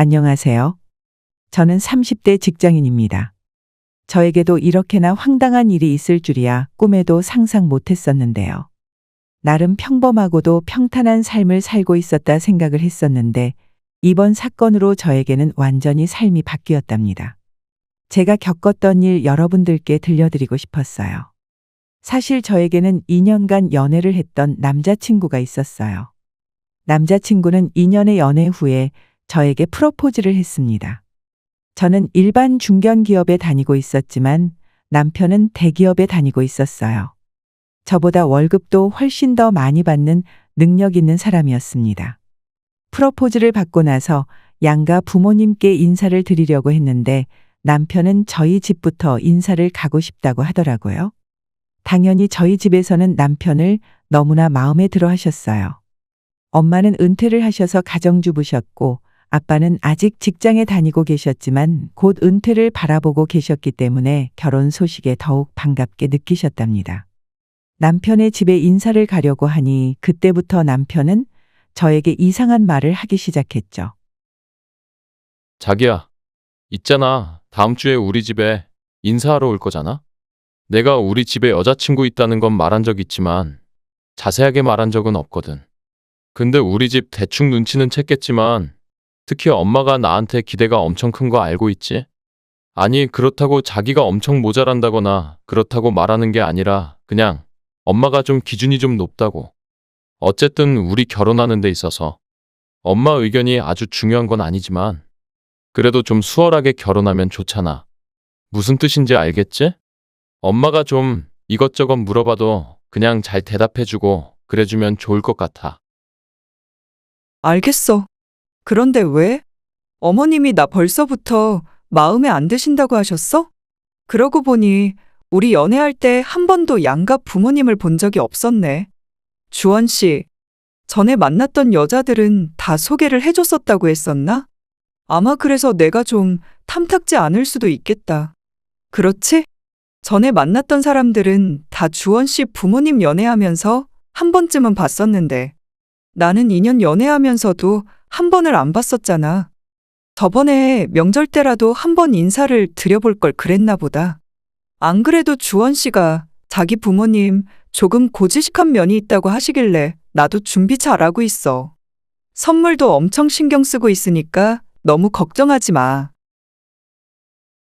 안녕하세요. 저는 30대 직장인입니다. 저에게도 이렇게나 황당한 일이 있을 줄이야 꿈에도 상상 못했었는데요. 나름 평범하고도 평탄한 삶을 살고 있었다 생각을 했었는데 이번 사건으로 저에게는 완전히 삶이 바뀌었답니다. 제가 겪었던 일 여러분들께 들려드리고 싶었어요. 사실 저에게는 2년간 연애를 했던 남자친구가 있었어요. 남자친구는 2년의 연애 후에 저에게 프로포즈를 했습니다. 저는 일반 중견기업에 다니고 있었지만 남편은 대기업에 다니고 있었어요. 저보다 월급도 훨씬 더 많이 받는 능력 있는 사람이었습니다. 프로포즈를 받고 나서 양가 부모님께 인사를 드리려고 했는데 남편은 저희 집부터 인사를 가고 싶다고 하더라고요. 당연히 저희 집에서는 남편을 너무나 마음에 들어 하셨어요. 엄마는 은퇴를 하셔서 가정주부셨고 아빠는 아직 직장에 다니고 계셨지만 곧 은퇴를 바라보고 계셨기 때문에 결혼 소식에 더욱 반갑게 느끼셨답니다. 남편의 집에 인사를 가려고 하니 그때부터 남편은 저에게 이상한 말을 하기 시작했죠. 자기야, 있잖아. 다음 주에 우리 집에 인사하러 올 거잖아? 내가 우리 집에 여자친구 있다는 건 말한 적 있지만 자세하게 말한 적은 없거든. 근데 우리 집 대충 눈치는 챘겠지만 특히 엄마가 나한테 기대가 엄청 큰 거 알고 있지? 아니, 그렇다고 자기가 엄청 모자란다거나 그렇다고 말하는 게 아니라 그냥 엄마가 좀 기준이 좀 높다고. 어쨌든 우리 결혼하는 데 있어서 엄마 의견이 아주 중요한 건 아니지만 그래도 좀 수월하게 결혼하면 좋잖아. 무슨 뜻인지 알겠지? 엄마가 좀 이것저것 물어봐도 그냥 잘 대답해주고 그래주면 좋을 것 같아. 알겠어. 그런데 왜? 어머님이 나 벌써부터 마음에 안 드신다고 하셨어? 그러고 보니 우리 연애할 때 한 번도 양가 부모님을 본 적이 없었네. 주원 씨, 전에 만났던 여자들은 다 소개를 해줬었다고 했었나? 아마 그래서 내가 좀 탐탁지 않을 수도 있겠다. 그렇지? 전에 만났던 사람들은 다 주원 씨 부모님 연애하면서 한 번쯤은 봤었는데 나는 2년 연애하면서도 한 번을 안 봤었잖아. 저번에 명절 때라도 한 번 인사를 드려볼 걸 그랬나 보다. 안 그래도 주원 씨가 자기 부모님 조금 고지식한 면이 있다고 하시길래 나도 준비 잘하고 있어. 선물도 엄청 신경 쓰고 있으니까 너무 걱정하지 마.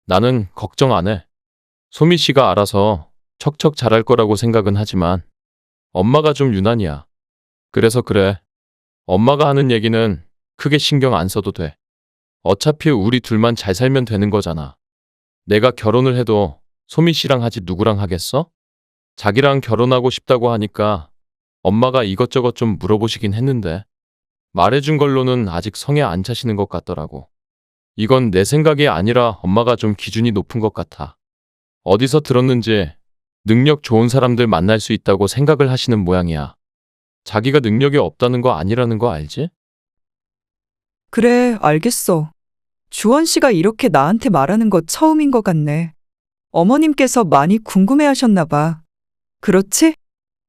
나는 걱정 안 해. 소미 씨가 알아서 척척 잘할 거라고 생각은 하지만 엄마가 좀 유난이야. 그래서 그래. 엄마가 하는 얘기는 크게 신경 안 써도 돼. 어차피 우리 둘만 잘 살면 되는 거잖아. 내가 결혼을 해도 소미 씨랑 하지 누구랑 하겠어? 자기랑 결혼하고 싶다고 하니까 엄마가 이것저것 좀 물어보시긴 했는데 말해준 걸로는 아직 성에 안 차시는 것 같더라고. 이건 내 생각이 아니라 엄마가 좀 기준이 높은 것 같아. 어디서 들었는지 능력 좋은 사람들 만날 수 있다고 생각을 하시는 모양이야. 자기가 능력이 없다는 거 아니라는 거 알지? 그래, 알겠어. 주원 씨가 이렇게 나한테 말하는 거 처음인 것 같네. 어머님께서 많이 궁금해 하셨나 봐. 그렇지?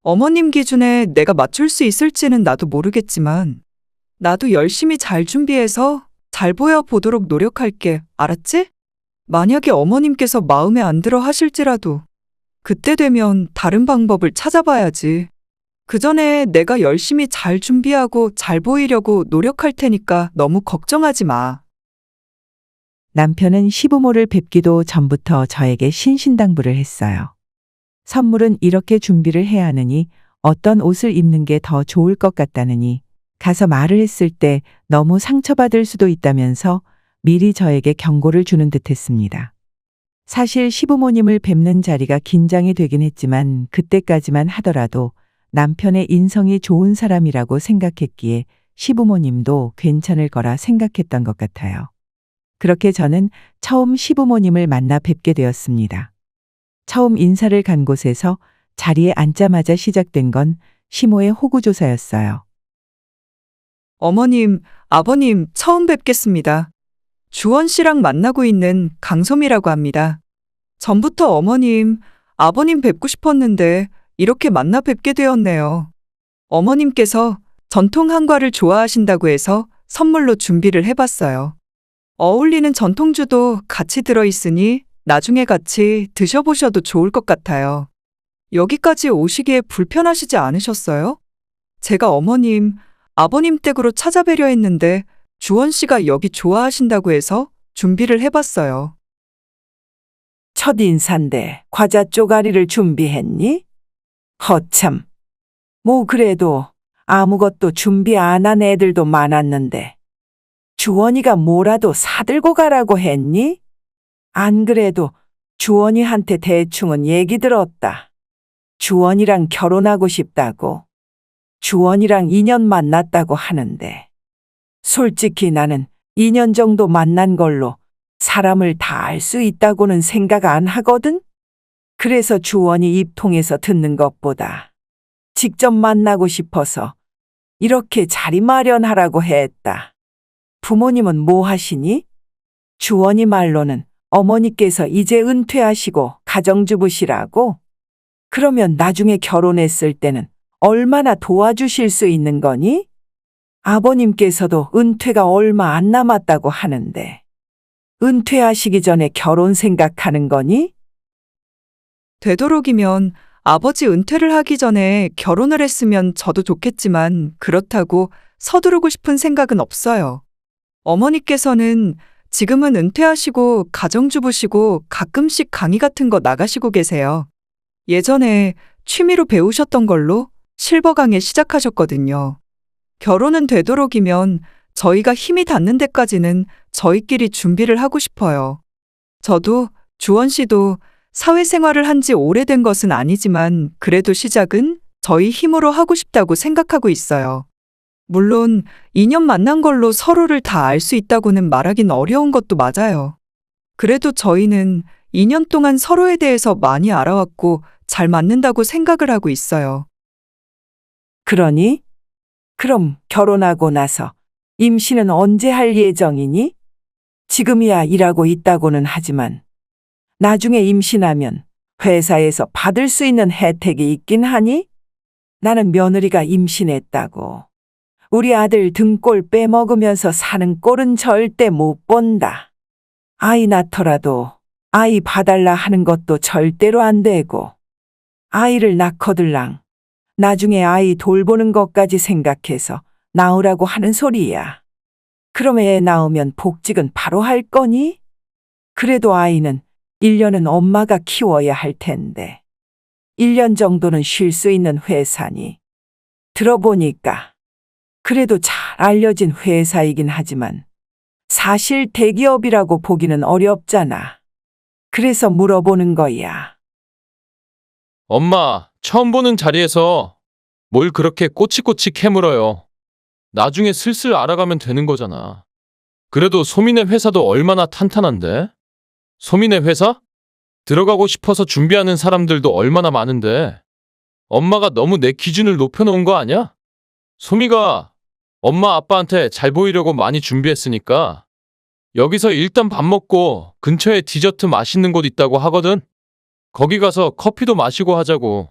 어머님 기준에 내가 맞출 수 있을지는 나도 모르겠지만 나도 열심히 잘 준비해서 잘 보여보도록 노력할게. 알았지? 만약에 어머님께서 마음에 안 들어 하실지라도 그때 되면 다른 방법을 찾아봐야지. 그 전에 내가 열심히 잘 준비하고 잘 보이려고 노력할 테니까 너무 걱정하지 마. 남편은 시부모를 뵙기도 전부터 저에게 신신당부를 했어요. 선물은 이렇게 준비를 해야 하느니 어떤 옷을 입는 게 더 좋을 것 같다느니 가서 말을 했을 때 너무 상처받을 수도 있다면서 미리 저에게 경고를 주는 듯 했습니다. 사실 시부모님을 뵙는 자리가 긴장이 되긴 했지만 그때까지만 하더라도 남편의 인성이 좋은 사람이라고 생각했기에 시부모님도 괜찮을 거라 생각했던 것 같아요. 그렇게 저는 처음 시부모님을 만나 뵙게 되었습니다. 처음 인사를 간 곳에서 자리에 앉자마자 시작된 건 시모의 호구조사였어요. 어머님, 아버님 처음 뵙겠습니다. 주원 씨랑 만나고 있는 강소미라고 합니다. 전부터 어머님, 아버님 뵙고 싶었는데 이렇게 만나 뵙게 되었네요. 어머님께서 전통 한과를 좋아하신다고 해서 선물로 준비를 해봤어요. 어울리는 전통주도 같이 들어있으니 나중에 같이 드셔보셔도 좋을 것 같아요. 여기까지 오시기에 불편하시지 않으셨어요? 제가 어머님, 아버님 댁으로 찾아뵈려 했는데 주원 씨가 여기 좋아하신다고 해서 준비를 해봤어요. 첫인사인데 과자 쪼가리를 준비했니? 허참. 뭐 그래도 아무것도 준비 안 한 애들도 많았는데 주원이가 뭐라도 사들고 가라고 했니? 안 그래도 주원이한테 대충은 얘기 들었다. 주원이랑 결혼하고 싶다고. 주원이랑 2년 만났다고 하는데 솔직히 나는 2년 정도 만난 걸로 사람을 다 알 수 있다고는 생각 안 하거든? 그래서 주원이 입 통해서 듣는 것보다 직접 만나고 싶어서 이렇게 자리 마련하라고 했다. 부모님은 뭐 하시니? 주원이 말로는 어머니께서 이제 은퇴하시고 가정주부시라고? 그러면 나중에 결혼했을 때는 얼마나 도와주실 수 있는 거니? 아버님께서도 은퇴가 얼마 안 남았다고 하는데 은퇴하시기 전에 결혼 생각하는 거니? 되도록이면 아버지 은퇴를 하기 전에 결혼을 했으면 저도 좋겠지만 그렇다고 서두르고 싶은 생각은 없어요. 어머니께서는 지금은 은퇴하시고 가정주부시고 가끔씩 강의 같은 거 나가시고 계세요. 예전에 취미로 배우셨던 걸로 실버 강의 시작하셨거든요. 결혼은 되도록이면 저희가 힘이 닿는 데까지는 저희끼리 준비를 하고 싶어요. 저도 주원 씨도 사회생활을 한 지 오래된 것은 아니지만 그래도 시작은 저희 힘으로 하고 싶다고 생각하고 있어요. 물론 2년 만난 걸로 서로를 다 알 수 있다고는 말하긴 어려운 것도 맞아요. 그래도 저희는 2년 동안 서로에 대해서 많이 알아왔고 잘 맞는다고 생각을 하고 있어요. 그러니? 그럼 결혼하고 나서 임신은 언제 할 예정이니? 지금이야 일하고 있다고는 하지만 나중에 임신하면 회사에서 받을 수 있는 혜택이 있긴 하니? 나는 며느리가 임신했다고 우리 아들 등골 빼먹으면서 사는 꼴은 절대 못 본다. 아이 낳더라도 아이 봐달라 하는 것도 절대로 안 되고 아이를 낳거들랑 나중에 아이 돌보는 것까지 생각해서 낳으라고 하는 소리야. 그럼 애 낳으면 복직은 바로 할 거니? 그래도 아이는 1년은 엄마가 키워야 할 텐데 1년 정도는 쉴 수 있는 회사니. 들어보니까 그래도 잘 알려진 회사이긴 하지만 사실 대기업이라고 보기는 어렵잖아. 그래서 물어보는 거야. 엄마, 처음 보는 자리에서 뭘 그렇게 꼬치꼬치 캐물어요. 나중에 슬슬 알아가면 되는 거잖아. 그래도 소민의 회사도 얼마나 탄탄한데? 소민의 회사? 들어가고 싶어서 준비하는 사람들도 얼마나 많은데. 엄마가 너무 내 기준을 높여놓은 거 아니야? 소미가 엄마 아빠한테 잘 보이려고 많이 준비했으니까 여기서 일단 밥 먹고 근처에 디저트 맛있는 곳 있다고 하거든? 거기 가서 커피도 마시고 하자고.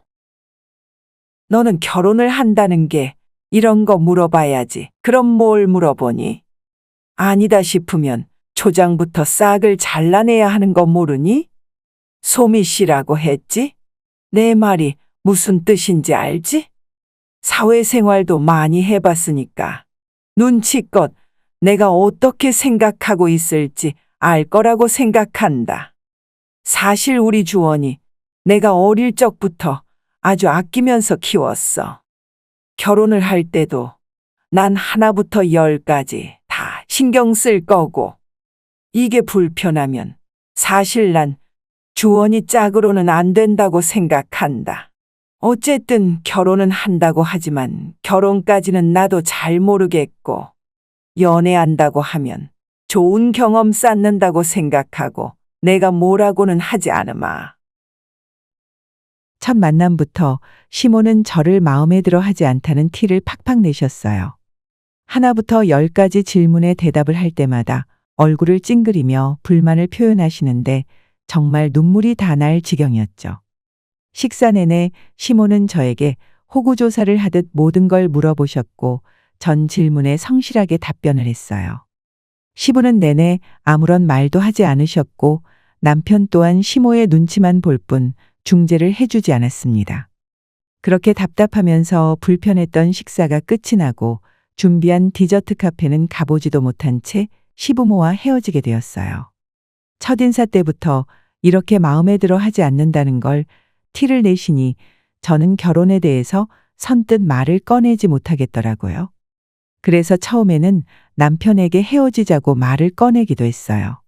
너는 결혼을 한다는 게 이런 거 물어봐야지. 그럼 뭘 물어보니? 아니다 싶으면 초장부터 싹을 잘라내야 하는 거 모르니? 소미 씨라고 했지? 내 말이 무슨 뜻인지 알지? 사회생활도 많이 해봤으니까 눈치껏 내가 어떻게 생각하고 있을지 알 거라고 생각한다. 사실 우리 주원이 내가 어릴 적부터 아주 아끼면서 키웠어. 결혼을 할 때도 난 하나부터 10까지 다 신경 쓸 거고 이게 불편하면 사실 난 주원이 짝으로는 안 된다고 생각한다. 어쨌든 결혼은 한다고 하지만 결혼까지는 나도 잘 모르겠고 연애한다고 하면 좋은 경험 쌓는다고 생각하고 내가 뭐라고는 하지 않으마. 첫 만남부터 시모는 저를 마음에 들어 하지 않다는 티를 팍팍 내셨어요. 하나부터 10까지 질문에 대답을 할 때마다 얼굴을 찡그리며 불만을 표현하시는데 정말 눈물이 다 날 지경이었죠. 식사 내내 시모는 저에게 호구조사를 하듯 모든 걸 물어보셨고 전 질문에 성실하게 답변을 했어요. 시부는 내내 아무런 말도 하지 않으셨고 남편 또한 시모의 눈치만 볼 뿐 중재를 해주지 않았습니다. 그렇게 답답하면서 불편했던 식사가 끝이 나고 준비한 디저트 카페는 가보지도 못한 채 시부모와 헤어지게 되었어요. 첫인사 때부터 이렇게 마음에 들어 하지 않는다는 걸 티를 내시니 저는 결혼에 대해서 선뜻 말을 꺼내지 못하겠더라고요. 그래서 처음에는 남편에게 헤어지자고 말을 꺼내기도 했어요.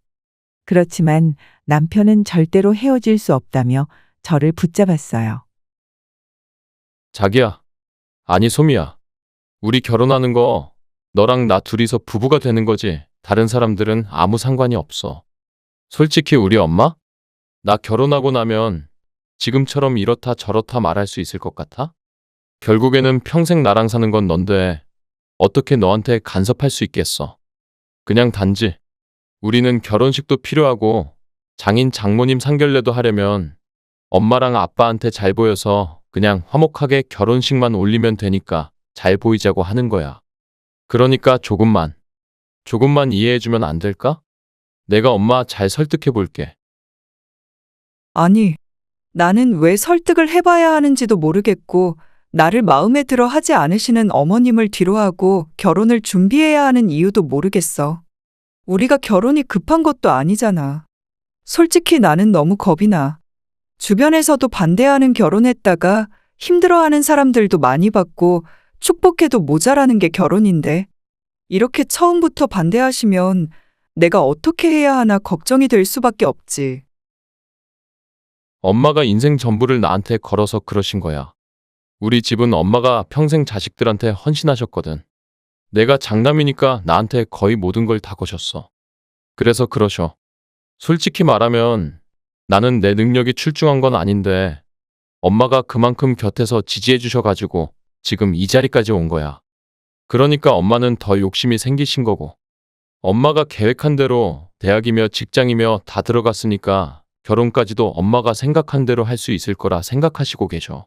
그렇지만 남편은 절대로 헤어질 수 없다며 저를 붙잡았어요. 자기야. 아니, 소미야. 우리 결혼하는 거 너랑 나 둘이서 부부가 되는 거지. 다른 사람들은 아무 상관이 없어. 솔직히 우리 엄마? 나 결혼하고 나면 지금처럼 이렇다 저렇다 말할 수 있을 것 같아? 결국에는 평생 나랑 사는 건 넌데 어떻게 너한테 간섭할 수 있겠어. 그냥 단지 우리는 결혼식도 필요하고 장인 장모님 상견례도 하려면 엄마랑 아빠한테 잘 보여서 그냥 화목하게 결혼식만 올리면 되니까 잘 보이자고 하는 거야. 그러니까 조금만 이해해주면 안 될까? 내가 엄마 잘 설득해 볼게. 아니, 나는 왜 설득을 해봐야 하는지도 모르겠고, 나를 마음에 들어 하지 않으시는 어머님을 뒤로하고 결혼을 준비해야 하는 이유도 모르겠어. 우리가 결혼이 급한 것도 아니잖아. 솔직히 나는 너무 겁이 나. 주변에서도 반대하는 결혼했다가 힘들어하는 사람들도 많이 봤고 축복해도 모자라는 게 결혼인데 이렇게 처음부터 반대하시면 내가 어떻게 해야 하나 걱정이 될 수밖에 없지. 엄마가 인생 전부를 나한테 걸어서 그러신 거야. 우리 집은 엄마가 평생 자식들한테 헌신하셨거든. 내가 장남이니까 나한테 거의 모든 걸 다 거셨어. 그래서 그러셔. 솔직히 말하면 나는 내 능력이 출중한 건 아닌데 엄마가 그만큼 곁에서 지지해 주셔가지고 지금 이 자리까지 온 거야. 그러니까 엄마는 더 욕심이 생기신 거고. 엄마가 계획한 대로 대학이며 직장이며 다 들어갔으니까 결혼까지도 엄마가 생각한 대로 할 수 있을 거라 생각하시고 계셔.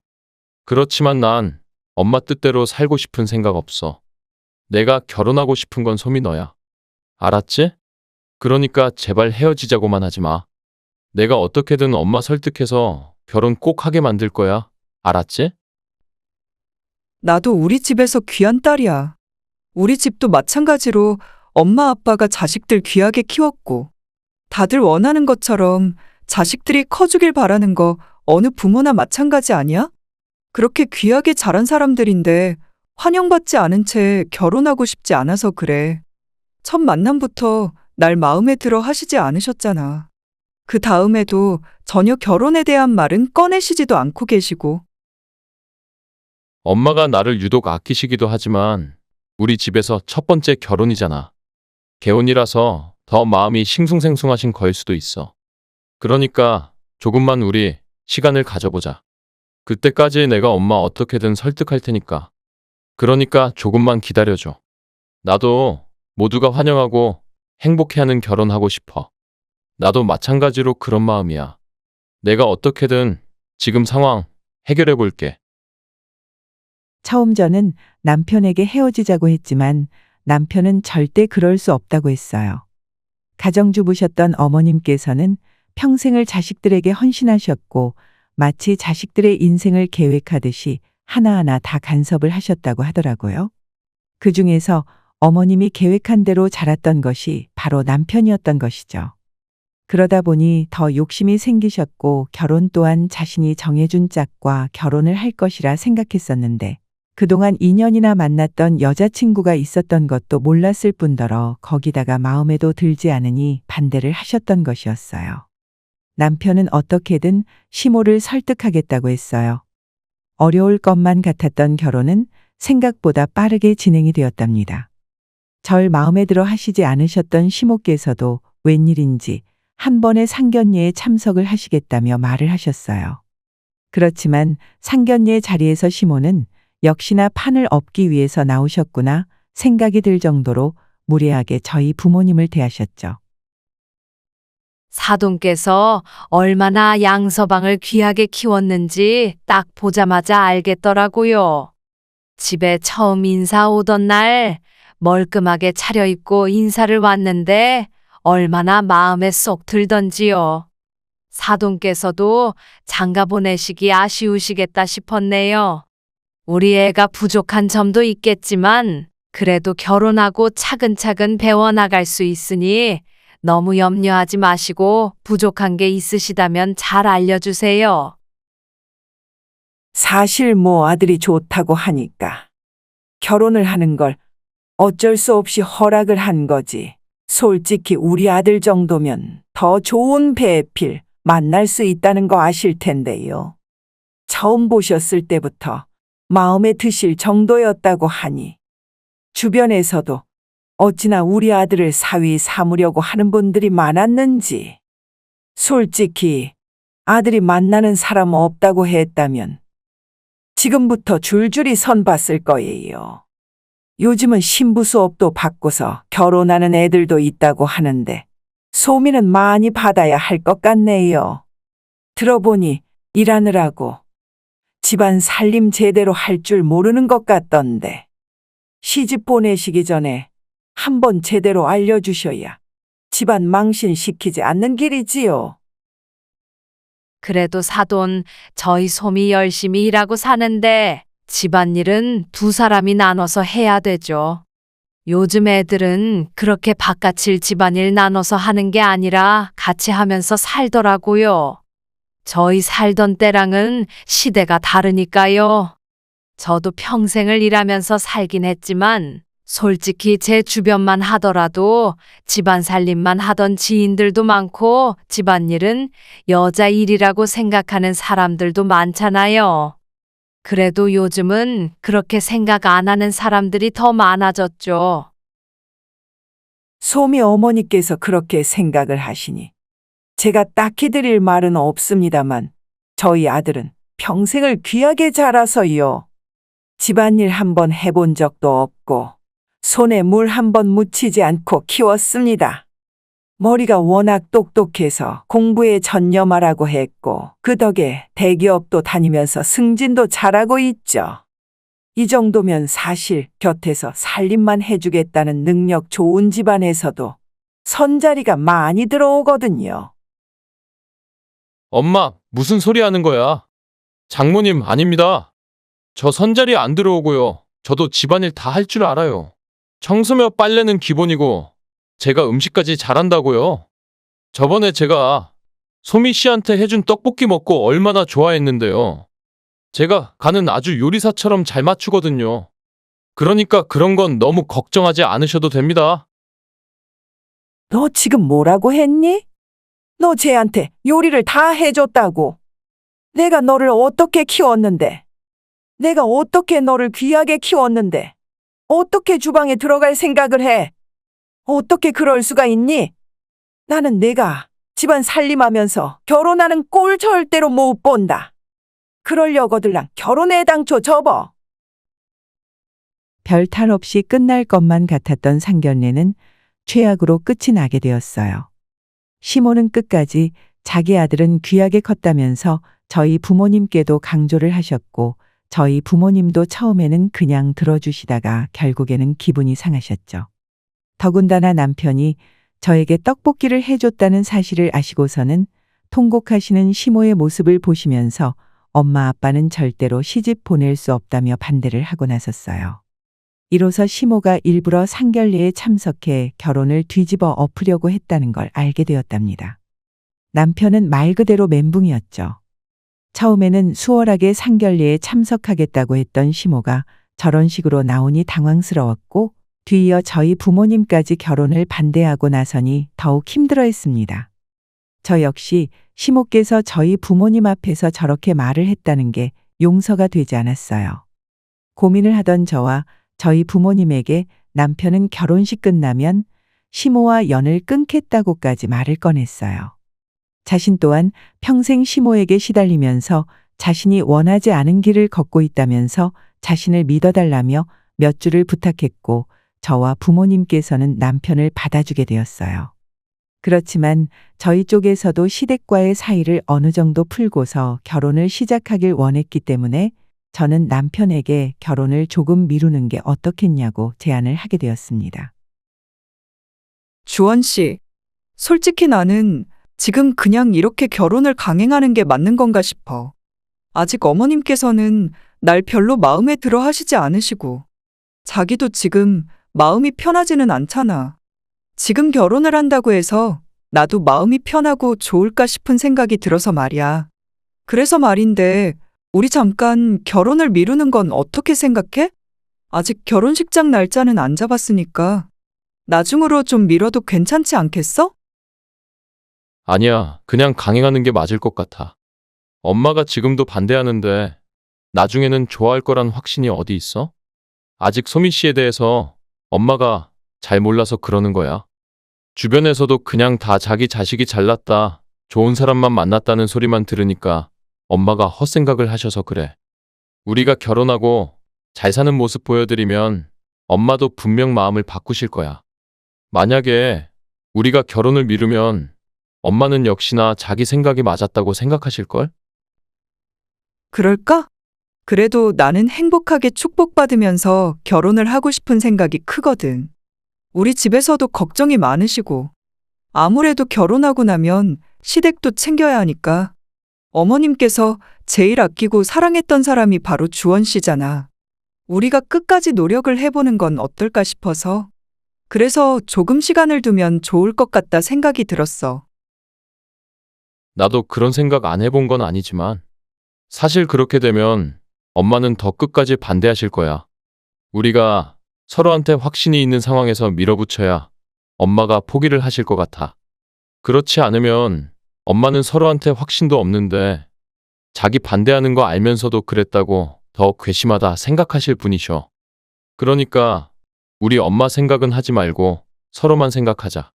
그렇지만 난 엄마 뜻대로 살고 싶은 생각 없어. 내가 결혼하고 싶은 건 소미 너야. 알았지? 그러니까 제발 헤어지자고만 하지 마. 내가 어떻게든 엄마 설득해서 결혼 꼭 하게 만들 거야. 알았지? 나도 우리 집에서 귀한 딸이야. 우리 집도 마찬가지로 엄마 아빠가 자식들 귀하게 키웠고 다들 원하는 것처럼 자식들이 커주길 바라는 거 어느 부모나 마찬가지 아니야? 그렇게 귀하게 자란 사람들인데 환영받지 않은 채 결혼하고 싶지 않아서 그래. 첫 만남부터 날 마음에 들어 하시지 않으셨잖아. 그 다음에도 전혀 결혼에 대한 말은 꺼내시지도 않고 계시고. 엄마가 나를 유독 아끼시기도 하지만 우리 집에서 첫 번째 결혼이잖아. 개혼이라서 더 마음이 싱숭생숭하신 거일 수도 있어. 그러니까 조금만 우리 시간을 가져보자. 그때까지 내가 엄마 어떻게든 설득할 테니까. 그러니까 조금만 기다려줘. 나도 모두가 환영하고 행복해하는 결혼하고 싶어. 나도 마찬가지로 그런 마음이야. 내가 어떻게든 지금 상황 해결해 볼게. 처음 저는 남편에게 헤어지자고 했지만 남편은 절대 그럴 수 없다고 했어요. 가정주부셨던 어머님께서는 평생을 자식들에게 헌신하셨고 마치 자식들의 인생을 계획하듯이 하나하나 다 간섭을 하셨다고 하더라고요. 그 중에서 어머님이 계획한 대로 자랐던 것이 바로 남편이었던 것이죠. 그러다 보니 더 욕심이 생기셨고 결혼 또한 자신이 정해준 짝과 결혼을 할 것이라 생각했었는데 그동안 2년이나 만났던 여자친구가 있었던 것도 몰랐을 뿐더러 거기다가 마음에도 들지 않으니 반대를 하셨던 것이었어요. 남편은 어떻게든 시모를 설득하겠다고 했어요. 어려울 것만 같았던 결혼은 생각보다 빠르게 진행이 되었답니다. 절 마음에 들어 하시지 않으셨던 시모께서도 웬일인지 한 번의 상견례에 참석을 하시겠다며 말을 하셨어요. 그렇지만 상견례 자리에서 시모는 역시나 판을 엎기 위해서 나오셨구나 생각이 들 정도로 무례하게 저희 부모님을 대하셨죠. 사돈께서 얼마나 양서방을 귀하게 키웠는지 딱 보자마자 알겠더라고요. 집에 처음 인사 오던 날 멀끔하게 차려입고 인사를 왔는데 얼마나 마음에 쏙 들던지요. 사돈께서도 장가 보내시기 아쉬우시겠다 싶었네요. 우리 애가 부족한 점도 있겠지만 그래도 결혼하고 차근차근 배워나갈 수 있으니 너무 염려하지 마시고 부족한 게 있으시다면 잘 알려주세요. 사실 아들이 좋다고 하니까 결혼을 하는 걸 어쩔 수 없이 허락을 한 거지. 솔직히 우리 아들 정도면 더 좋은 배필 만날 수 있다는 거 아실 텐데요. 처음 보셨을 때부터 마음에 드실 정도였다고 하니 주변에서도 어찌나 우리 아들을 사위 삼으려고 하는 분들이 많았는지. 솔직히 아들이 만나는 사람 없다고 했다면 지금부터 줄줄이 선봤을 거예요. 요즘은 신부 수업도 받고서 결혼하는 애들도 있다고 하는데 소미는 많이 받아야 할 것 같네요. 들어보니 일하느라고 집안 살림 제대로 할 줄 모르는 것 같던데 시집 보내시기 전에 한번 제대로 알려주셔야 집안 망신시키지 않는 길이지요. 그래도 사돈, 저희 솜이 열심히 일하고 사는데 집안일은 두 사람이 나눠서 해야 되죠. 요즘 애들은 그렇게 바깥일 집안일 나눠서 하는 게 아니라 같이 하면서 살더라고요. 저희 살던 때랑은 시대가 다르니까요. 저도 평생을 일하면서 살긴 했지만 솔직히 제 주변만 하더라도 집안 살림만 하던 지인들도 많고 집안일은 여자 일이라고 생각하는 사람들도 많잖아요. 그래도 요즘은 그렇게 생각 안 하는 사람들이 더 많아졌죠. 소미 어머니께서 그렇게 생각을 하시니 제가 딱히 드릴 말은 없습니다만 저희 아들은 평생을 귀하게 자라서요. 집안일 한번 해본 적도 없고 손에 물 한번 묻히지 않고 키웠습니다. 머리가 워낙 똑똑해서 공부에 전념하라고 했고 그 덕에 대기업도 다니면서 승진도 잘하고 있죠. 이 정도면 사실 곁에서 살림만 해주겠다는 능력 좋은 집안에서도 선자리가 많이 들어오거든요. 엄마, 무슨 소리 하는 거야? 장모님 아닙니다. 저 선자리 안 들어오고요. 저도 집안일 다 할 줄 알아요. 청소며 빨래는 기본이고 제가 음식까지 잘한다고요. 저번에 제가 소미 씨한테 해준 떡볶이 먹고 얼마나 좋아했는데요. 제가 간은 아주 요리사처럼 잘 맞추거든요. 그러니까 그런 건 너무 걱정하지 않으셔도 됩니다. 너 지금 뭐라고 했니? 너 쟤한테 요리를 다 해줬다고. 내가 너를 어떻게 키웠는데? 내가 어떻게 너를 귀하게 키웠는데? 어떻게 주방에 들어갈 생각을 해? 어떻게 그럴 수가 있니? 나는 내가 집안 살림하면서 결혼하는 꼴 절대로 못 본다. 그러려거들랑 결혼에 당초 접어. 별 탈 없이 끝날 것만 같았던 상견례는 최악으로 끝이 나게 되었어요. 시모는 끝까지 자기 아들은 귀하게 컸다면서 저희 부모님께도 강조를 하셨고 저희 부모님도 처음에는 그냥 들어주시다가 결국에는 기분이 상하셨죠. 더군다나 남편이 저에게 떡볶이를 해줬다는 사실을 아시고서는 통곡하시는 시모의 모습을 보시면서 엄마 아빠는 절대로 시집 보낼 수 없다며 반대를 하고 나섰어요. 이로써 시모가 일부러 상견례에 참석해 결혼을 뒤집어 엎으려고 했다는 걸 알게 되었답니다. 남편은 말 그대로 멘붕이었죠. 처음에는 수월하게 상견례에 참석하겠다고 했던 시모가 저런 식으로 나오니 당황스러웠고 뒤이어 저희 부모님까지 결혼을 반대하고 나서니 더욱 힘들어했습니다. 저 역시 시모께서 저희 부모님 앞에서 저렇게 말을 했다는 게 용서가 되지 않았어요. 고민을 하던 저와 저희 부모님에게 남편은 결혼식 끝나면 시모와 연을 끊겠다고까지 말을 꺼냈어요. 자신 또한 평생 시모에게 시달리면서 자신이 원하지 않은 길을 걷고 있다면서 자신을 믿어달라며 몇 줄을 부탁했고 저와 부모님께서는 남편을 받아주게 되었어요. 그렇지만 저희 쪽에서도 시댁과의 사이를 어느 정도 풀고서 결혼을 시작하길 원했기 때문에 저는 남편에게 결혼을 조금 미루는 게 어떻겠냐고 제안을 하게 되었습니다. 주원 씨, 솔직히 나는 지금 그냥 이렇게 결혼을 강행하는 게 맞는 건가 싶어. 아직 어머님께서는 날 별로 마음에 들어 하시지 않으시고, 자기도 지금 마음이 편하지는 않잖아. 지금 결혼을 한다고 해서 나도 마음이 편하고 좋을까 싶은 생각이 들어서 말이야. 그래서 말인데, 우리 잠깐 결혼을 미루는 건 어떻게 생각해? 아직 결혼식장 날짜는 안 잡았으니까 나중으로 좀 미뤄도 괜찮지 않겠어? 아니야, 그냥 강행하는 게 맞을 것 같아. 엄마가 지금도 반대하는데 나중에는 좋아할 거란 확신이 어디 있어? 아직 소미 씨에 대해서 엄마가 잘 몰라서 그러는 거야. 주변에서도 그냥 다 자기 자식이 잘났다, 좋은 사람만 만났다는 소리만 들으니까 엄마가 헛생각을 하셔서 그래. 우리가 결혼하고 잘 사는 모습 보여드리면 엄마도 분명 마음을 바꾸실 거야. 만약에 우리가 결혼을 미루면 엄마는 역시나 자기 생각이 맞았다고 생각하실걸? 그럴까? 그래도 나는 행복하게 축복받으면서 결혼을 하고 싶은 생각이 크거든. 우리 집에서도 걱정이 많으시고, 아무래도 결혼하고 나면 시댁도 챙겨야 하니까. 어머님께서 제일 아끼고 사랑했던 사람이 바로 주원 씨잖아. 우리가 끝까지 노력을 해보는 건 어떨까 싶어서. 그래서 조금 시간을 두면 좋을 것 같다 생각이 들었어. 나도 그런 생각 안 해본 건 아니지만 사실 그렇게 되면 엄마는 더 끝까지 반대하실 거야. 우리가 서로한테 확신이 있는 상황에서 밀어붙여야 엄마가 포기를 하실 것 같아. 그렇지 않으면 엄마는 서로한테 확신도 없는데 자기 반대하는 거 알면서도 그랬다고 더 괘씸하다 생각하실 분이셔. 그러니까 우리 엄마 생각은 하지 말고 서로만 생각하자.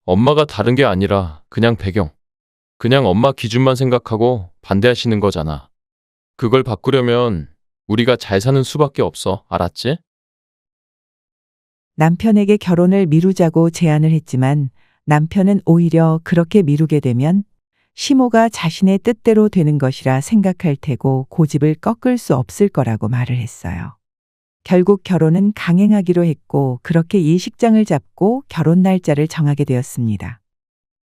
엄마가 다른 게 아니라 그냥 배경. 그냥 엄마 기준만 생각하고 반대하시는 거잖아. 그걸 바꾸려면 우리가 잘 사는 수밖에 없어. 알았지? 남편에게 결혼을 미루자고 제안을 했지만 남편은 오히려 그렇게 미루게 되면 시모가 자신의 뜻대로 되는 것이라 생각할 테고 고집을 꺾을 수 없을 거라고 말을 했어요. 결국 결혼은 강행하기로 했고 그렇게 예식장을 잡고 결혼 날짜를 정하게 되었습니다.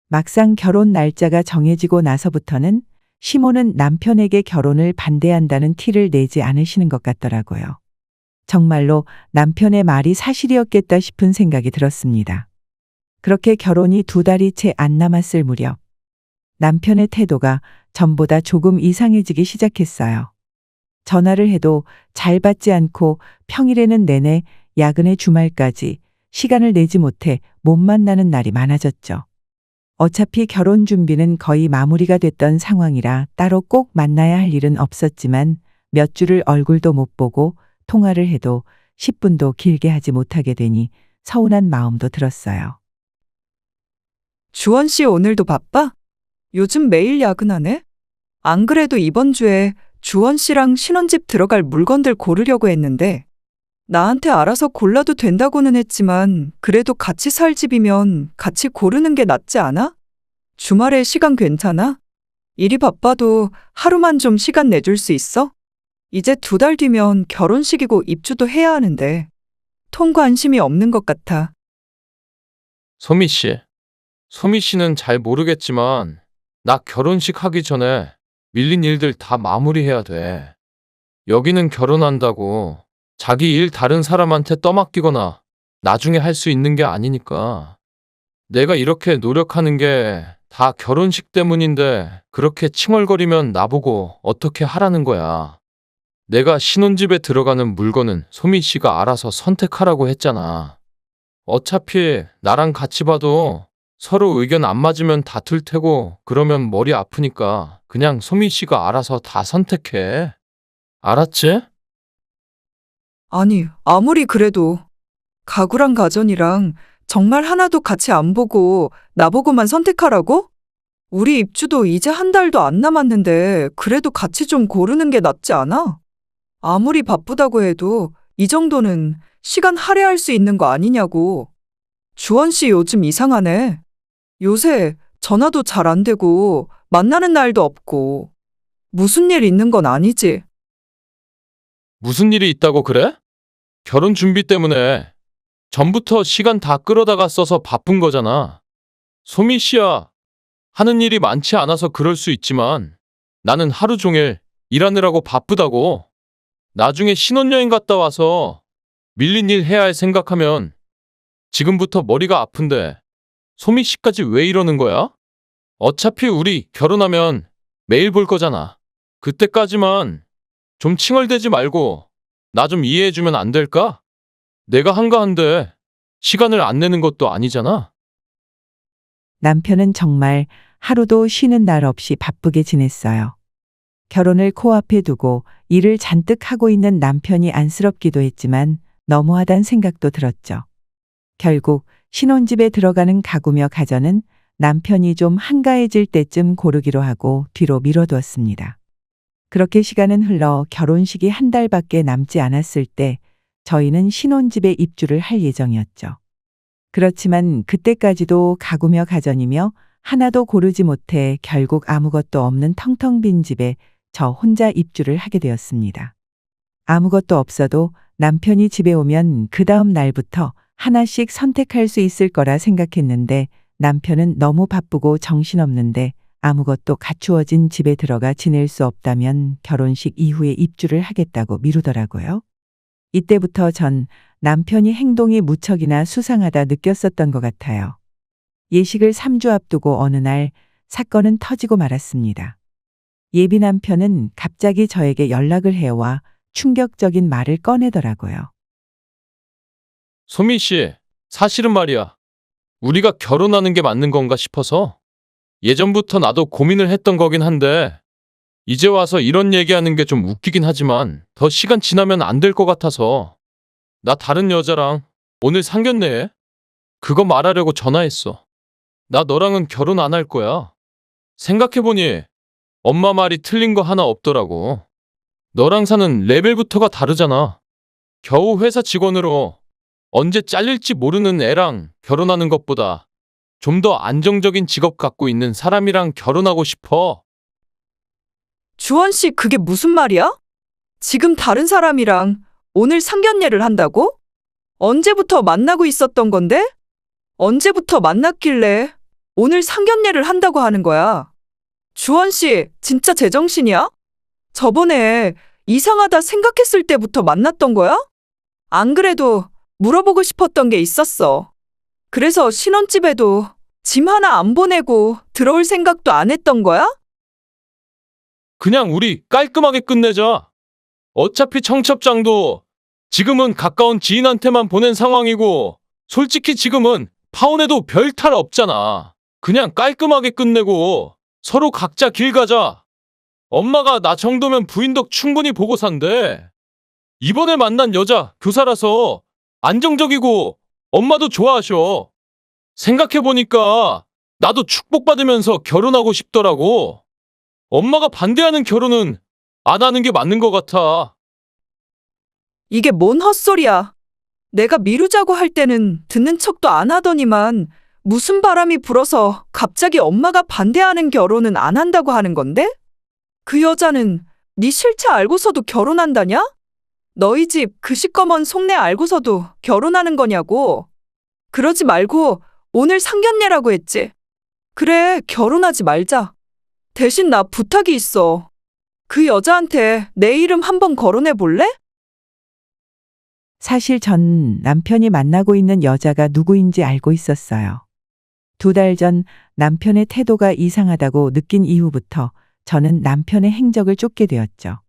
막상 결혼 날짜가 정해지고 나서부터는 시모는 남편에게 결혼을 반대한다는 티를 내지 않으시는 것 같더라고요. 정말로 남편의 말이 사실이었겠다 싶은 생각이 들었습니다. 그렇게 결혼이 2달이 채 안 남았을 무렵 남편의 태도가 전보다 조금 이상해지기 시작했어요. 전화를 해도 잘 받지 않고 평일에는 내내 야근의 주말까지 시간을 내지 못해 못 만나는 날이 많아졌죠. 어차피 결혼 준비는 거의 마무리가 됐던 상황이라 따로 꼭 만나야 할 일은 없었지만 몇 주를 얼굴도 못 보고 통화를 해도 10분도 길게 하지 못하게 되니 서운한 마음도 들었어요. 주원 씨 오늘도 바빠? 요즘 매일 야근하네? 안 그래도 이번 주에 주원 씨랑 신혼집 들어갈 물건들 고르려고 했는데 나한테 알아서 골라도 된다고는 했지만 그래도 같이 살 집이면 같이 고르는 게 낫지 않아? 주말에 시간 괜찮아? 일이 바빠도 하루만 좀 시간 내줄 수 있어? 이제 2달 뒤면 결혼식이고 입주도 해야 하는데 통 관심이 없는 것 같아. 소미 씨. 소미 씨는 잘 모르겠지만 나 결혼식 하기 전에 밀린 일들 다 마무리해야 돼. 여기는 결혼한다고 자기 일 다른 사람한테 떠맡기거나 나중에 할 수 있는 게 아니니까. 내가 이렇게 노력하는 게 다 결혼식 때문인데 그렇게 칭얼거리면 나보고 어떻게 하라는 거야. 내가 신혼집에 들어가는 물건은 소미 씨가 알아서 선택하라고 했잖아. 어차피 나랑 같이 봐도 서로 의견 안 맞으면 다툴 테고 그러면 머리 아프니까 그냥 소미 씨가 알아서 다 선택해. 알았지? 아니, 아무리 그래도 가구랑 가전이랑 정말 하나도 같이 안 보고 나보고만 선택하라고? 우리 입주도 이제 1달도 안 남았는데 그래도 같이 좀 고르는 게 낫지 않아? 아무리 바쁘다고 해도 이 정도는 시간 할애할 수 있는 거 아니냐고. 주원 씨 요즘 이상하네. 요새 전화도 잘 안 되고 만나는 날도 없고 무슨 일 있는 건 아니지? 무슨 일이 있다고 그래? 결혼 준비 때문에 전부터 시간 다 끌어다가 써서 바쁜 거잖아. 소미 씨야, 하는 일이 많지 않아서 그럴 수 있지만 나는 하루 종일 일하느라고 바쁘다고. 나중에 신혼여행 갔다 와서 밀린 일 해야 할 생각하면 지금부터 머리가 아픈데 소미 씨까지 왜 이러는 거야? 어차피 우리 결혼하면 매일 볼 거잖아. 그때까지만 좀 칭얼대지 말고 나 좀 이해해주면 안 될까? 내가 한가한데 시간을 안 내는 것도 아니잖아. 남편은 정말 하루도 쉬는 날 없이 바쁘게 지냈어요. 결혼을 코앞에 두고 일을 잔뜩 하고 있는 남편이 안쓰럽기도 했지만 너무하단 생각도 들었죠. 결국 신혼집에 들어가는 가구며 가전은 남편이 좀 한가해질 때쯤 고르기로 하고 뒤로 미뤄두었습니다. 그렇게 시간은 흘러 결혼식이 한 달밖에 남지 않았을 때 저희는 신혼집에 입주를 할 예정이었죠. 그렇지만 그때까지도 가구며 가전이며 하나도 고르지 못해 결국 아무것도 없는 텅텅 빈 집에 저 혼자 입주를 하게 되었습니다. 아무것도 없어도 남편이 집에 오면 그 다음 날부터 하나씩 선택할 수 있을 거라 생각했는데 남편은 너무 바쁘고 정신없는데 아무것도 갖추어진 집에 들어가 지낼 수 없다면 결혼식 이후에 입주를 하겠다고 미루더라고요. 이때부터 전 남편이 행동이 무척이나 수상하다 느꼈었던 것 같아요. 예식을 3주 앞두고 어느 날 사건은 터지고 말았습니다. 예비 남편은 갑자기 저에게 연락을 해와 충격적인 말을 꺼내더라고요. 소미 씨, 사실은 말이야. 우리가 결혼하는 게 맞는 건가 싶어서 예전부터 나도 고민을 했던 거긴 한데 이제 와서 이런 얘기하는 게 좀 웃기긴 하지만 더 시간 지나면 안 될 것 같아서 나 다른 여자랑 오늘 상견례해. 그거 말하려고 전화했어. 나 너랑은 결혼 안 할 거야. 생각해보니 엄마 말이 틀린 거 하나 없더라고. 너랑 사는 레벨부터가 다르잖아. 겨우 회사 직원으로 언제 잘릴지 모르는 애랑 결혼하는 것보다 좀 더 안정적인 직업 갖고 있는 사람이랑 결혼하고 싶어. 주원 씨, 그게 무슨 말이야? 지금 다른 사람이랑 오늘 상견례를 한다고? 언제부터 만나고 있었던 건데? 언제부터 만났길래 오늘 상견례를 한다고 하는 거야? 주원 씨, 진짜 제정신이야? 저번에 이상하다 생각했을 때부터 만났던 거야? 안 그래도 물어보고 싶었던 게 있었어. 그래서 신혼집에도 짐 하나 안 보내고 들어올 생각도 안 했던 거야? 그냥 우리 깔끔하게 끝내자. 어차피 청첩장도 지금은 가까운 지인한테만 보낸 상황이고 솔직히 지금은 파혼해도 별 탈 없잖아. 그냥 깔끔하게 끝내고 서로 각자 길 가자. 엄마가 나 정도면 부인 덕 충분히 보고 산대. 이번에 만난 여자 교사라서 안정적이고 엄마도 좋아하셔. 생각해보니까 나도 축복받으면서 결혼하고 싶더라고. 엄마가 반대하는 결혼은 안 하는 게 맞는 것 같아. 이게 뭔 헛소리야. 내가 미루자고 할 때는 듣는 척도 안 하더니만 무슨 바람이 불어서 갑자기 엄마가 반대하는 결혼은 안 한다고 하는 건데? 그 여자는 네 실체 알고서도 결혼한다냐? 너희 집 그 시꺼먼 속내 알고서도 결혼하는 거냐고. 그러지 말고 오늘 상견례라고 했지. 그래, 결혼하지 말자. 대신 나 부탁이 있어. 그 여자한테 내 이름 한번 거론해 볼래? 사실 전 남편이 만나고 있는 여자가 누구인지 알고 있었어요. 2달 전 남편의 태도가 이상하다고 느낀 이후부터 저는 남편의 행적을 쫓게 되었죠.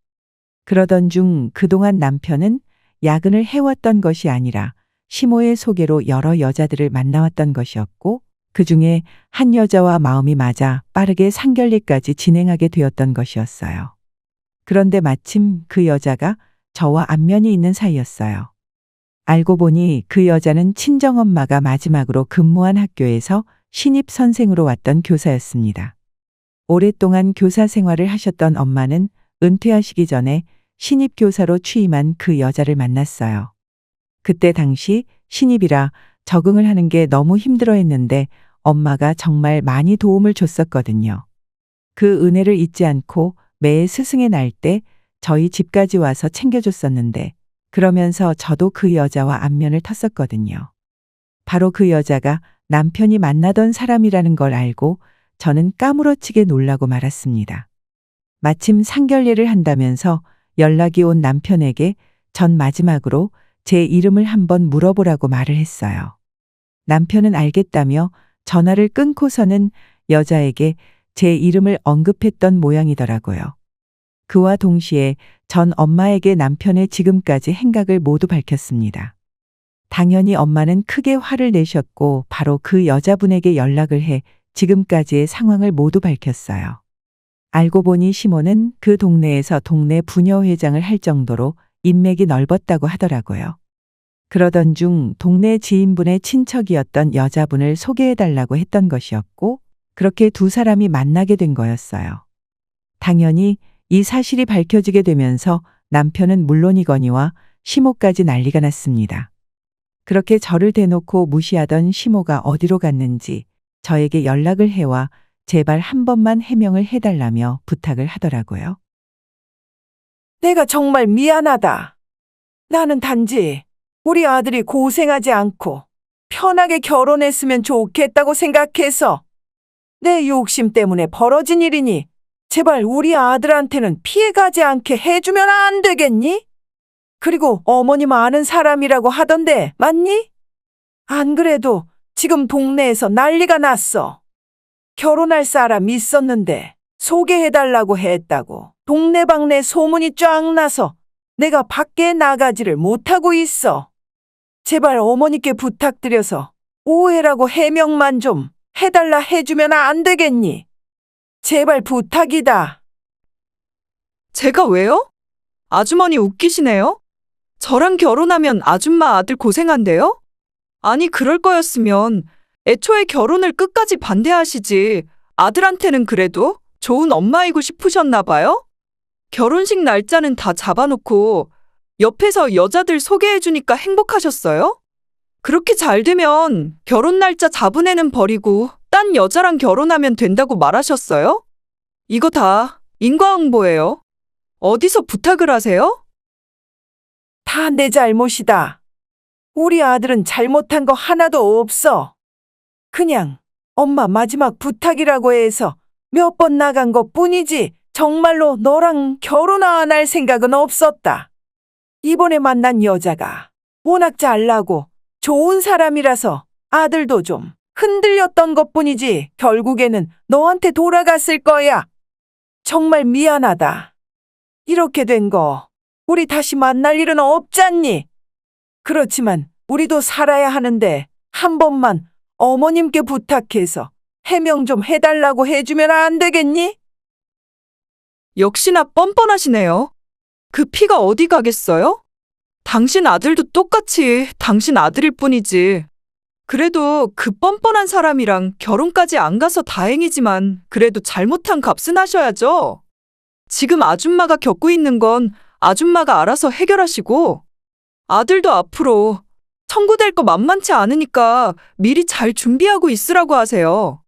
그러던 중 그동안 남편은 야근을 해왔던 것이 아니라 시모의 소개로 여러 여자들을 만나왔던 것이었고 그 중에 한 여자와 마음이 맞아 빠르게 상견례까지 진행하게 되었던 것이었어요. 그런데 마침 그 여자가 저와 안면이 있는 사이였어요. 알고 보니 그 여자는 친정엄마가 마지막으로 근무한 학교에서 신입 선생으로 왔던 교사였습니다. 오랫동안 교사 생활을 하셨던 엄마는 은퇴하시기 전에 신입 교사로 취임한 그 여자를 만났어요. 그때 당시 신입이라 적응을 하는 게 너무 힘들어 했는데 엄마가 정말 많이 도움을 줬었거든요. 그 은혜를 잊지 않고 매 스승의 날 때 저희 집까지 와서 챙겨줬었는데 그러면서 저도 그 여자와 안면을 텄었거든요. 바로 그 여자가 남편이 만나던 사람이라는 걸 알고 저는 까무러치게 놀라고 말았습니다. 마침 상견례를 한다면서 연락이 온 남편에게 전 마지막으로 제 이름을 한번 물어보라고 말을 했어요. 남편은 알겠다며 전화를 끊고서는 여자에게 제 이름을 언급했던 모양이더라고요. 그와 동시에 전 엄마에게 남편의 지금까지 행각을 모두 밝혔습니다. 당연히 엄마는 크게 화를 내셨고 바로 그 여자분에게 연락을 해 지금까지의 상황을 모두 밝혔어요. 알고 보니 시모는 그 동네에서 동네 부녀회장을 할 정도로 인맥이 넓었다고 하더라고요. 그러던 중 동네 지인분의 친척이었던 여자분을 소개해달라고 했던 것이었고 그렇게 두 사람이 만나게 된 거였어요. 당연히 이 사실이 밝혀지게 되면서 남편은 물론이거니와 시모까지 난리가 났습니다. 그렇게 저를 대놓고 무시하던 시모가 어디로 갔는지 저에게 연락을 해와 제발 한 번만 해명을 해달라며 부탁을 하더라고요. 내가 정말 미안하다. 나는 단지 우리 아들이 고생하지 않고 편하게 결혼했으면 좋겠다고 생각해서 내 욕심 때문에 벌어진 일이니 제발 우리 아들한테는 피해가지 않게 해주면 안 되겠니? 그리고 어머님 아는 사람이라고 하던데 맞니? 안 그래도 지금 동네에서 난리가 났어. 결혼할 사람 있었는데 소개해달라고 했다고 동네방네 소문이 쫙 나서 내가 밖에 나가지를 못하고 있어. 제발 어머니께 부탁드려서 오해라고 해명만 좀 해달라 해주면 안 되겠니? 제발 부탁이다. 제가 왜요? 아주머니 웃기시네요? 저랑 결혼하면 아줌마 아들 고생한대요? 아니, 그럴 거였으면 애초에 결혼을 끝까지 반대하시지. 아들한테는 그래도 좋은 엄마이고 싶으셨나 봐요? 결혼식 날짜는 다 잡아놓고 옆에서 여자들 소개해주니까 행복하셨어요? 그렇게 잘 되면 결혼 날짜 잡은 애는 버리고 딴 여자랑 결혼하면 된다고 말하셨어요? 이거 다 인과응보예요. 어디서 부탁을 하세요? 다 내 잘못이다. 우리 아들은 잘못한 거 하나도 없어. 그냥 엄마 마지막 부탁이라고 해서 몇 번 나간 것 뿐이지 정말로 너랑 결혼 안 할 생각은 없었다. 이번에 만난 여자가 워낙 잘나고 좋은 사람이라서 아들도 좀 흔들렸던 것 뿐이지 결국에는 너한테 돌아갔을 거야. 정말 미안하다. 이렇게 된 거 우리 다시 만날 일은 없잖니. 그렇지만 우리도 살아야 하는데 한 번만 어머님께 부탁해서 해명 좀 해달라고 해주면 안 되겠니? 역시나 뻔뻔하시네요. 그 피가 어디 가겠어요? 당신 아들도 똑같이 당신 아들일 뿐이지. 그래도 그 뻔뻔한 사람이랑 결혼까지 안 가서 다행이지만 그래도 잘못한 값은 하셔야죠. 지금 아줌마가 겪고 있는 건 아줌마가 알아서 해결하시고 아들도 앞으로 청구될 거 만만치 않으니까 미리 잘 준비하고 있으라고 하세요.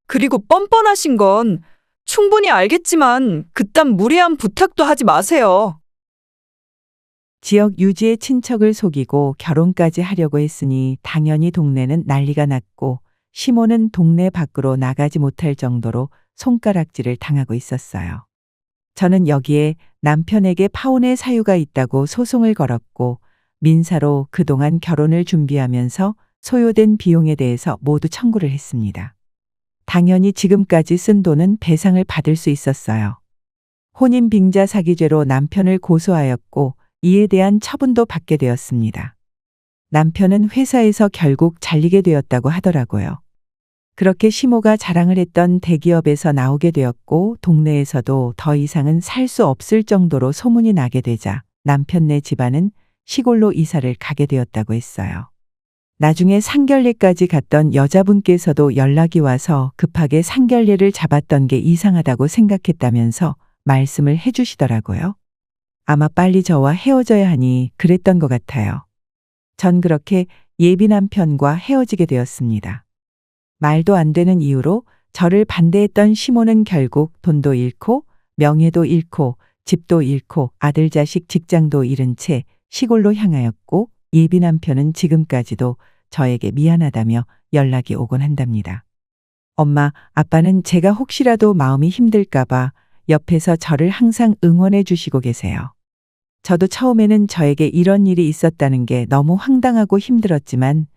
그리고 뻔뻔하신 건 충분히 알겠지만 그딴 무례한 부탁도 하지 마세요. 지역 유지의 친척을 속이고 결혼까지 하려고 했으니 당연히 동네는 난리가 났고 시모는 동네 밖으로 나가지 못할 정도로 손가락질을 당하고 있었어요. 저는 여기에 남편에게 파혼의 사유가 있다고 소송을 걸었고 민사로 그동안 결혼을 준비하면서 소요된 비용에 대해서 모두 청구를 했습니다. 당연히 지금까지 쓴 돈은 배상을 받을 수 있었어요. 혼인 빙자 사기죄로 남편을 고소하였고 이에 대한 처분도 받게 되었습니다. 남편은 회사에서 결국 잘리게 되었다고 하더라고요. 그렇게 시모가 자랑을 했던 대기업에서 나오게 되었고 동네에서도 더 이상은 살 수 없을 정도로 소문이 나게 되자 남편네 집안은 시골로 이사를 가게 되었다고 했어요. 나중에 상견례까지 갔던 여자분께서도 연락이 와서 급하게 상견례를 잡았던 게 이상하다고 생각했다면서 말씀을 해주시더라고요. 아마 빨리 저와 헤어져야 하니 그랬던 것 같아요. 전 그렇게 예비 남편과 헤어지게 되었습니다. 말도 안 되는 이유로 저를 반대했던 시모는 결국 돈도 잃고 명예도 잃고 집도 잃고 아들 자식 직장도 잃은 채 시골로 향하였고 예비 남편은 지금까지도 저에게 미안하다며 연락이 오곤 한답니다. 엄마, 아빠는 제가 혹시라도 마음이 힘들까봐 옆에서 저를 항상 응원해 주시고 계세요. 저도 처음에는 저에게 이런 일이 있었다는 게 너무 황당하고 힘들었지만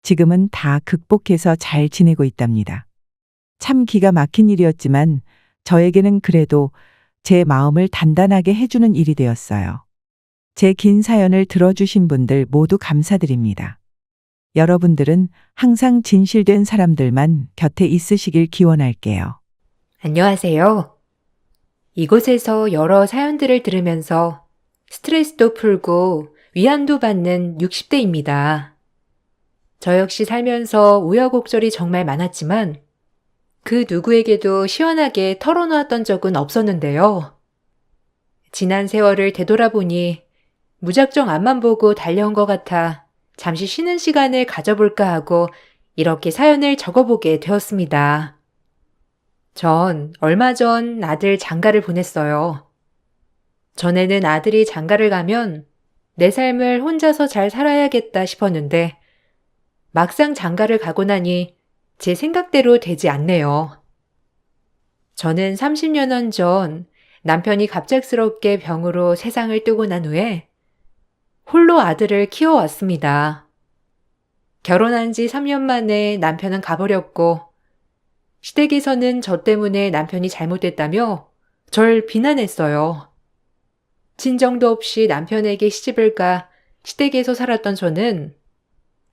지금은 다 극복해서 잘 지내고 있답니다. 참 기가 막힌 일이었지만 저에게는 그래도 제 마음을 단단하게 해주는 일이 되었어요. 제 긴 사연을 들어주신 분들 모두 감사드립니다. 여러분들은 항상 진실된 사람들만 곁에 있으시길 기원할게요. 안녕하세요. 이곳에서 여러 사연들을 들으면서 스트레스도 풀고 위안도 받는 60대입니다. 저 역시 살면서 우여곡절이 정말 많았지만 그 누구에게도 시원하게 털어놓았던 적은 없었는데요. 지난 세월을 되돌아보니 무작정 앞만 보고 달려온 것 같아 잠시 쉬는 시간을 가져볼까 하고 이렇게 사연을 적어보게 되었습니다. 전 얼마 전 아들 장가를 보냈어요. 전에는 아들이 장가를 가면 내 삶을 혼자서 잘 살아야겠다 싶었는데 막상 장가를 가고 나니 제 생각대로 되지 않네요. 저는 30여 년 전 남편이 갑작스럽게 병으로 세상을 뜨고 난 후에 홀로 아들을 키워왔습니다. 결혼한 지 3년 만에 남편은 가버렸고 시댁에서는 저 때문에 남편이 잘못됐다며 절 비난했어요. 친정도 없이 남편에게 시집을 가 시댁에서 살았던 저는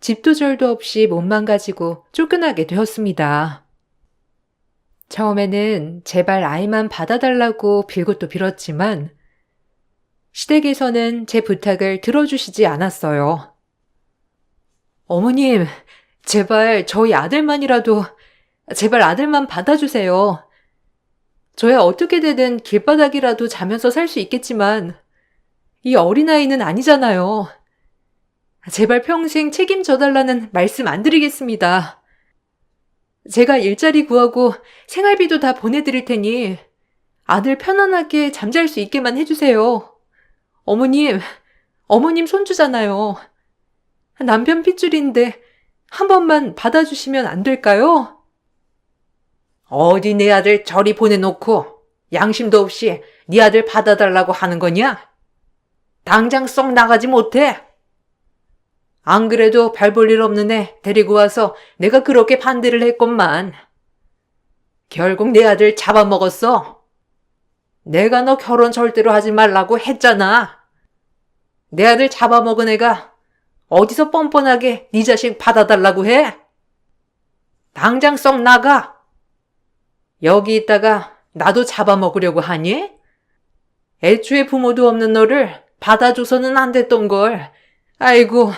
집도 절도 없이 몸만 가지고 쫓겨나게 되었습니다. 처음에는 제발 아이만 받아달라고 빌고 또 빌었지만 시댁에서는 제 부탁을 들어주시지 않았어요. 어머님, 제발 저희 아들만이라도 제발 아들만 받아주세요. 저야 어떻게 되든 길바닥이라도 자면서 살 수 있겠지만 이 어린아이는 아니잖아요. 제발 평생 책임져달라는 말씀 안 드리겠습니다. 제가 일자리 구하고 생활비도 다 보내드릴 테니 아들 편안하게 잠잘 수 있게만 해주세요. 어머님 손주잖아요. 남편 핏줄인데 한 번만 받아주시면 안 될까요? 어디 내 아들 저리 보내놓고 양심도 없이 네 아들 받아달라고 하는 거냐? 당장 썩 나가지 못해. 안 그래도 별 볼 일 없는 애 데리고 와서 내가 그렇게 반대를 했건만. 결국 내 아들 잡아먹었어. 내가 너 결혼 절대로 하지 말라고 했잖아. 내 아들 잡아먹은 애가 어디서 뻔뻔하게 네 자식 받아달라고 해? 당장 썩 나가. 여기 있다가 나도 잡아먹으려고 하니? 애초에 부모도 없는 너를 받아줘서는 안 됐던 걸. 아이고,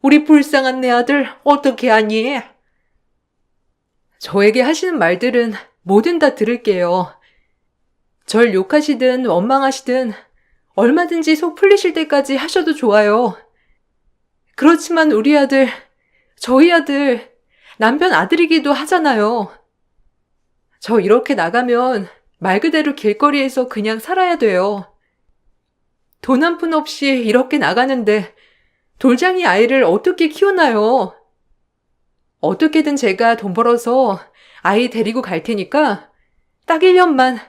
우리 불쌍한 내 아들 어떻게 하니? 저에게 하시는 말들은 뭐든 다 들을게요. 절 욕하시든 원망하시든 얼마든지 속 풀리실 때까지 하셔도 좋아요. 그렇지만 우리 아들, 저희 아들, 남편 아들이기도 하잖아요. 저 이렇게 나가면 말 그대로 길거리에서 그냥 살아야 돼요. 돈 한 푼 없이 이렇게 나가는데 돌장이 아이를 어떻게 키우나요? 어떻게든 제가 돈 벌어서 아이 데리고 갈 테니까 딱 1년만,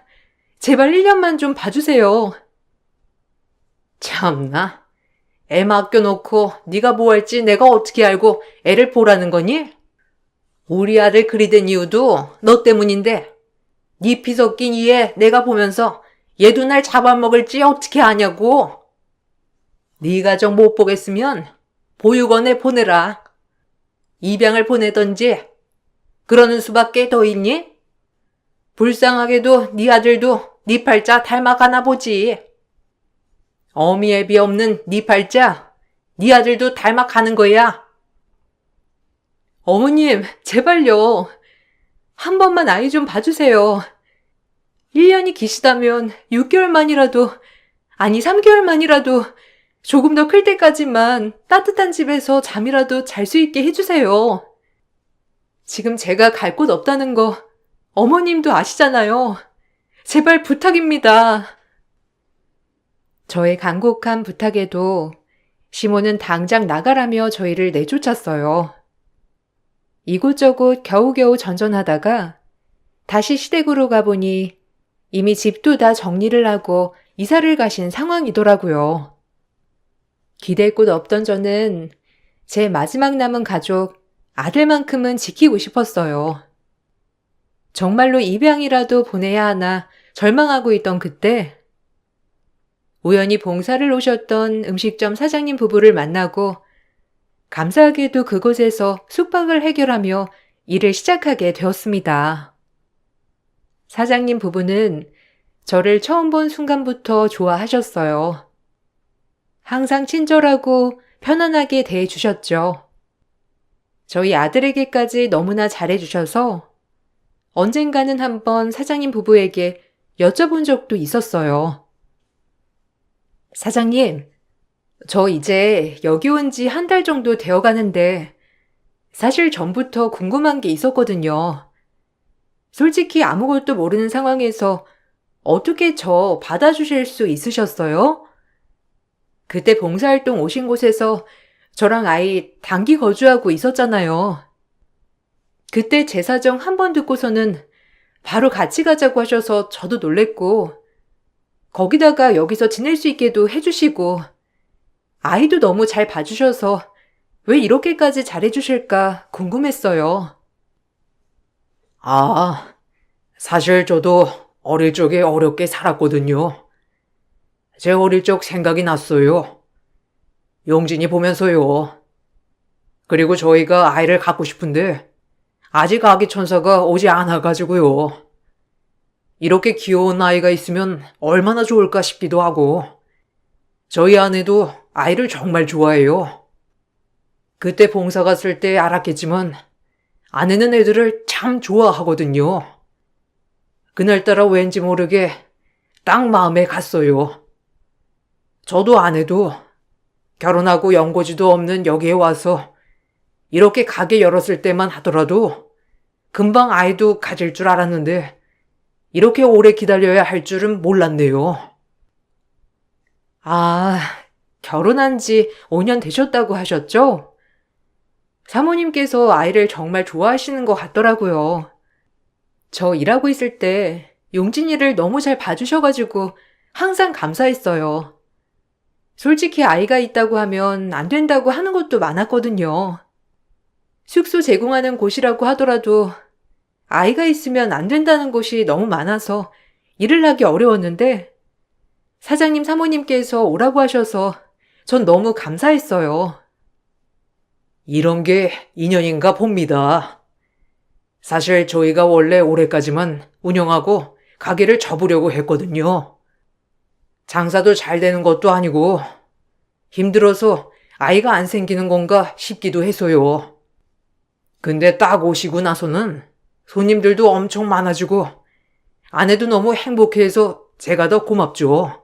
제발 1년만 좀 봐주세요. 참나, 애 맡겨놓고 네가 뭐 할지 내가 어떻게 알고 애를 보라는 거니? 우리 아들 그리 된 이유도 너 때문인데 네 피 섞인 이애 내가 보면서 얘도 날 잡아먹을지 어떻게 아냐고. 네 가정 못 보겠으면 보육원에 보내라. 입양을 보내던지 그러는 수밖에 더 있니? 불쌍하게도 네 아들도 네 팔자 닮아가나 보지. 어미애비 없는 네 팔자 네 아들도 닮아가는 거야. 어머님, 제발요. 한 번만 아이 좀 봐주세요. 1년이 기시다면 6개월만이라도, 아니 3개월만이라도 조금 더 클 때까지만 따뜻한 집에서 잠이라도 잘 수 있게 해주세요. 지금 제가 갈 곳 없다는 거 어머님도 아시잖아요. 제발 부탁입니다. 저의 간곡한 부탁에도 시모는 당장 나가라며 저희를 내쫓았어요. 이곳저곳 겨우겨우 전전하다가 다시 시댁으로 가보니 이미 집도 다 정리를 하고 이사를 가신 상황이더라고요. 기댈 곳 없던 저는 제 마지막 남은 가족 아들만큼은 지키고 싶었어요. 정말로 입양이라도 보내야 하나 절망하고 있던 그때 우연히 봉사를 오셨던 음식점 사장님 부부를 만나고 감사하게도 그곳에서 숙박을 해결하며 일을 시작하게 되었습니다. 사장님 부부는 저를 처음 본 순간부터 좋아하셨어요. 항상 친절하고 편안하게 대해주셨죠. 저희 아들에게까지 너무나 잘해주셔서 언젠가는 한번 사장님 부부에게 여쭤본 적도 있었어요. 사장님, 저 이제 여기 온 지 한 달 정도 되어 가는데 사실 전부터 궁금한 게 있었거든요. 솔직히 아무것도 모르는 상황에서 어떻게 저 받아주실 수 있으셨어요? 그때 봉사활동 오신 곳에서 저랑 아이 단기 거주하고 있었잖아요. 그때 제 사정 한 번 듣고서는 바로 같이 가자고 하셔서 저도 놀랬고, 거기다가 여기서 지낼 수 있게도 해주시고, 아이도 너무 잘 봐주셔서 왜 이렇게까지 잘해주실까 궁금했어요. 아, 사실 저도 어릴 적에 어렵게 살았거든요. 제 어릴 적 생각이 났어요. 용진이 보면서요. 그리고 저희가 아이를 갖고 싶은데 아직 아기 천사가 오지 않아가지고요. 이렇게 귀여운 아이가 있으면 얼마나 좋을까 싶기도 하고, 저희 아내도 아이를 정말 좋아해요. 그때 봉사 갔을 때 알았겠지만 아내는 애들을 참 좋아하거든요. 그날따라 왠지 모르게 딱 마음에 갔어요. 저도 아내도 결혼하고 연고지도 없는 여기에 와서 이렇게 가게 열었을 때만 하더라도 금방 아이도 가질 줄 알았는데 이렇게 오래 기다려야 할 줄은 몰랐네요. 아, 결혼한 지 5년 되셨다고 하셨죠? 사모님께서 아이를 정말 좋아하시는 것 같더라고요. 저 일하고 있을 때 용진이를 너무 잘 봐주셔가지고 항상 감사했어요. 솔직히 아이가 있다고 하면 안 된다고 하는 것도 많았거든요. 숙소 제공하는 곳이라고 하더라도 아이가 있으면 안 된다는 곳이 너무 많아서 일을 하기 어려웠는데 사장님 사모님께서 오라고 하셔서 전 너무 감사했어요. 이런 게 인연인가 봅니다. 사실 저희가 원래 올해까지만 운영하고 가게를 접으려고 했거든요. 장사도 잘 되는 것도 아니고 힘들어서 아이가 안 생기는 건가 싶기도 해서요. 근데 딱 오시고 나서는 손님들도 엄청 많아지고 아내도 너무 행복해해서 제가 더 고맙죠.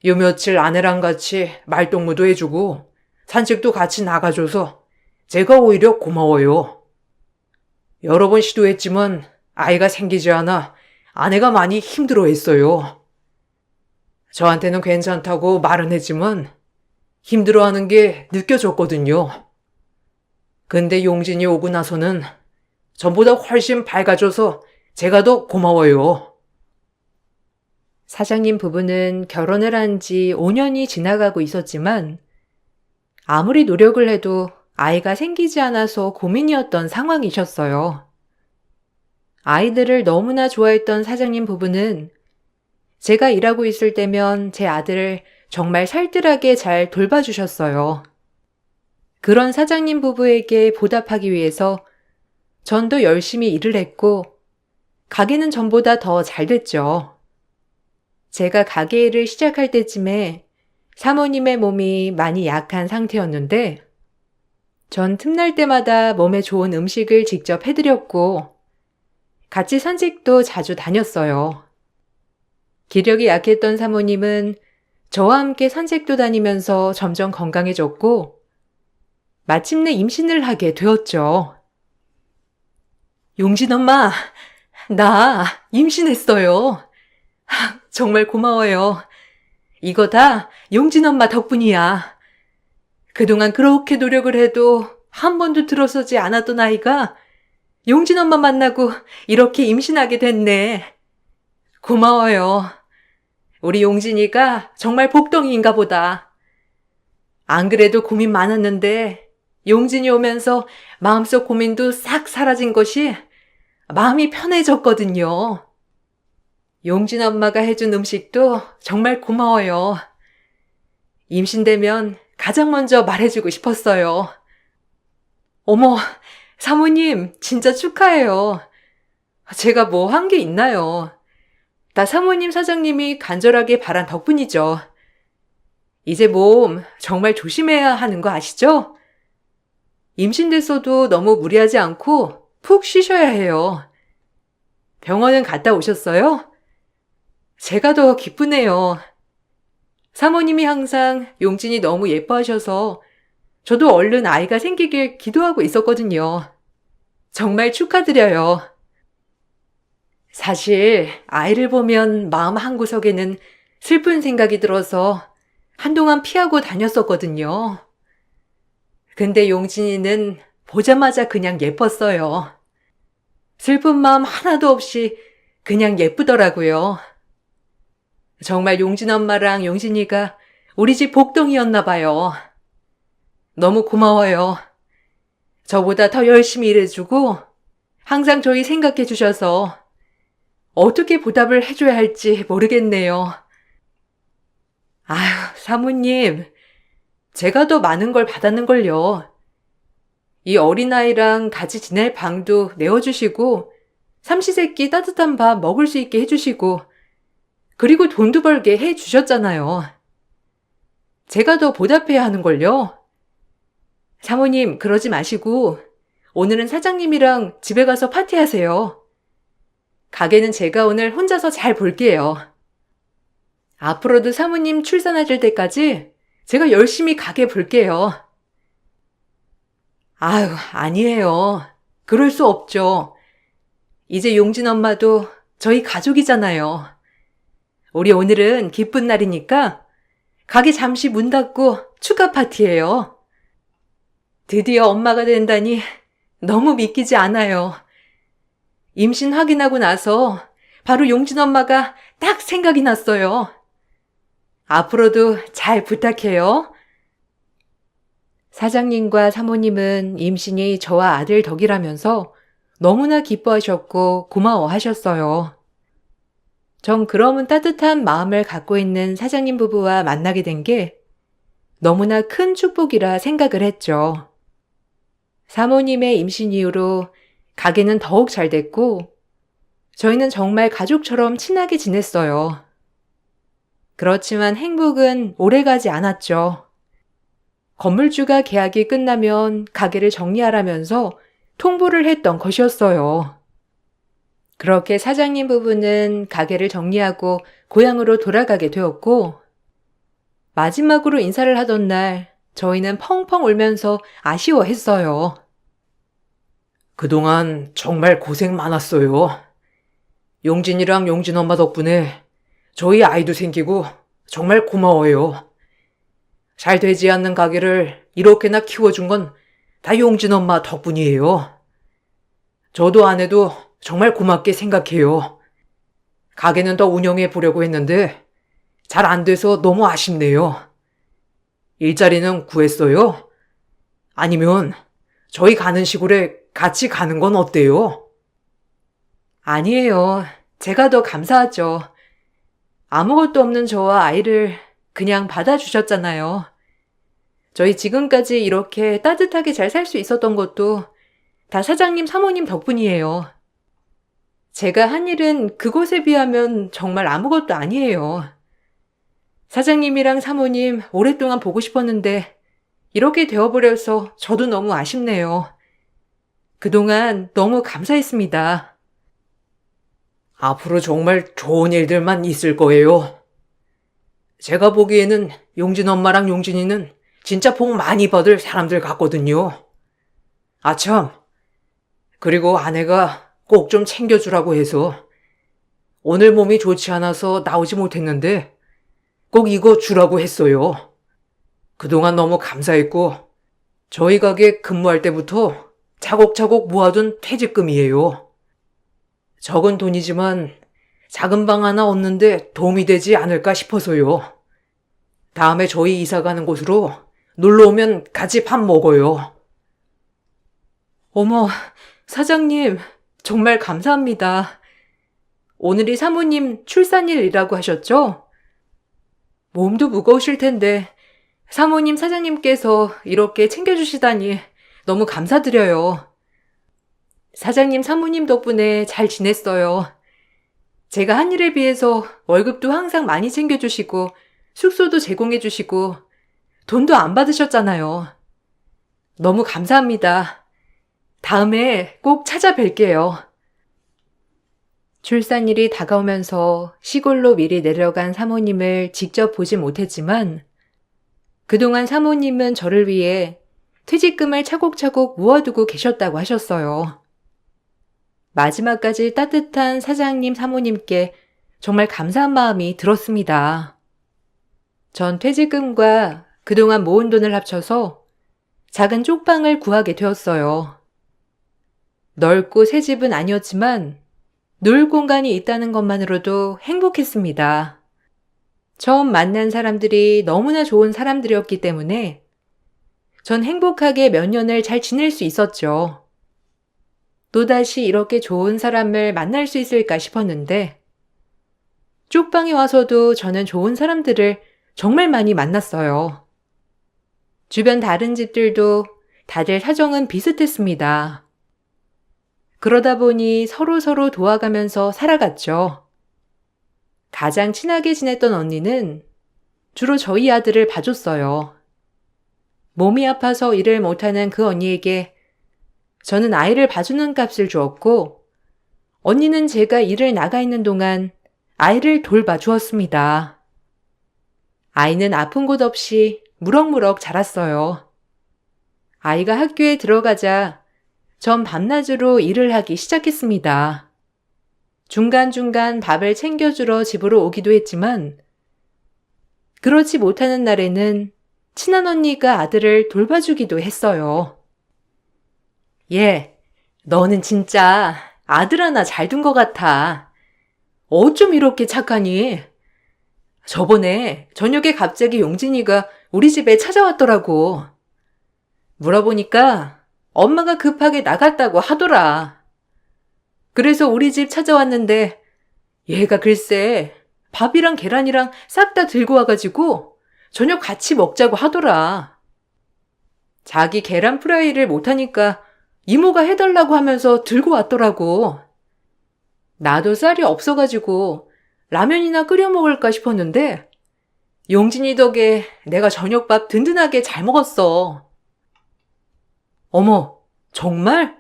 요 며칠 아내랑 같이 말동무도 해주고 산책도 같이 나가줘서 제가 오히려 고마워요. 여러 번 시도했지만 아이가 생기지 않아 아내가 많이 힘들어했어요. 저한테는 괜찮다고 말은 했지만 힘들어하는 게 느껴졌거든요. 근데 용진이 오고 나서는 전보다 훨씬 밝아져서 제가 더 고마워요. 사장님 부부는 결혼을 한 지 5년이 지나가고 있었지만 아무리 노력을 해도 아이가 생기지 않아서 고민이었던 상황이셨어요. 아이들을 너무나 좋아했던 사장님 부부는 제가 일하고 있을 때면 제 아들을 정말 살뜰하게 잘 돌봐주셨어요. 그런 사장님 부부에게 보답하기 위해서 전 더 열심히 일을 했고 가게는 전보다 더 잘 됐죠. 제가 가게 일을 시작할 때쯤에 사모님의 몸이 많이 약한 상태였는데 전 틈날 때마다 몸에 좋은 음식을 직접 해드렸고 같이 산책도 자주 다녔어요. 기력이 약했던 사모님은 저와 함께 산책도 다니면서 점점 건강해졌고 마침내 임신을 하게 되었죠. 용진 엄마, 나 임신했어요. 정말 고마워요. 이거 다 용진 엄마 덕분이야. 그동안 그렇게 노력을 해도 한 번도 들어서지 않았던 아이가 용진 엄마 만나고 이렇게 임신하게 됐네. 고마워요. 우리 용진이가 정말 복덩이인가 보다. 안 그래도 고민 많았는데 용진이 오면서 마음속 고민도 싹 사라진 것이 마음이 편해졌거든요. 용진 엄마가 해준 음식도 정말 고마워요. 임신되면 가장 먼저 말해주고 싶었어요. 어머, 사모님, 진짜 축하해요. 제가 뭐 한 게 있나요? 다 사모님 사장님이 간절하게 바란 덕분이죠. 이제 몸 정말 조심해야 하는 거 아시죠? 임신됐어도 너무 무리하지 않고 푹 쉬셔야 해요. 병원은 갔다 오셨어요? 제가 더 기쁘네요. 사모님이 항상 용진이 너무 예뻐하셔서 저도 얼른 아이가 생기길 기도하고 있었거든요. 정말 축하드려요. 사실 아이를 보면 마음 한구석에는 슬픈 생각이 들어서 한동안 피하고 다녔었거든요. 근데 용진이는 보자마자 그냥 예뻤어요. 슬픈 마음 하나도 없이 그냥 예쁘더라고요. 정말 용진 엄마랑 용진이가 우리 집 복덩이였나 봐요. 너무 고마워요. 저보다 더 열심히 일해주고 항상 저희 생각해 주셔서 어떻게 보답을 해줘야 할지 모르겠네요. 아휴, 사모님, 제가 더 많은 걸 받았는걸요. 이 어린아이랑 같이 지낼 방도 내어주시고 삼시세끼 따뜻한 밥 먹을 수 있게 해주시고 그리고 돈도 벌게 해주셨잖아요. 제가 더 보답해야 하는걸요. 사모님, 그러지 마시고 오늘은 사장님이랑 집에 가서 파티하세요. 가게는 제가 오늘 혼자서 잘 볼게요. 앞으로도 사모님 출산하실 때까지 제가 열심히 가게 볼게요. 아유, 아니에요. 그럴 수 없죠. 이제 용진 엄마도 저희 가족이잖아요. 우리 오늘은 기쁜 날이니까 가게 잠시 문 닫고 축하 파티예요. 드디어 엄마가 된다니 너무 믿기지 않아요. 임신 확인하고 나서 바로 용진 엄마가 딱 생각이 났어요. 앞으로도 잘 부탁해요. 사장님과 사모님은 임신이 저와 아들 덕이라면서 너무나 기뻐하셨고 고마워하셨어요. 전 그러면 따뜻한 마음을 갖고 있는 사장님 부부와 만나게 된 게 너무나 큰 축복이라 생각을 했죠. 사모님의 임신 이후로 가게는 더욱 잘 됐고 저희는 정말 가족처럼 친하게 지냈어요. 그렇지만 행복은 오래가지 않았죠. 건물주가 계약이 끝나면 가게를 정리하라면서 통보를 했던 것이었어요. 그렇게 사장님 부부는 가게를 정리하고 고향으로 돌아가게 되었고 마지막으로 인사를 하던 날 저희는 펑펑 울면서 아쉬워했어요. 그동안 정말 고생 많았어요. 용진이랑 용진 엄마 덕분에 저희 아이도 생기고 정말 고마워요. 잘 되지 않는 가게를 이렇게나 키워준 건 다 용진 엄마 덕분이에요. 저도 아내도 정말 고맙게 생각해요. 가게는 더 운영해 보려고 했는데 잘 안 돼서 너무 아쉽네요. 일자리는 구했어요? 아니면 저희 가는 시골에 같이 가는 건 어때요? 아니에요. 제가 더 감사하죠. 아무것도 없는 저와 아이를 그냥 받아주셨잖아요. 저희 지금까지 이렇게 따뜻하게 잘 살 수 있었던 것도 다 사장님, 사모님 덕분이에요. 제가 한 일은 그곳에 비하면 정말 아무것도 아니에요. 사장님이랑 사모님 오랫동안 보고 싶었는데 이렇게 되어버려서 저도 너무 아쉽네요. 그동안 너무 감사했습니다. 앞으로 정말 좋은 일들만 있을 거예요. 제가 보기에는 용진 엄마랑 용진이는 진짜 복 많이 받을 사람들 같거든요. 아참, 그리고 아내가 꼭 좀 챙겨주라고 해서 오늘 몸이 좋지 않아서 나오지 못했는데 꼭 이거 주라고 했어요. 그동안 너무 감사했고, 저희 가게 근무할 때부터 차곡차곡 모아둔 퇴직금이에요. 적은 돈이지만 작은 방 하나 얻는데 도움이 되지 않을까 싶어서요. 다음에 저희 이사 가는 곳으로 놀러 오면 같이 밥 먹어요. 어머, 사장님, 정말 감사합니다. 오늘이 사모님 출산일이라고 하셨죠? 몸도 무거우실 텐데 사모님 사장님께서 이렇게 챙겨주시다니 너무 감사드려요. 사장님 사모님 덕분에 잘 지냈어요. 제가 한 일에 비해서 월급도 항상 많이 챙겨주시고 숙소도 제공해주시고 돈도 안 받으셨잖아요. 너무 감사합니다. 다음에 꼭 찾아뵐게요. 출산일이 다가오면서 시골로 미리 내려간 사모님을 직접 보지 못했지만 그동안 사모님은 저를 위해 퇴직금을 차곡차곡 모아두고 계셨다고 하셨어요. 마지막까지 따뜻한 사장님 사모님께 정말 감사한 마음이 들었습니다. 전 퇴직금과 그동안 모은 돈을 합쳐서 작은 쪽방을 구하게 되었어요. 넓고 새 집은 아니었지만 놀 공간이 있다는 것만으로도 행복했습니다. 처음 만난 사람들이 너무나 좋은 사람들이었기 때문에 전 행복하게 몇 년을 잘 지낼 수 있었죠. 또다시 이렇게 좋은 사람을 만날 수 있을까 싶었는데 쪽방에 와서도 저는 좋은 사람들을 정말 많이 만났어요. 주변 다른 집들도 다들 사정은 비슷했습니다. 그러다 보니 서로 도와가면서 살아갔죠. 가장 친하게 지냈던 언니는 주로 저희 아들을 봐줬어요. 몸이 아파서 일을 못하는 그 언니에게 저는 아이를 봐주는 값을 주었고 언니는 제가 일을 나가 있는 동안 아이를 돌봐주었습니다. 아이는 아픈 곳 없이 무럭무럭 자랐어요. 아이가 학교에 들어가자 전 밤낮으로 일을 하기 시작했습니다. 중간중간 밥을 챙겨주러 집으로 오기도 했지만 그렇지 못하는 날에는 친한 언니가 아들을 돌봐주기도 했어요. 얘, 너는 진짜 아들 하나 잘 둔 것 같아. 어쩜 이렇게 착하니? 저번에 저녁에 갑자기 용진이가 우리 집에 찾아왔더라고. 물어보니까 엄마가 급하게 나갔다고 하더라. 그래서 우리 집 찾아왔는데 얘가 글쎄 밥이랑 계란이랑 싹 다 들고 와가지고 저녁 같이 먹자고 하더라. 자기 계란 프라이를 못하니까 이모가 해달라고 하면서 들고 왔더라고. 나도 쌀이 없어가지고 라면이나 끓여 먹을까 싶었는데 용진이 덕에 내가 저녁밥 든든하게 잘 먹었어. 어머, 정말?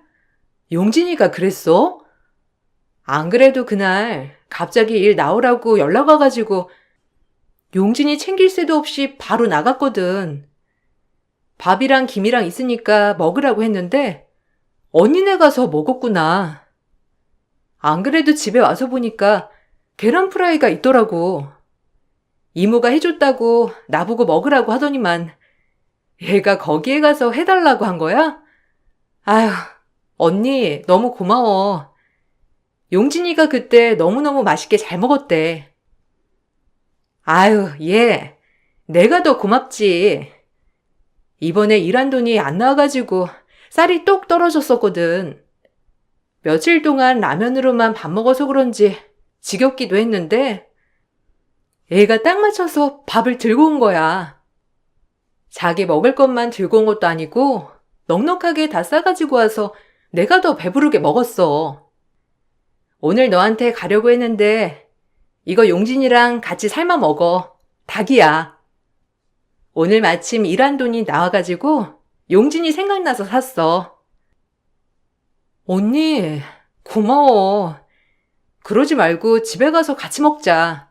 용진이가 그랬어? 안 그래도 그날 갑자기 일 나오라고 연락 와가지고 용진이 챙길 새도 없이 바로 나갔거든. 밥이랑 김이랑 있으니까 먹으라고 했는데 언니네 가서 먹었구나. 안 그래도 집에 와서 보니까 계란 프라이가 있더라고. 이모가 해줬다고 나보고 먹으라고 하더니만 얘가 거기에 가서 해달라고 한 거야? 아휴, 언니 너무 고마워. 용진이가 그때 너무너무 맛있게 잘 먹었대. 아유, 얘, 내가 더 고맙지. 이번에 일한 돈이 안 나와가지고 쌀이 똑 떨어졌었거든. 며칠 동안 라면으로만 밥 먹어서 그런지 지겹기도 했는데 애가 딱 맞춰서 밥을 들고 온 거야. 자기 먹을 것만 들고 온 것도 아니고 넉넉하게 다 싸가지고 와서 내가 더 배부르게 먹었어. 오늘 너한테 가려고 했는데 이거 용진이랑 같이 삶아 먹어. 닭이야. 오늘 마침 일한 돈이 나와가지고 용진이 생각나서 샀어. 언니, 고마워. 그러지 말고 집에 가서 같이 먹자.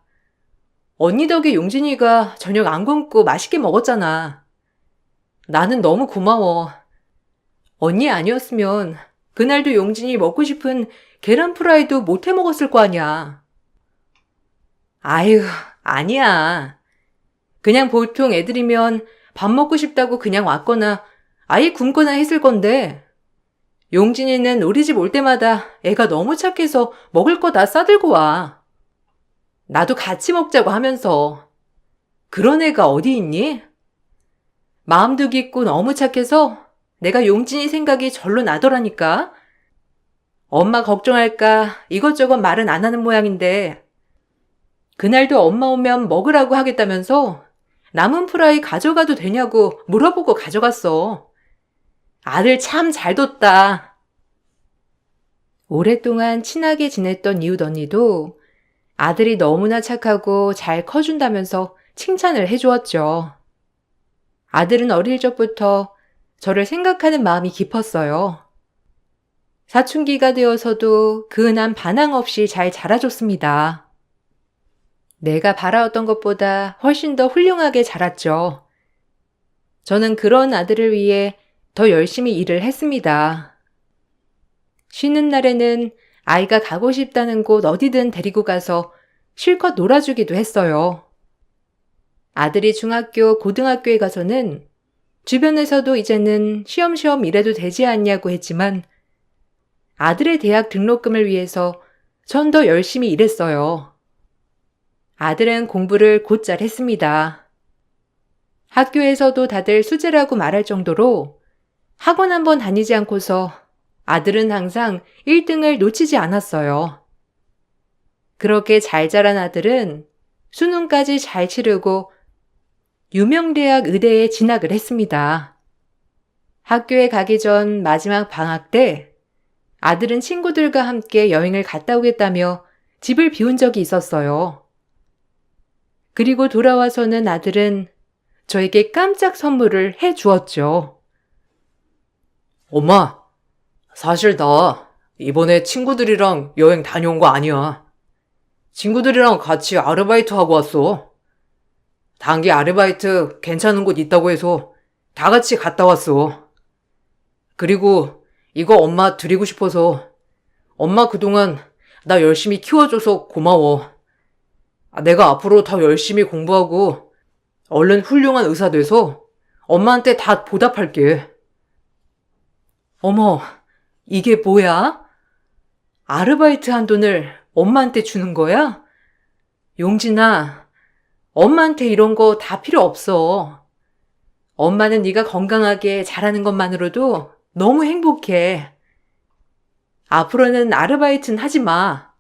언니 덕에 용진이가 저녁 안 굶고 맛있게 먹었잖아. 나는 너무 고마워. 언니 아니었으면 그날도 용진이 먹고 싶은 계란 프라이도 못 해 먹었을 거 아니야. 아유, 아니야. 그냥 보통 애들이면 밥 먹고 싶다고 그냥 왔거나 아예 굶거나 했을 건데 용진이는 우리 집 올 때마다 애가 너무 착해서 먹을 거 다 싸들고 와. 나도 같이 먹자고 하면서. 그런 애가 어디 있니? 마음도 깊고 너무 착해서 내가 용진이 생각이 절로 나더라니까. 엄마 걱정할까 이것저것 말은 안 하는 모양인데 그날도 엄마 오면 먹으라고 하겠다면서 남은 프라이 가져가도 되냐고 물어보고 가져갔어. 아들 참 잘 뒀다. 오랫동안 친하게 지냈던 이웃 언니도 아들이 너무나 착하고 잘 커준다면서 칭찬을 해주었죠. 아들은 어릴 적부터 저를 생각하는 마음이 깊었어요. 사춘기가 되어서도 그은한 반항 없이 잘 자라줬습니다. 내가 바라었던 것보다 훨씬 더 훌륭하게 자랐죠. 저는 그런 아들을 위해 더 열심히 일을 했습니다. 쉬는 날에는 아이가 가고 싶다는 곳 어디든 데리고 가서 실컷 놀아주기도 했어요. 아들이 중학교, 고등학교에 가서는 주변에서도 이제는 쉬엄쉬엄 일해도 되지 않냐고 했지만 아들의 대학 등록금을 위해서 전 더 열심히 일했어요. 아들은 공부를 곧잘 했습니다. 학교에서도 다들 수재라고 말할 정도로 학원 한번 다니지 않고서 아들은 항상 1등을 놓치지 않았어요. 그렇게 잘 자란 아들은 수능까지 잘 치르고 유명대학 의대에 진학을 했습니다. 학교에 가기 전 마지막 방학 때 아들은 친구들과 함께 여행을 갔다 오겠다며 집을 비운 적이 있었어요. 그리고 돌아와서는 아들은 저에게 깜짝 선물을 해 주었죠. 엄마, 사실 나 이번에 친구들이랑 여행 다녀온 거 아니야. 친구들이랑 같이 아르바이트 하고 왔어. 단기 아르바이트 괜찮은 곳 있다고 해서 다 같이 갔다 왔어. 그리고 이거 엄마 드리고 싶어서 엄마 그동안 나 열심히 키워줘서 고마워. 내가 앞으로 더 열심히 공부하고 얼른 훌륭한 의사 돼서 엄마한테 다 보답할게. 어머, 이게 뭐야? 아르바이트 한 돈을 엄마한테 주는 거야? 용진아, 엄마한테 이런 거 다 필요 없어. 엄마는 네가 건강하게 자라는 것만으로도 너무 행복해. 앞으로는 아르바이트는 하지 마.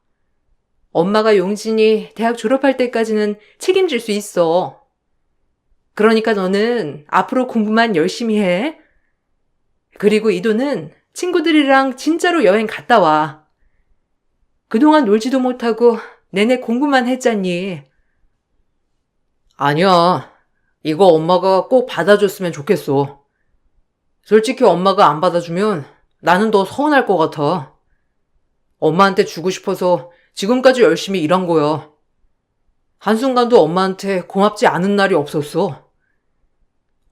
엄마가 용진이 대학 졸업할 때까지는 책임질 수 있어. 그러니까 너는 앞으로 공부만 열심히 해. 그리고 이 돈은 친구들이랑 진짜로 여행 갔다 와. 그동안 놀지도 못하고 내내 공부만 했잖니. 아니야. 이거 엄마가 꼭 받아줬으면 좋겠어. 솔직히 엄마가 안 받아주면 나는 더 서운할 것 같아. 엄마한테 주고 싶어서 지금까지 열심히 일한 거야. 한순간도 엄마한테 고맙지 않은 날이 없었어.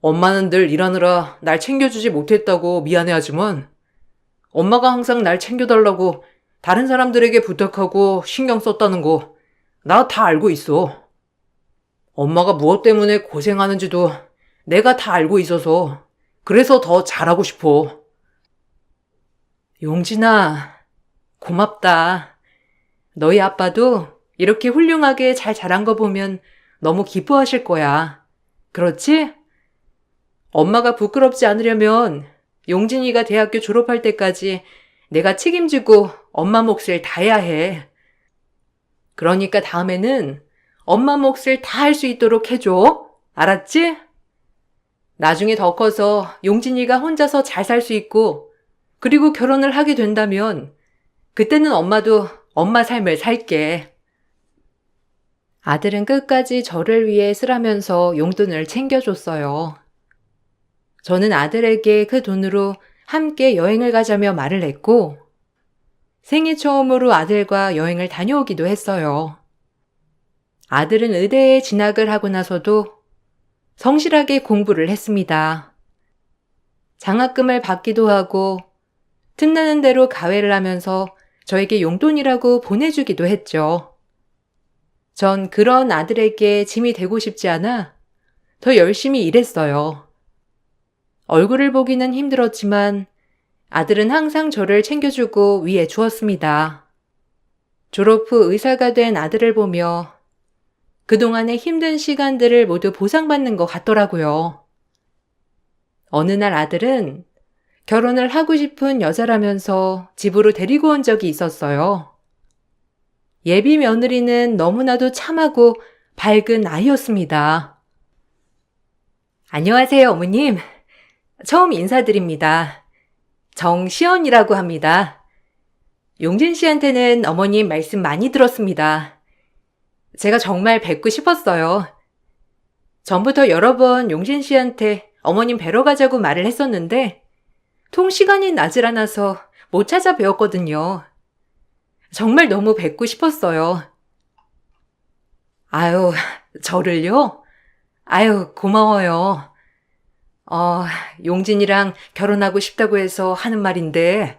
엄마는 늘 일하느라 날 챙겨주지 못했다고 미안해하지만 엄마가 항상 날 챙겨달라고 다른 사람들에게 부탁하고 신경 썼다는 거 나 다 알고 있어. 엄마가 무엇 때문에 고생하는지도 내가 다 알고 있어서 그래서 더 잘하고 싶어. 용진아, 고맙다. 너희 아빠도 이렇게 훌륭하게 잘 자란 거 보면 너무 기뻐하실 거야. 그렇지? 엄마가 부끄럽지 않으려면 용진이가 대학교 졸업할 때까지 내가 책임지고 엄마 몫을 다 해야 해. 그러니까 다음에는 엄마 몫을 다 할 수 있도록 해줘. 알았지? 나중에 더 커서 용진이가 혼자서 잘 살 수 있고 그리고 결혼을 하게 된다면 그때는 엄마도 엄마 삶을 살게. 아들은 끝까지 저를 위해 쓰라면서 용돈을 챙겨줬어요. 저는 아들에게 그 돈으로 함께 여행을 가자며 말을 했고 생애 처음으로 아들과 여행을 다녀오기도 했어요. 아들은 의대에 진학을 하고 나서도 성실하게 공부를 했습니다. 장학금을 받기도 하고 틈나는 대로 가회를 하면서 저에게 용돈이라고 보내주기도 했죠. 전 그런 아들에게 짐이 되고 싶지 않아 더 열심히 일했어요. 얼굴을 보기는 힘들었지만 아들은 항상 저를 챙겨주고 위해 주었습니다. 졸업 후 의사가 된 아들을 보며 그동안의 힘든 시간들을 모두 보상받는 것 같더라고요. 어느 날 아들은 결혼을 하고 싶은 여자라면서 집으로 데리고 온 적이 있었어요. 예비 며느리는 너무나도 참하고 밝은 아이였습니다. 안녕하세요, 어머님. 처음 인사드립니다. 정시연이라고 합니다. 용진 씨한테는 어머님 말씀 많이 들었습니다. 제가 정말 뵙고 싶었어요. 전부터 여러 번 용진 씨한테 어머님 뵈러 가자고 말을 했었는데 통 시간이 나질 않아서 못 찾아뵈었거든요. 정말 너무 뵙고 싶었어요. 아유, 저를요? 아유, 고마워요. 용진이랑 결혼하고 싶다고 해서 하는 말인데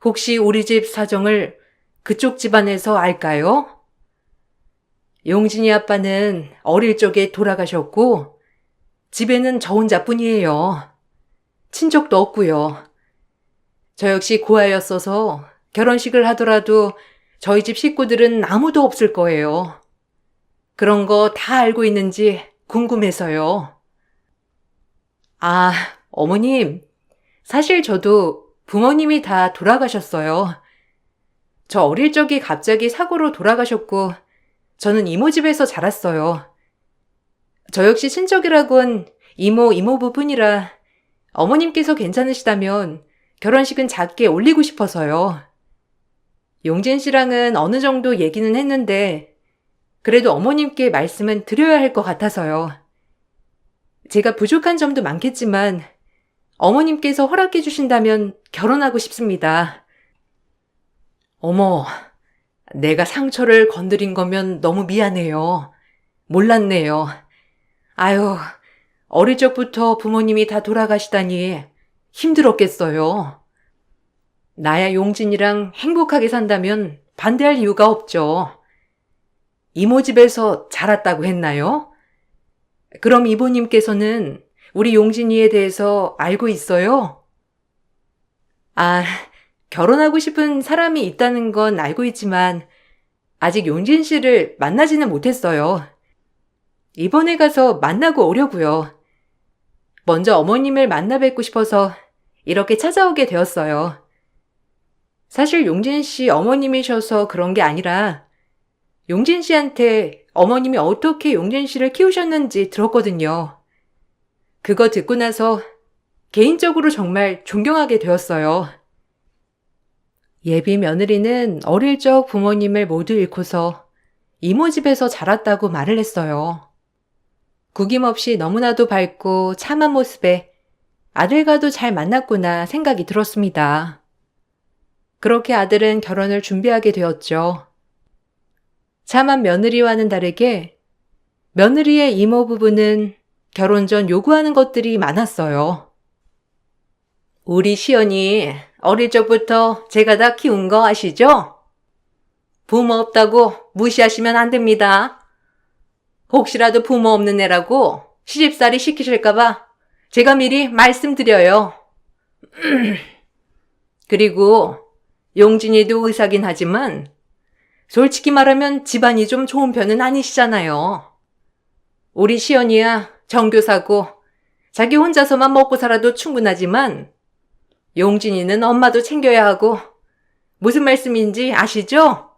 혹시 우리 집 사정을 그쪽 집안에서 알까요? 용진이 아빠는 어릴 적에 돌아가셨고 집에는 저 혼자뿐이에요. 친척도 없고요. 저 역시 고아였어서 결혼식을 하더라도 저희 집 식구들은 아무도 없을 거예요. 그런 거 다 알고 있는지 궁금해서요. 아, 어머님, 사실 저도 부모님이 다 돌아가셨어요. 저 어릴 적에 갑자기 사고로 돌아가셨고 저는 이모 집에서 자랐어요. 저 역시 친척이라곤 이모부뿐이라 어머님께서 괜찮으시다면 결혼식은 작게 올리고 싶어서요. 용진 씨랑은 어느 정도 얘기는 했는데 그래도 어머님께 말씀은 드려야 할 것 같아서요. 제가 부족한 점도 많겠지만 어머님께서 허락해 주신다면 결혼하고 싶습니다. 어머, 내가 상처를 건드린 거면 너무 미안해요. 몰랐네요. 아유, 어릴 적부터 부모님이 다 돌아가시다니 힘들었겠어요. 나야 용진이랑 행복하게 산다면 반대할 이유가 없죠. 이모 집에서 자랐다고 했나요? 그럼 이모님께서는 우리 용진이에 대해서 알고 있어요? 아, 결혼하고 싶은 사람이 있다는 건 알고 있지만 아직 용진 씨를 만나지는 못했어요. 이번에 가서 만나고 오려고요. 먼저 어머님을 만나 뵙고 싶어서 이렇게 찾아오게 되었어요. 사실 용진 씨 어머님이셔서 그런 게 아니라 용진 씨한테 어머님이 어떻게 용진 씨를 키우셨는지 들었거든요. 그거 듣고 나서 개인적으로 정말 존경하게 되었어요. 예비 며느리는 어릴 적 부모님을 모두 잃고서 이모 집에서 자랐다고 말을 했어요. 구김없이 너무나도 밝고 참한 모습에 아들과도 잘 만났구나 생각이 들었습니다. 그렇게 아들은 결혼을 준비하게 되었죠. 참한 며느리와는 다르게 며느리의 이모 부부는 결혼 전 요구하는 것들이 많았어요. 우리 시연이 어릴 적부터 제가 다 키운 거 아시죠? 부모 없다고 무시하시면 안 됩니다. 혹시라도 부모 없는 애라고 시집살이 시키실까봐 제가 미리 말씀드려요. 그리고 용진이도 의사긴 하지만 솔직히 말하면 집안이 좀 좋은 편은 아니시잖아요. 우리 시연이야 정교사고 자기 혼자서만 먹고 살아도 충분하지만 용진이는 엄마도 챙겨야 하고 무슨 말씀인지 아시죠?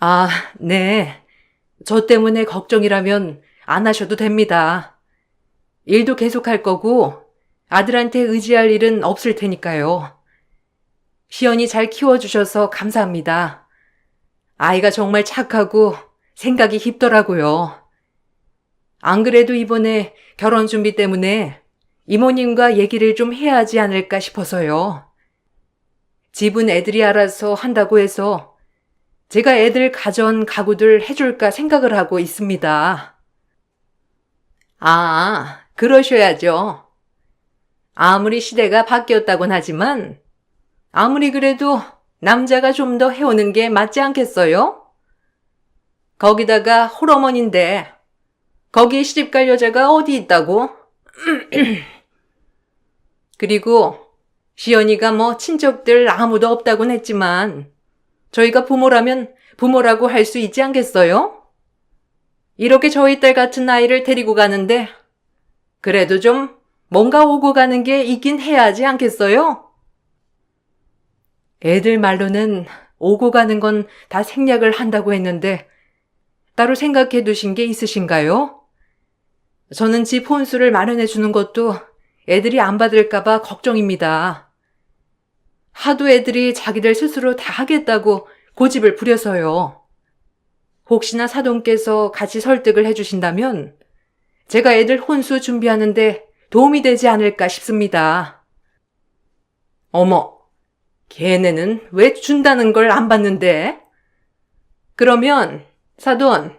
아, 네. 저 때문에 걱정이라면 안 하셔도 됩니다. 일도 계속할 거고 아들한테 의지할 일은 없을 테니까요. 시연이 잘 키워주셔서 감사합니다. 아이가 정말 착하고 생각이 깊더라고요. 안 그래도 이번에 결혼 준비 때문에 이모님과 얘기를 좀 해야 하지 않을까 싶어서요. 집은 애들이 알아서 한다고 해서 제가 애들 가전 가구들 해줄까 생각을 하고 있습니다. 아, 그러셔야죠. 아무리 시대가 바뀌었다곤 하지만 아무리 그래도 남자가 좀 더 해오는 게 맞지 않겠어요? 거기다가 홀어머니인데 거기에 시집갈 여자가 어디 있다고? 그리고 시연이가 뭐 친척들 아무도 없다곤 했지만 저희가 부모라면 부모라고 할 수 있지 않겠어요? 이렇게 저희 딸 같은 아이를 데리고 가는데 그래도 좀 뭔가 오고 가는 게 있긴 해야 하지 않겠어요? 애들 말로는 오고 가는 건 다 생략을 한다고 했는데 따로 생각해 두신 게 있으신가요? 저는 집 혼수를 마련해 주는 것도 애들이 안 받을까봐 걱정입니다. 하도 애들이 자기들 스스로 다 하겠다고 고집을 부려서요. 혹시나 사돈께서 같이 설득을 해주신다면 제가 애들 혼수 준비하는데 도움이 되지 않을까 싶습니다. 어머, 걔네는 왜 준다는 걸 안 받는데? 그러면 사돈,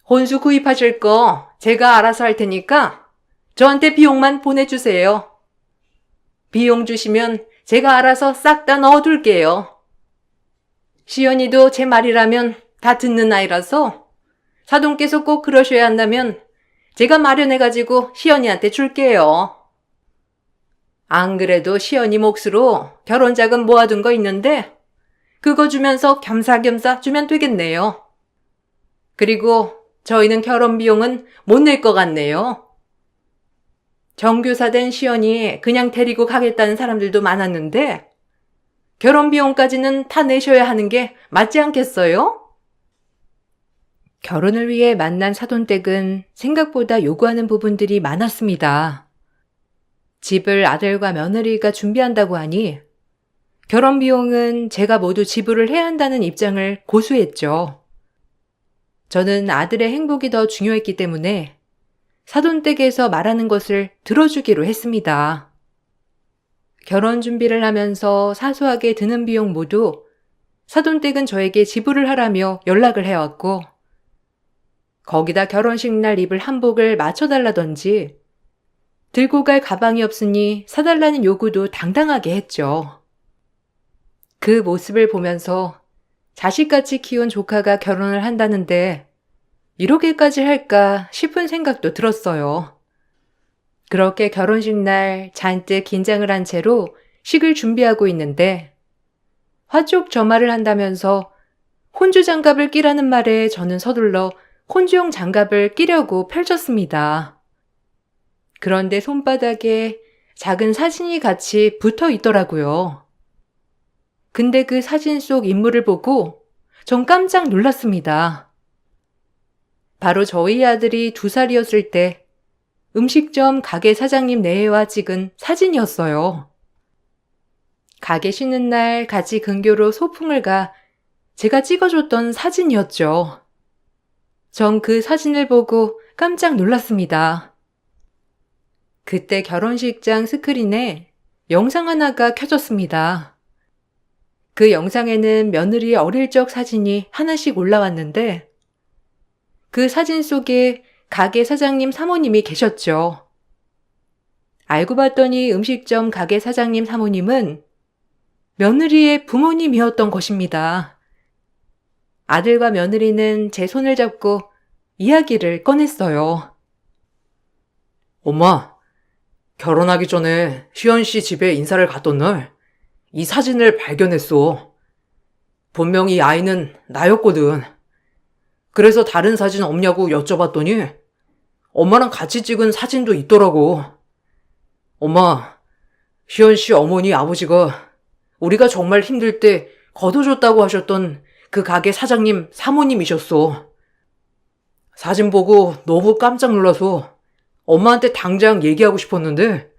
혼수 구입하실 거 제가 알아서 할 테니까 저한테 비용만 보내주세요. 비용 주시면 제가 알아서 싹 다 넣어둘게요. 시연이도 제 말이라면 다 듣는 아이라서 사돈께서 꼭 그러셔야 한다면 제가 마련해가지고 시연이한테 줄게요. 안 그래도 시연이 몫으로 결혼자금 모아둔 거 있는데 그거 주면서 겸사겸사 주면 되겠네요. 그리고 저희는 결혼 비용은 못 낼 것 같네요. 정교사 된 시연이 그냥 데리고 가겠다는 사람들도 많았는데 결혼 비용까지는 다 내셔야 하는 게 맞지 않겠어요? 결혼을 위해 만난 사돈댁은 생각보다 요구하는 부분들이 많았습니다. 집을 아들과 며느리가 준비한다고 하니 결혼 비용은 제가 모두 지불을 해야 한다는 입장을 고수했죠. 저는 아들의 행복이 더 중요했기 때문에 사돈댁에서 말하는 것을 들어주기로 했습니다. 결혼 준비를 하면서 사소하게 드는 비용 모두 사돈댁은 저에게 지불을 하라며 연락을 해왔고 거기다 결혼식 날 입을 한복을 맞춰달라던지 들고 갈 가방이 없으니 사달라는 요구도 당당하게 했죠. 그 모습을 보면서 자식같이 키운 조카가 결혼을 한다는데 이렇게까지 할까 싶은 생각도 들었어요. 그렇게 결혼식 날 잔뜩 긴장을 한 채로 식을 준비하고 있는데 화촉점화를 한다면서 혼주 장갑을 끼라는 말에 저는 서둘러 혼주용 장갑을 끼려고 펼쳤습니다. 그런데 손바닥에 작은 사진이 같이 붙어 있더라고요. 근데 그 사진 속 인물을 보고 전 깜짝 놀랐습니다. 바로 저희 아들이 2살이었을 때 음식점 가게 사장님 내외와 찍은 사진이었어요. 가게 쉬는 날 같이 근교로 소풍을 가 제가 찍어줬던 사진이었죠. 전 그 사진을 보고 깜짝 놀랐습니다. 그때 결혼식장 스크린에 영상 하나가 켜졌습니다. 그 영상에는 며느리의 어릴 적 사진이 하나씩 올라왔는데 그 사진 속에 가게 사장님 사모님이 계셨죠. 알고 봤더니 음식점 가게 사장님 사모님은 며느리의 부모님이었던 것입니다. 아들과 며느리는 제 손을 잡고 이야기를 꺼냈어요. 엄마, 결혼하기 전에 시연 씨 집에 인사를 갔던 날 이 사진을 발견했어. 분명히 이 아이는 나였거든. 그래서 다른 사진 없냐고 여쭤봤더니 엄마랑 같이 찍은 사진도 있더라고. 엄마, 시연 씨 어머니 아버지가 우리가 정말 힘들 때 거둬줬다고 하셨던 그 가게 사장님 사모님이셨어. 사진 보고 너무 깜짝 놀라서 엄마한테 당장 얘기하고 싶었는데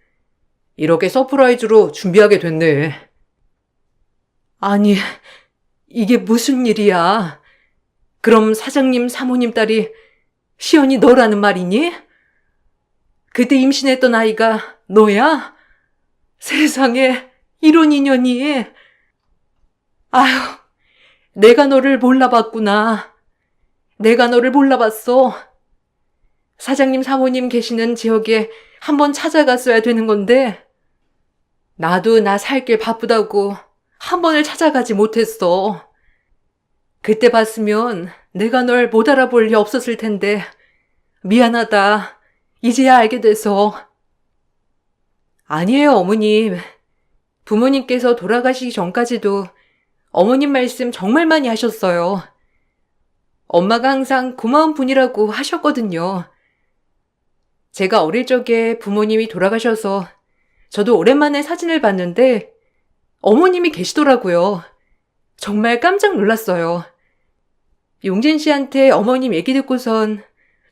이렇게 서프라이즈로 준비하게 됐네. 아니, 이게 무슨 일이야? 그럼 사장님 사모님 딸이 시연이 너라는 말이니? 그때 임신했던 아이가 너야? 세상에 이런 인연이. 아휴, 내가 너를 몰라봤구나. 내가 너를 몰라봤어. 사장님 사모님 계시는 지역에 한번 찾아갔어야 되는 건데 나도 나 살 길 바쁘다고 한 번을 찾아가지 못했어. 그때 봤으면 내가 널 못 알아볼 리 없었을 텐데 미안하다. 이제야 알게 돼서. 아니에요, 어머님. 부모님께서 돌아가시기 전까지도 어머님 말씀 정말 많이 하셨어요. 엄마가 항상 고마운 분이라고 하셨거든요. 제가 어릴 적에 부모님이 돌아가셔서 저도 오랜만에 사진을 봤는데 어머님이 계시더라고요. 정말 깜짝 놀랐어요. 용진 씨한테 어머님 얘기 듣고선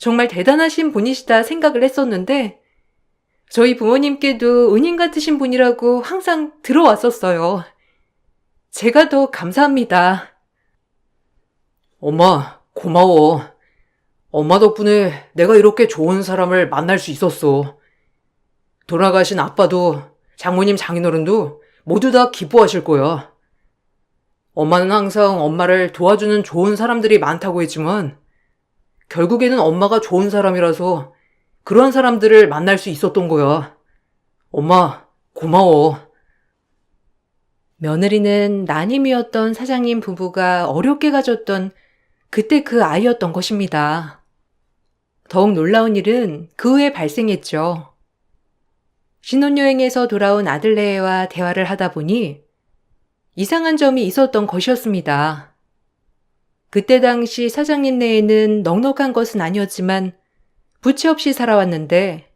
정말 대단하신 분이시다 생각을 했었는데 저희 부모님께도 은인 같으신 분이라고 항상 들어왔었어요. 제가 더 감사합니다. 엄마, 고마워. 엄마 덕분에 내가 이렇게 좋은 사람을 만날 수 있었어. 돌아가신 아빠도 장모님 장인어른도 모두 다 기뻐하실 거야. 엄마는 항상 엄마를 도와주는 좋은 사람들이 많다고 했지만 결국에는 엄마가 좋은 사람이라서 그런 사람들을 만날 수 있었던 거야. 엄마, 고마워. 며느리는 난임이었던 사장님 부부가 어렵게 가졌던 그때 그 아이였던 것입니다. 더욱 놀라운 일은 그 후에 발생했죠. 신혼여행에서 돌아온 아들네와 대화를 하다 보니 이상한 점이 있었던 것이었습니다. 그때 당시 사장님네에는 넉넉한 것은 아니었지만 부채 없이 살아왔는데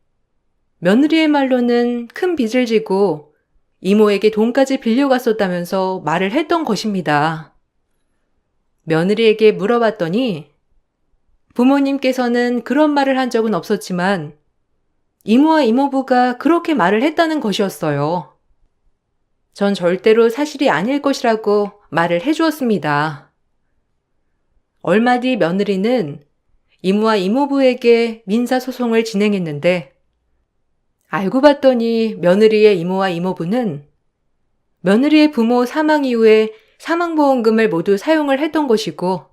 며느리의 말로는 큰 빚을 지고 이모에게 돈까지 빌려갔었다면서 말을 했던 것입니다. 며느리에게 물어봤더니 부모님께서는 그런 말을 한 적은 없었지만 이모와 이모부가 그렇게 말을 했다는 것이었어요. 전 절대로 사실이 아닐 것이라고 말을 해주었습니다. 얼마 뒤 며느리는 이모와 이모부에게 민사소송을 진행했는데 알고 봤더니 며느리의 이모와 이모부는 며느리의 부모 사망 이후에 사망보험금을 모두 사용을 했던 것이고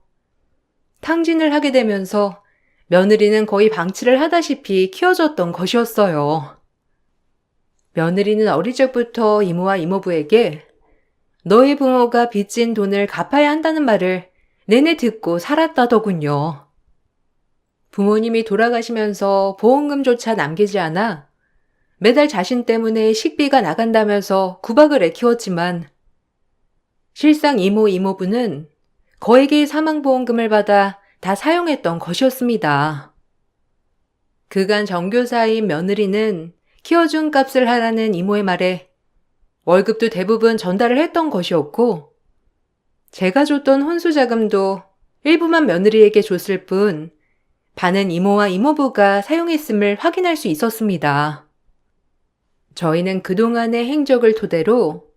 탕진을 하게 되면서 며느리는 거의 방치를 하다시피 키워졌던 것이었어요. 며느리는 어릴 적부터 이모와 이모부에게 너희 부모가 빚진 돈을 갚아야 한다는 말을 내내 듣고 살았다더군요. 부모님이 돌아가시면서 보험금조차 남기지 않아 매달 자신 때문에 식비가 나간다면서 구박을 해 키웠지만 실상 이모, 이모부는 거액의 사망보험금을 받아 다 사용했던 것이었습니다. 그간 정교사인 며느리는 키워준 값을 하라는 이모의 말에 월급도 대부분 전달을 했던 것이었고 제가 줬던 혼수자금도 일부만 며느리에게 줬을 뿐 반은 이모와 이모부가 사용했음을 확인할 수 있었습니다. 저희는 그동안의 행적을 토대로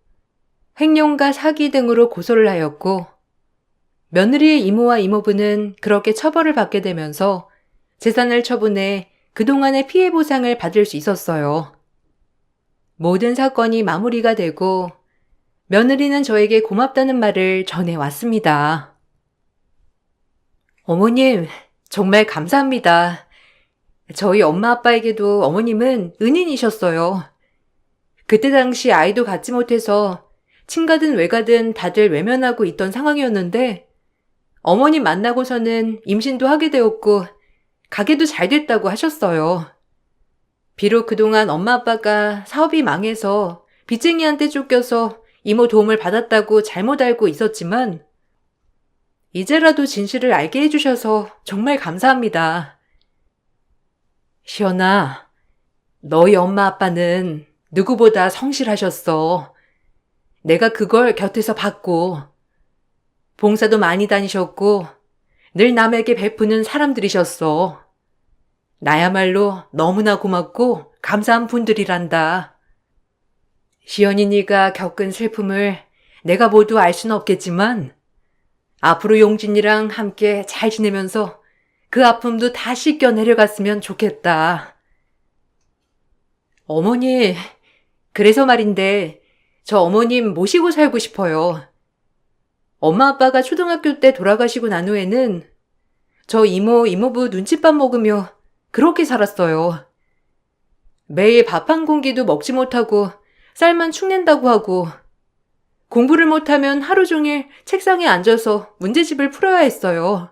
횡령과 사기 등으로 고소를 하였고 며느리의 이모와 이모부는 그렇게 처벌을 받게 되면서 재산을 처분해 그동안의 피해 보상을 받을 수 있었어요. 모든 사건이 마무리가 되고 며느리는 저에게 고맙다는 말을 전해왔습니다. 어머님, 정말 감사합니다. 저희 엄마 아빠에게도 어머님은 은인이셨어요. 그때 당시 아이도 갖지 못해서 친가든 외가든 다들 외면하고 있던 상황이었는데 어머님 만나고서는 임신도 하게 되었고 가게도 잘 됐다고 하셨어요. 비록 그동안 엄마 아빠가 사업이 망해서 빚쟁이한테 쫓겨서 이모 도움을 받았다고 잘못 알고 있었지만 이제라도 진실을 알게 해주셔서 정말 감사합니다. 시연아, 너희 엄마 아빠는 누구보다 성실하셨어. 내가 그걸 곁에서 봤고 봉사도 많이 다니셨고 늘 남에게 베푸는 사람들이셨어. 나야말로 너무나 고맙고 감사한 분들이란다. 시연이 네가 겪은 슬픔을 내가 모두 알 수는 없겠지만 앞으로 용진이랑 함께 잘 지내면서 그 아픔도 다 씻겨 내려갔으면 좋겠다. 어머니, 그래서 말인데 저 어머님 모시고 살고 싶어요. 엄마 아빠가 초등학교 때 돌아가시고 난 후에는 저 이모, 이모부 눈칫밥 먹으며 그렇게 살았어요. 매일 밥 한 공기도 먹지 못하고 쌀만 축낸다고 하고 공부를 못하면 하루 종일 책상에 앉아서 문제집을 풀어야 했어요.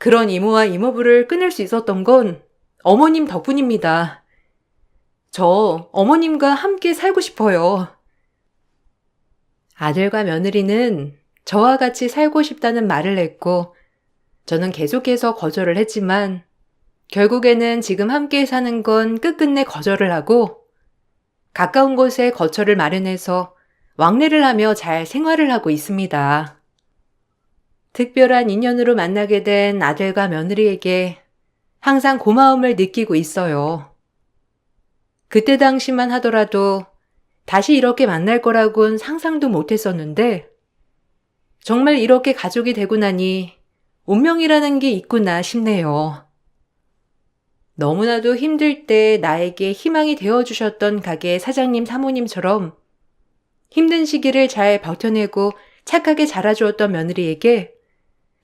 그런 이모와 이모부를 끊을 수 있었던 건 어머님 덕분입니다. 저 어머님과 함께 살고 싶어요. 아들과 며느리는 저와 같이 살고 싶다는 말을 했고, 저는 계속해서 거절을 했지만, 결국에는 지금 함께 사는 건 끝끝내 거절을 하고, 가까운 곳에 거처를 마련해서 왕래를 하며 잘 생활을 하고 있습니다. 특별한 인연으로 만나게 된 아들과 며느리에게 항상 고마움을 느끼고 있어요. 그때 당시만 하더라도 다시 이렇게 만날 거라곤 상상도 못 했었는데, 정말 이렇게 가족이 되고 나니 운명이라는 게 있구나 싶네요. 너무나도 힘들 때 나에게 희망이 되어주셨던 가게 사장님 사모님처럼 힘든 시기를 잘 버텨내고 착하게 자라주었던 며느리에게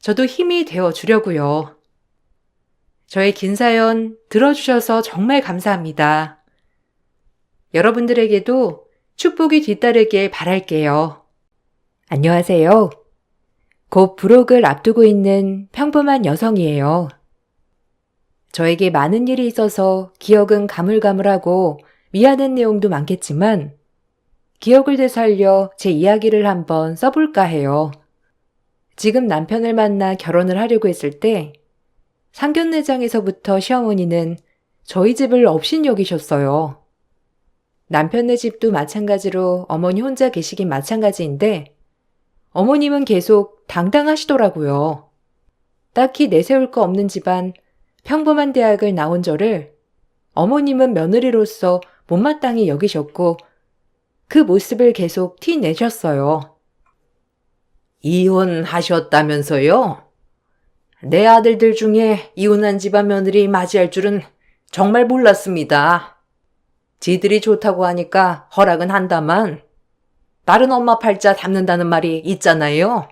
저도 힘이 되어주려고요. 저의 긴 사연 들어주셔서 정말 감사합니다. 여러분들에게도 축복이 뒤따르길 바랄게요. 안녕하세요. 곧 부록을 앞두고 있는 평범한 여성이에요. 저에게 많은 일이 있어서 기억은 가물가물하고 미안한 내용도 많겠지만 기억을 되살려 제 이야기를 한번 써볼까 해요. 지금 남편을 만나 결혼을 하려고 했을 때 상견례장에서부터 시어머니는 저희 집을 업신여기셨어요. 남편네 집도 마찬가지로 어머니 혼자 계시긴 마찬가지인데 어머님은 계속 당당하시더라고요. 딱히 내세울 거 없는 집안, 평범한 대학을 나온 저를 어머님은 며느리로서 못마땅히 여기셨고 그 모습을 계속 티내셨어요. 이혼하셨다면서요? 내 아들들 중에 이혼한 집안 며느리 맞이할 줄은 정말 몰랐습니다. 지들이 좋다고 하니까 허락은 한다만 다른 엄마 팔자 담는다는 말이 있잖아요.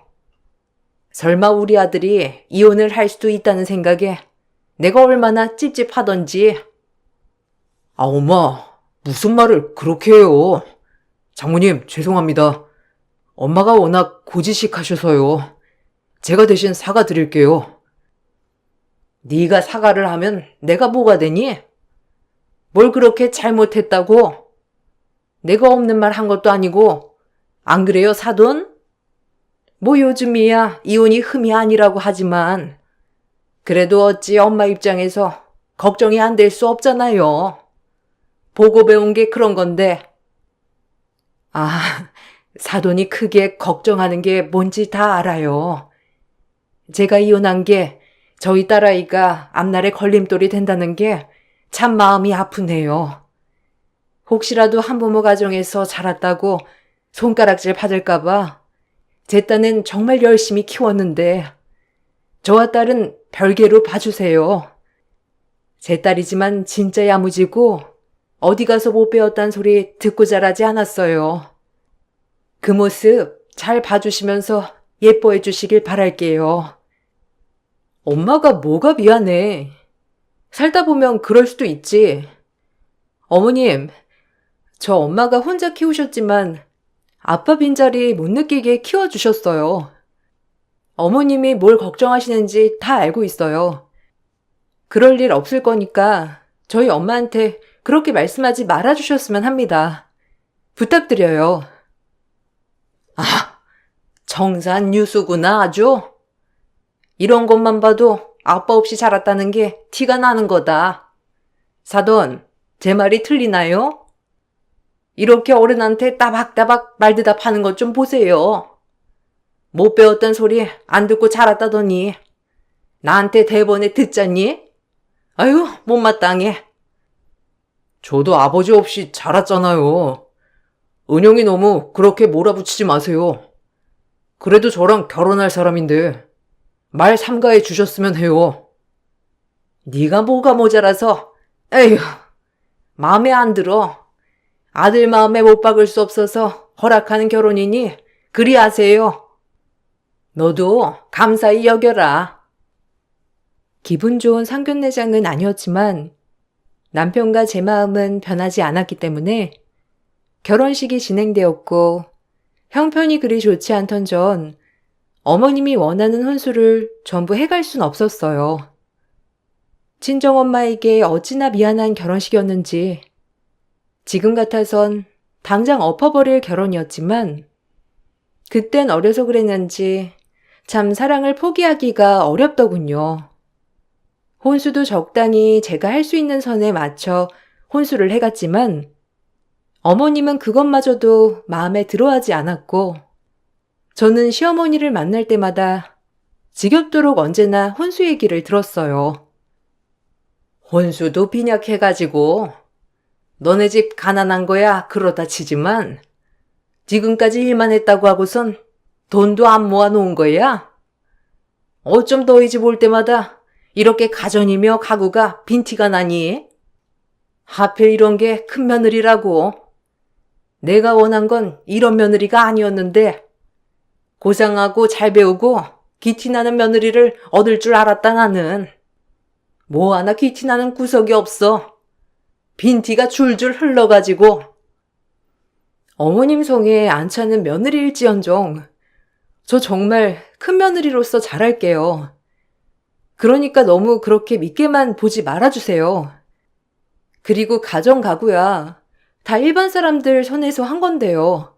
설마 우리 아들이 이혼을 할 수도 있다는 생각에 내가 얼마나 찝찝하던지. 아, 엄마, 무슨 말을 그렇게 해요? 장모님, 죄송합니다. 엄마가 워낙 고지식하셔서요. 제가 대신 사과드릴게요. 네가 사과를 하면 내가 뭐가 되니? 뭘 그렇게 잘못했다고? 내가 없는 말 한 것도 아니고 안 그래요, 사돈? 뭐 요즘이야 이혼이 흠이 아니라고 하지만 그래도 어찌 엄마 입장에서 걱정이 안 될 수 없잖아요. 보고 배운 게 그런 건데. 아, 사돈이 크게 걱정하는 게 뭔지 다 알아요. 제가 이혼한 게 저희 딸아이가 앞날에 걸림돌이 된다는 게 참 마음이 아프네요. 혹시라도 한부모 가정에서 자랐다고 손가락질 받을까봐 제 딴은 정말 열심히 키웠는데 저와 딸은 별개로 봐주세요. 제 딸이지만 진짜 야무지고 어디 가서 못 배웠단 소리 듣고 자라지 않았어요. 그 모습 잘 봐주시면서 예뻐해 주시길 바랄게요. 엄마가 뭐가 미안해. 살다 보면 그럴 수도 있지. 어머님, 저 엄마가 혼자 키우셨지만 아빠 빈자리 못 느끼게 키워주셨어요. 어머님이 뭘 걱정하시는지 다 알고 있어요. 그럴 일 없을 거니까 저희 엄마한테 그렇게 말씀하지 말아주셨으면 합니다. 부탁드려요. 아, 정산 뉴스구나 아주. 이런 것만 봐도 아빠 없이 자랐다는 게 티가 나는 거다. 사돈, 제 말이 틀리나요? 이렇게 어른한테 따박따박 말대답하는 것 좀 보세요. 못 배웠던 소리 안 듣고 자랐다더니 나한테 대번에 듣자니? 아유, 못마땅해. 저도 아버지 없이 자랐잖아요. 은영이 너무 그렇게 몰아붙이지 마세요. 그래도 저랑 결혼할 사람인데 말 삼가해 주셨으면 해요. 네가 뭐가 모자라서 에휴, 마음에 안 들어. 아들 마음에 못 박을 수 없어서 허락하는 결혼이니 그리 하세요. 너도 감사히 여겨라. 기분 좋은 상견례장은 아니었지만 남편과 제 마음은 변하지 않았기 때문에 결혼식이 진행되었고 형편이 그리 좋지 않던 전 어머님이 원하는 혼수를 전부 해갈 순 없었어요. 친정엄마에게 어찌나 미안한 결혼식이었는지 지금 같아선 당장 엎어버릴 결혼이었지만 그땐 어려서 그랬는지 참 사랑을 포기하기가 어렵더군요. 혼수도 적당히 제가 할 수 있는 선에 맞춰 혼수를 해갔지만 어머님은 그것마저도 마음에 들어하지 않았고 저는 시어머니를 만날 때마다 지겹도록 언제나 혼수 얘기를 들었어요. 혼수도 빈약해가지고 너네 집 가난한 거야 그러다 치지만 지금까지 일만 했다고 하고선 돈도 안 모아놓은 거야? 어쩜 너희 집 올 때마다 이렇게 가전이며 가구가 빈티가 나니? 하필 이런 게 큰 며느리라고. 내가 원한 건 이런 며느리가 아니었는데 고상하고 잘 배우고 귀티나는 며느리를 얻을 줄 알았다 나는. 뭐 하나 귀티나는 구석이 없어. 빈티가 줄줄 흘러가지고. 어머님 성에 안 차는 며느리일지언정 저 정말 큰 며느리로서 잘할게요. 그러니까 너무 그렇게 믿게만 보지 말아주세요. 그리고 가정 가구야 다 일반 사람들 선에서 한 건데요.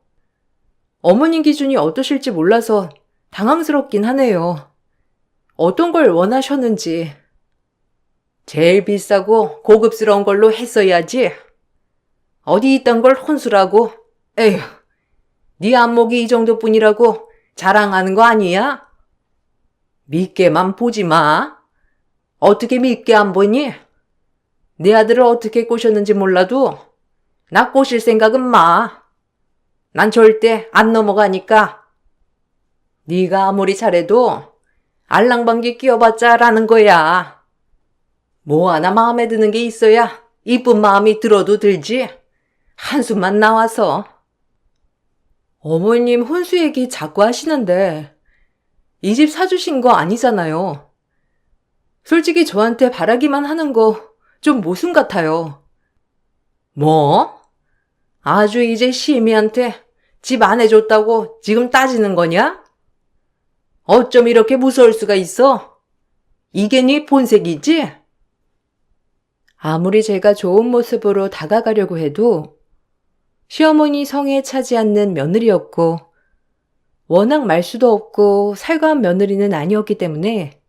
어머님 기준이 어떠실지 몰라서 당황스럽긴 하네요. 어떤 걸 원하셨는지. 제일 비싸고 고급스러운 걸로 했어야지. 어디 이딴 걸 혼수라고. 에휴, 네 안목이 이 정도뿐이라고 자랑하는 거 아니야? 믿게만 보지 마. 어떻게 믿게 안 보니? 내 아들을 어떻게 꼬셨는지 몰라도 나 꼬실 생각은 마. 난 절대 안 넘어가니까. 네가 아무리 잘해도 알랑방귀 끼워봤자 라는 거야. 뭐 하나 마음에 드는 게 있어야 이쁜 마음이 들어도 들지. 한숨만 나와서. 어머님 혼수 얘기 자꾸 하시는데 이 집 사주신 거 아니잖아요. 솔직히 저한테 바라기만 하는 거 좀 모순 같아요. 뭐? 아주 이제 시미한테 집 안 해줬다고 지금 따지는 거냐? 어쩜 이렇게 무서울 수가 있어? 이게 네 본색이지? 아무리 제가 좋은 모습으로 다가가려고 해도 시어머니 성에 차지 않는 며느리였고 워낙 말수도 없고 살가운 며느리는 아니었기 때문에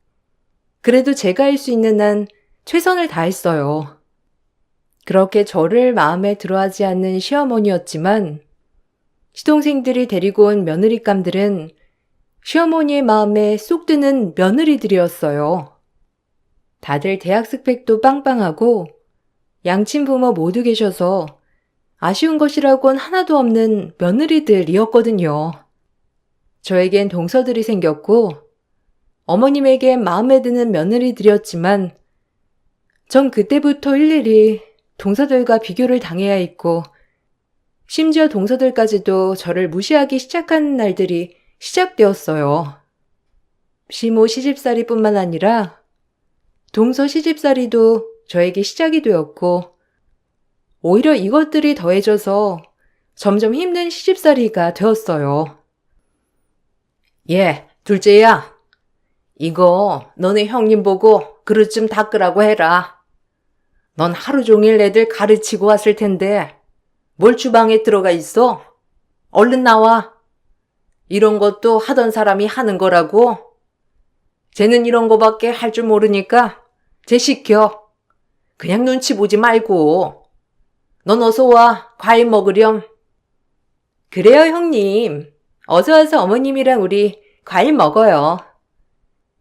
그래도 제가 할 수 있는 한 최선을 다했어요. 그렇게 저를 마음에 들어하지 않는 시어머니였지만 시동생들이 데리고 온 며느리감들은 시어머니의 마음에 쏙 드는 며느리들이었어요. 다들 대학 스펙도 빵빵하고 양친 부모 모두 계셔서 아쉬운 것이라곤 하나도 없는 며느리들이었거든요. 저에겐 동서들이 생겼고 어머님에겐 마음에 드는 며느리들이었지만 전 그때부터 일일이 동서들과 비교를 당해야 했고 심지어 동서들까지도 저를 무시하기 시작하는 날들이 시작되었어요. 시모 시집살이뿐만 아니라 동서 시집살이도 저에게 시작이 되었고 오히려 이것들이 더해져서 점점 힘든 시집살이가 되었어요. 예, 둘째야. 이거 너네 형님 보고 그릇 좀 닦으라고 해라. 넌 하루 종일 애들 가르치고 왔을 텐데 뭘 주방에 들어가 있어? 얼른 나와. 이런 것도 하던 사람이 하는 거라고. 쟤는 이런 거밖에 할 줄 모르니까 쟤 시켜. 그냥 눈치 보지 말고. 넌 어서 와. 과일 먹으렴. 그래요, 형님. 어서 와서 어머님이랑 우리 과일 먹어요.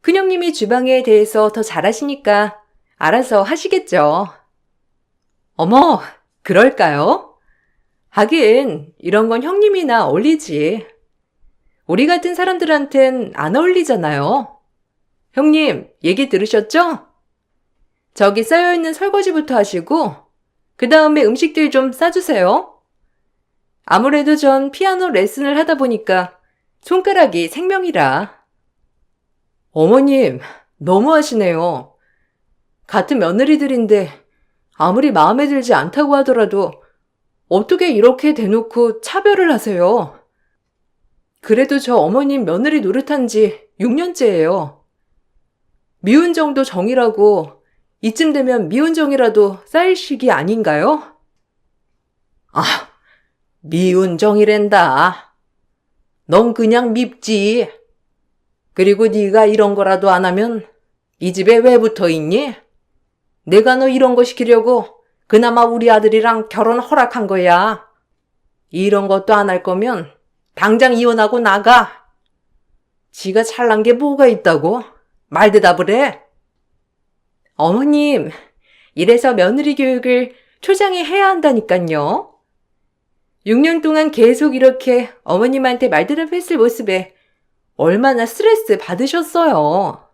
큰형님이 주방에 대해서 더 잘하시니까 알아서 하시겠죠. 어머, 그럴까요? 하긴 이런 건 형님이나 어울리지. 우리 같은 사람들한텐 안 어울리잖아요. 형님, 얘기 들으셨죠? 저기 쌓여있는 설거지부터 하시고 그 다음에 음식들 좀 싸주세요. 아무래도 전 피아노 레슨을 하다 보니까 손가락이 생명이라. 어머님, 너무하시네요. 같은 며느리들인데 아무리 마음에 들지 않다고 하더라도 어떻게 이렇게 대놓고 차별을 하세요? 그래도 저 어머님 며느리 노릇한 지 6년째예요. 미운 정도 정이라고 이쯤 되면 미운 정이라도 쌓일 시기 아닌가요? 아, 미운 정이란다. 넌 그냥 밉지. 그리고 네가 이런 거라도 안 하면 이 집에 왜 붙어 있니? 내가 너 이런 거 시키려고 그나마 우리 아들이랑 결혼 허락한 거야. 이런 것도 안 할 거면 당장 이혼하고 나가. 지가 잘난 게 뭐가 있다고? 말 대답을 해. 어머님, 이래서 며느리 교육을 초장에 해야 한다니깐요. 6년 동안 계속 이렇게 어머님한테 말대답했을 모습에 얼마나 스트레스 받으셨어요.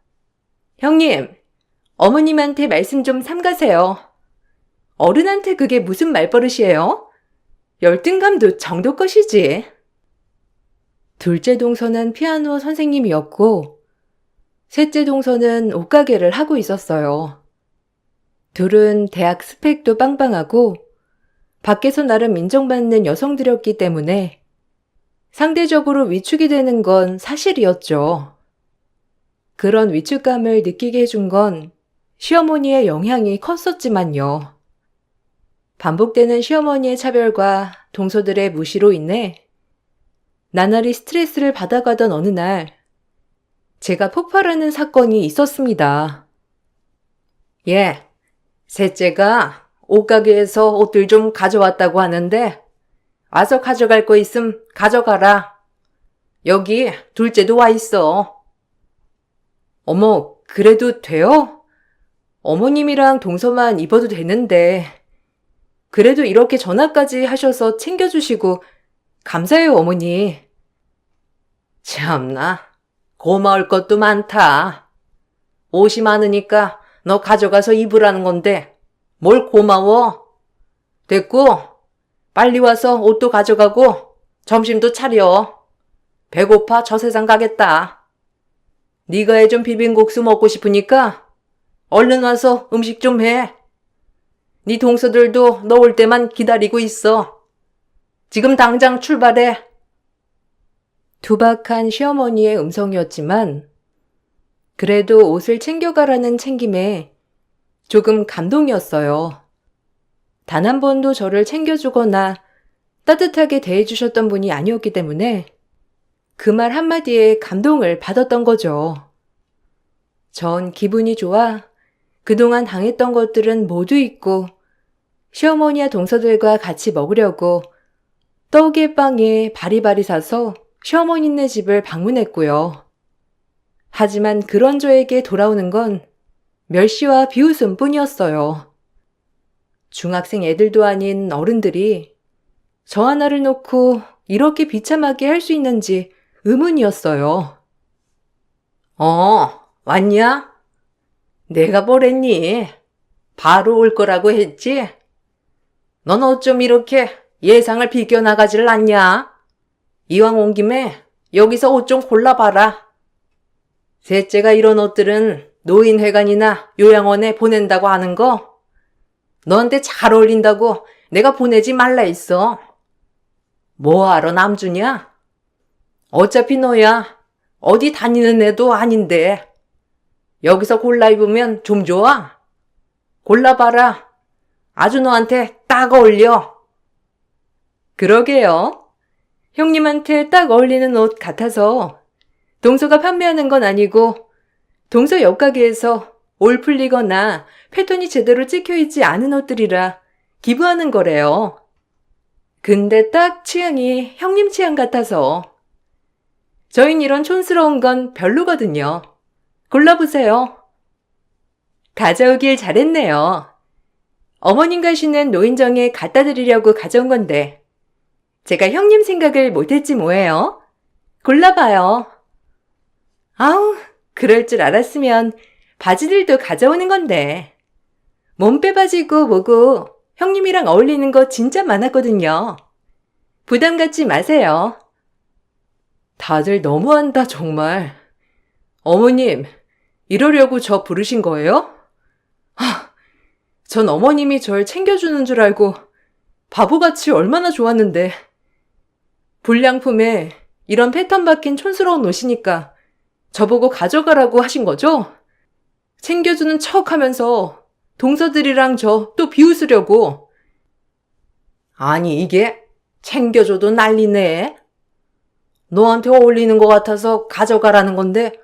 형님, 어머님한테 말씀 좀 삼가세요. 어른한테 그게 무슨 말버릇이에요? 열등감도 정도 것이지. 둘째 동서는 피아노 선생님이었고, 셋째 동서는 옷가게를 하고 있었어요. 둘은 대학 스펙도 빵빵하고, 밖에서 나름 인정받는 여성들이었기 때문에 상대적으로 위축이 되는 건 사실이었죠. 그런 위축감을 느끼게 해준 건 시어머니의 영향이 컸었지만요. 반복되는 시어머니의 차별과 동서들의 무시로 인해 나날이 스트레스를 받아가던 어느 날 제가 폭발하는 사건이 있었습니다. 예, 셋째가 옷가게에서 옷들 좀 가져왔다고 하는데 와서 가져갈 거 있음 가져가라. 여기 둘째도 와 있어. 어머, 그래도 돼요? 어머님이랑 동서만 입어도 되는데 그래도 이렇게 전화까지 하셔서 챙겨주시고 감사해요, 어머니. 참나, 고마울 것도 많다. 옷이 많으니까 너 가져가서 입으라는 건데 뭘 고마워? 됐고, 빨리 와서 옷도 가져가고 점심도 차려. 배고파 저 세상 가겠다. 네가 해준 비빔국수 먹고 싶으니까 얼른 와서 음식 좀 해. 네 동서들도 너 올 때만 기다리고 있어. 지금 당장 출발해. 투박한 시어머니의 음성이었지만 그래도 옷을 챙겨가라는 챙김에 조금 감동이었어요. 단 한 번도 저를 챙겨주거나 따뜻하게 대해주셨던 분이 아니었기 때문에 그 말 한마디에 감동을 받았던 거죠. 전 기분이 좋아 그동안 당했던 것들은 모두 잊고 시어머니와 동서들과 같이 먹으려고 떡에 빵에 바리바리 사서 시어머니네 집을 방문했고요. 하지만 그런 저에게 돌아오는 건 멸시와 비웃음 뿐이었어요. 중학생 애들도 아닌 어른들이 저 하나를 놓고 이렇게 비참하게 할 수 있는지 의문이었어요. 왔냐? 내가 뭐랬니? 바로 올 거라고 했지? 넌 어쩜 이렇게 예상을 비껴나가질 않냐? 이왕 온 김에 여기서 옷 좀 골라봐라. 셋째가 이런 옷들은 노인회관이나 요양원에 보낸다고 하는 거 너한테 잘 어울린다고 내가 보내지 말라 했어. 뭐하러 남주냐? 어차피 너야 어디 다니는 애도 아닌데 여기서 골라 입으면 좀 좋아? 골라봐라. 아주 너한테 딱 어울려. 그러게요. 형님한테 딱 어울리는 옷 같아서 동서가 판매하는 건 아니고 동서 옆가게에서 올 풀리거나 패턴이 제대로 찍혀있지 않은 옷들이라 기부하는 거래요. 근데 딱 취향이 형님 취향 같아서 저흰 이런 촌스러운 건 별로거든요. 골라보세요. 가져오길 잘했네요. 어머님 가시는 노인정에 갖다 드리려고 가져온 건데 제가 형님 생각을 못했지 뭐예요. 골라봐요. 아우, 그럴 줄 알았으면 바지들도 가져오는 건데. 몸빼 바지고 뭐고 형님이랑 어울리는 거 진짜 많았거든요. 부담 갖지 마세요. 다들 너무한다 정말. 어머님, 이러려고 저 부르신 거예요? 전 어머님이 절 챙겨주는 줄 알고 바보같이 얼마나 좋았는데. 불량품에 이런 패턴 박힌 촌스러운 옷이니까 저보고 가져가라고 하신 거죠? 챙겨주는 척 하면서 동서들이랑 저 또 비웃으려고. 아니, 이게 챙겨줘도 난리네. 너한테 어울리는 것 같아서 가져가라는 건데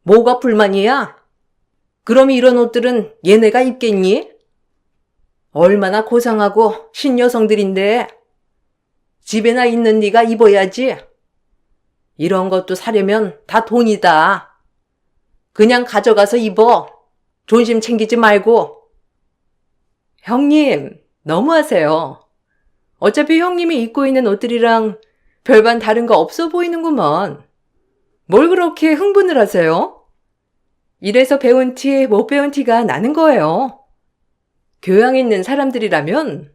뭐가 불만이야? 그럼 이런 옷들은 얘네가 입겠니? 얼마나 고상하고 신여성들인데 집에나 있는 네가 입어야지. 이런 것도 사려면 다 돈이다. 그냥 가져가서 입어. 존심 챙기지 말고. 형님, 너무하세요. 어차피 형님이 입고 있는 옷들이랑 별반 다른 거 없어 보이는구먼. 뭘 그렇게 흥분을 하세요? 이래서 배운 티, 못 배운 티가 나는 거예요. 교양 있는 사람들이라면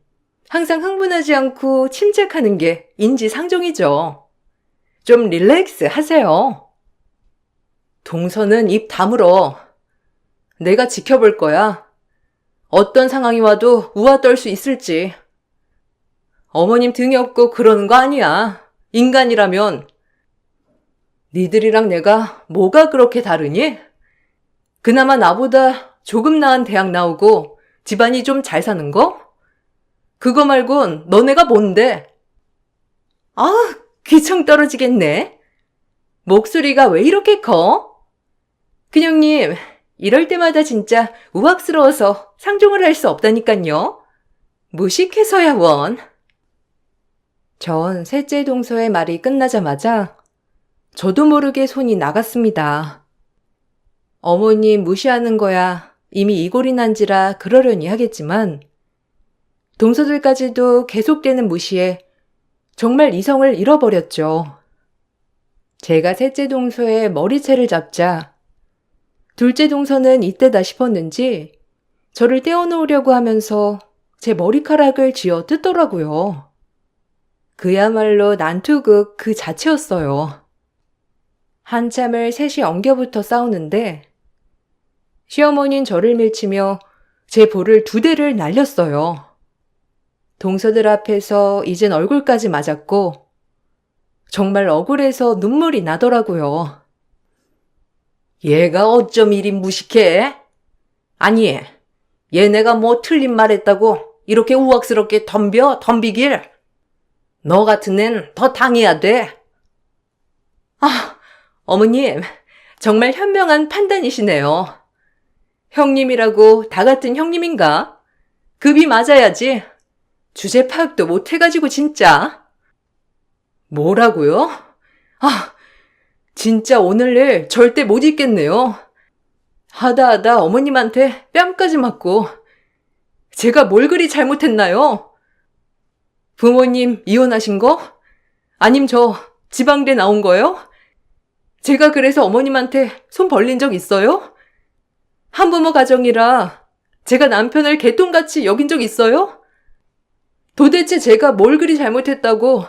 항상 흥분하지 않고 침착하는 게 인지상정이죠. 좀 릴렉스 하세요. 동서는 입 다물어. 내가 지켜볼 거야. 어떤 상황이 와도 우아 떨 수 있을지. 어머님 등이 없고 그러는 거 아니야. 인간이라면. 니들이랑 내가 뭐가 그렇게 다르니? 그나마 나보다 조금 나은 대학 나오고 집안이 좀 잘 사는 거? 그거 말곤 너네가 뭔데? 아, 귀청 떨어지겠네. 목소리가 왜 이렇게 커? 큰형님, 이럴 때마다 진짜 우악스러워서 상종을 할 수 없다니깐요. 무식해서야 원. 전 셋째 동서의 말이 끝나자마자 저도 모르게 손이 나갔습니다. 어머님 무시하는 거야 이미 이골이 난지라 그러려니 하겠지만 동서들까지도 계속되는 무시에 정말 이성을 잃어버렸죠. 제가 셋째 동서의 머리채를 잡자 둘째 동서는 이때다 싶었는지 저를 떼어놓으려고 하면서 제 머리카락을 쥐어 뜯더라고요. 그야말로 난투극 그 자체였어요. 한참을 셋이 엉겨붙어 싸우는데 시어머니는 저를 밀치며 제 볼을 2대를 날렸어요. 동서들 앞에서 이젠 얼굴까지 맞았고 정말 억울해서 눈물이 나더라고요. 얘가 어쩜 이리 무식해? 아니, 얘네가 뭐 틀린 말 했다고 이렇게 우악스럽게 덤비길? 너 같은 앤 더 당해야 돼. 아, 어머님, 정말 현명한 판단이시네요. 형님이라고 다 같은 형님인가? 급이 맞아야지. 주제 파악도 못 해가지고 진짜. 뭐라고요? 아, 진짜 오늘 일 절대 못 잊겠네요. 하다 어머님한테 뺨까지 맞고. 제가 뭘 그리 잘못했나요? 부모님 이혼하신 거? 아님 저 지방대 나온 거요? 제가 그래서 어머님한테 손 벌린 적 있어요? 한부모 가정이라 제가 남편을 개똥같이 여긴 적 있어요? 도대체 제가 뭘 그리 잘못했다고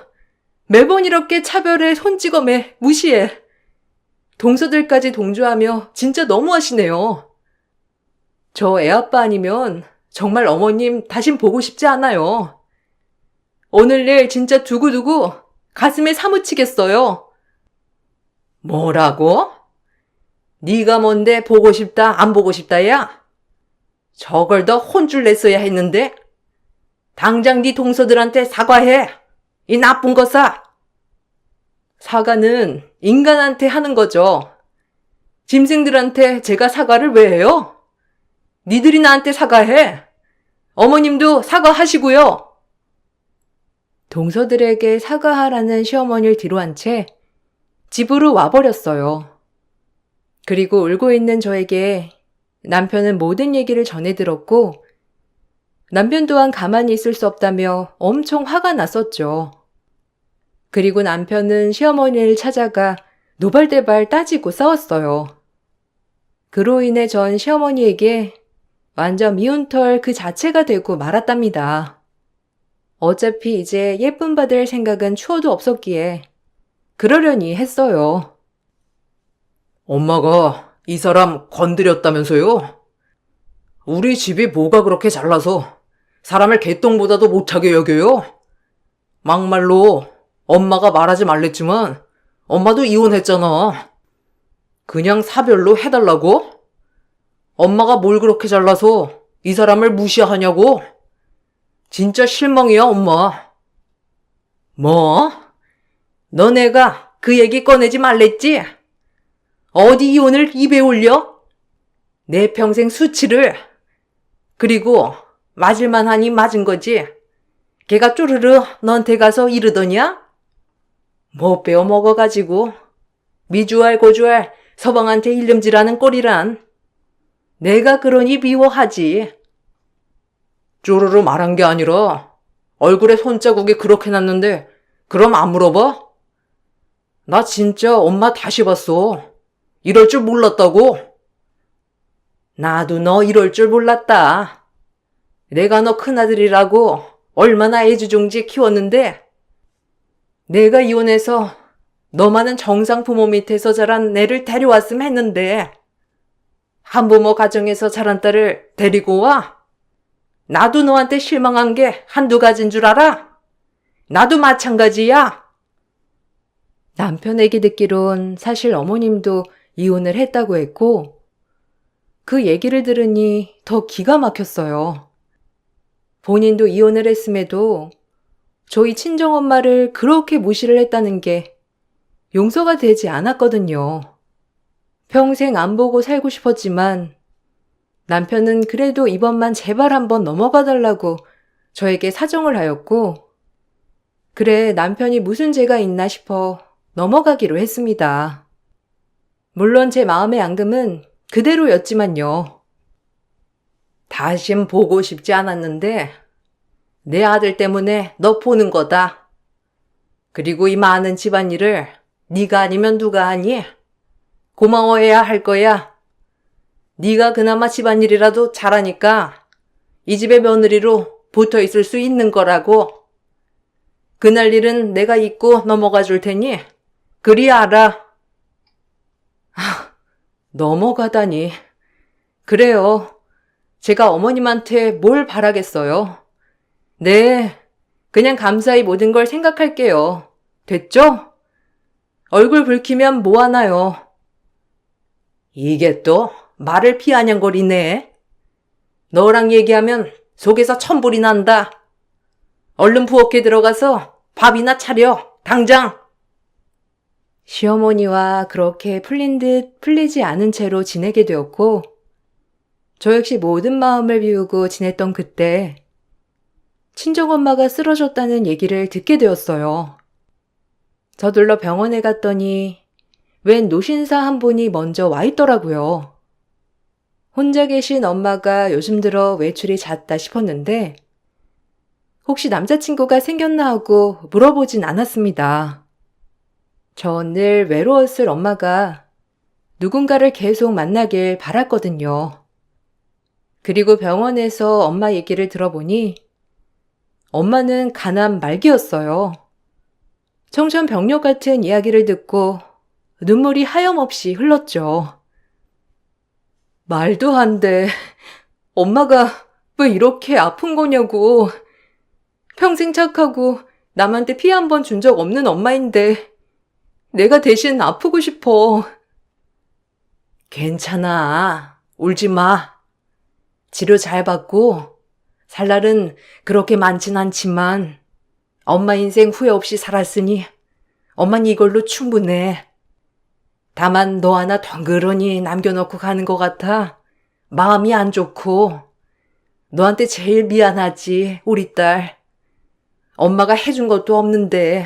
매번 이렇게 차별에 손찌검에 무시해. 동서들까지 동조하며 진짜 너무하시네요. 저 애아빠 아니면 정말 어머님 다신 보고 싶지 않아요. 오늘 내일 진짜 두고두고 가슴에 사무치겠어요. 뭐라고? 네가 뭔데 보고 싶다 안 보고 싶다야? 저걸 더 혼쭐 냈어야 했는데 당장 네 동서들한테 사과해. 이 나쁜 거사. 사과는 인간한테 하는 거죠. 짐승들한테 제가 사과를 왜 해요? 니들이 나한테 사과해. 어머님도 사과하시고요. 동서들에게 사과하라는 시어머니를 뒤로한 채 집으로 와버렸어요. 그리고 울고 있는 저에게 남편은 모든 얘기를 전해 들었고 남편 또한 가만히 있을 수 없다며 엄청 화가 났었죠. 그리고 남편은 시어머니를 찾아가 노발대발 따지고 싸웠어요. 그로 인해 전 시어머니에게 완전 미운털 그 자체가 되고 말았답니다. 어차피 이제 예쁨 받을 생각은 추워도 없었기에 그러려니 했어요. 엄마가 이 사람 건드렸다면서요? 우리 집이 뭐가 그렇게 잘나서 사람을 개똥보다도 못하게 여겨요? 막말로 엄마가 말하지 말랬지만 엄마도 이혼했잖아. 그냥 사별로 해달라고? 엄마가 뭘 그렇게 잘나서 이 사람을 무시하냐고? 진짜 실망이야, 엄마. 뭐? 너네가 그 얘기 꺼내지 말랬지? 어디 이혼을 입에 올려? 내 평생 수치를. 그리고 맞을만 하니 맞은 거지. 걔가 쪼르르 너한테 가서 이러더냐? 뭐 빼어 먹어가지고 미주알 고주알 서방한테 일름질하는 꼴이란. 내가 그러니 미워하지. 쪼르르 말한 게 아니라 얼굴에 손자국이 그렇게 났는데 그럼 안 물어봐? 나 진짜 엄마 다시 봤어. 이럴 줄 몰랐다고. 나도 너 이럴 줄 몰랐다. 내가 너 큰아들이라고 얼마나 애지중지 키웠는데 내가 이혼해서 너만은 정상 부모 밑에서 자란 애를 데려왔음 했는데 한부모 가정에서 자란 딸을 데리고 와? 나도 너한테 실망한 게 한두 가지인 줄 알아? 나도 마찬가지야. 남편에게 듣기론 사실 어머님도 이혼을 했다고 했고 그 얘기를 들으니 더 기가 막혔어요. 본인도 이혼을 했음에도 저희 친정엄마를 그렇게 무시를 했다는 게 용서가 되지 않았거든요. 평생 안 보고 살고 싶었지만 남편은 그래도 이번만 제발 한번 넘어가 달라고 저에게 사정을 하였고 그래 남편이 무슨 죄가 있나 싶어 넘어가기로 했습니다. 물론 제 마음의 앙금은 그대로였지만요. 다신 보고 싶지 않았는데 내 아들 때문에 너 보는 거다. 그리고 이 많은 집안일을 네가 아니면 누가 하니? 고마워해야 할 거야. 네가 그나마 집안일이라도 잘하니까 이 집의 며느리로 붙어 있을 수 있는 거라고. 그날 일은 내가 잊고 넘어가 줄 테니 그리 알아. 넘어가다니. 그래요. 제가 어머님한테 뭘 바라겠어요. 네, 그냥 감사히 모든 걸 생각할게요. 됐죠? 얼굴 붉히면 뭐하나요? 이게 또 말을 피아냥거리네. 너랑 얘기하면 속에서 천불이 난다. 얼른 부엌에 들어가서 밥이나 차려, 당장. 시어머니와 그렇게 풀린 듯 풀리지 않은 채로 지내게 되었고 저 역시 모든 마음을 비우고 지냈던 그때 친정엄마가 쓰러졌다는 얘기를 듣게 되었어요. 저둘러 병원에 갔더니 웬 노신사 한 분이 먼저 와 있더라고요. 혼자 계신 엄마가 요즘 들어 외출이 잦다 싶었는데 혹시 남자친구가 생겼나 하고 물어보진 않았습니다. 전 늘 외로웠을 엄마가 누군가를 계속 만나길 바랐거든요. 그리고 병원에서 엄마 얘기를 들어보니 엄마는 간암 말기였어요. 청천벽력 같은 이야기를 듣고 눈물이 하염없이 흘렀죠. 말도 안 돼. 엄마가 왜 이렇게 아픈 거냐고. 평생 착하고 남한테 피해 한 번 준 적 없는 엄마인데 내가 대신 아프고 싶어. 괜찮아. 울지 마. 치료 잘 받고 살 날은 그렇게 많진 않지만 엄마 인생 후회 없이 살았으니 엄만 이걸로 충분해. 다만 너 하나 덩그러니 남겨놓고 가는 것 같아 마음이 안 좋고 너한테 제일 미안하지 우리 딸. 엄마가 해준 것도 없는데.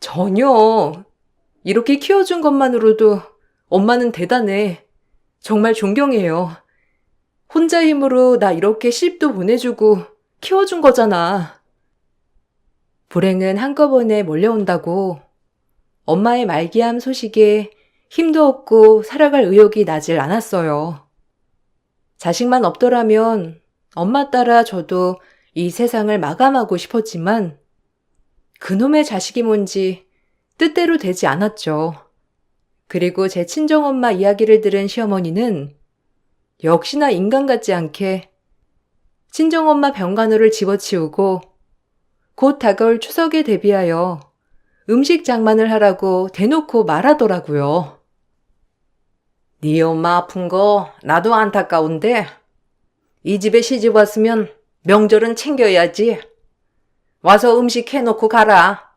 전혀. 이렇게 키워준 것만으로도 엄마는 대단해. 정말 존경해요. 혼자 힘으로 나 이렇게 시집도 보내주고 키워준 거잖아. 불행은 한꺼번에 몰려온다고 엄마의 말기암 소식에 힘도 없고 살아갈 의욕이 나질 않았어요. 자식만 없더라면 엄마 따라 저도 이 세상을 마감하고 싶었지만 그놈의 자식이 뭔지 뜻대로 되지 않았죠. 그리고 제 친정엄마 이야기를 들은 시어머니는 역시나 인간 같지 않게 친정엄마 병간호를 집어치우고 곧 다가올 추석에 대비하여 음식 장만을 하라고 대놓고 말하더라고요. 네 엄마 아픈 거 나도 안타까운데 이 집에 시집 왔으면 명절은 챙겨야지. 와서 음식 해놓고 가라.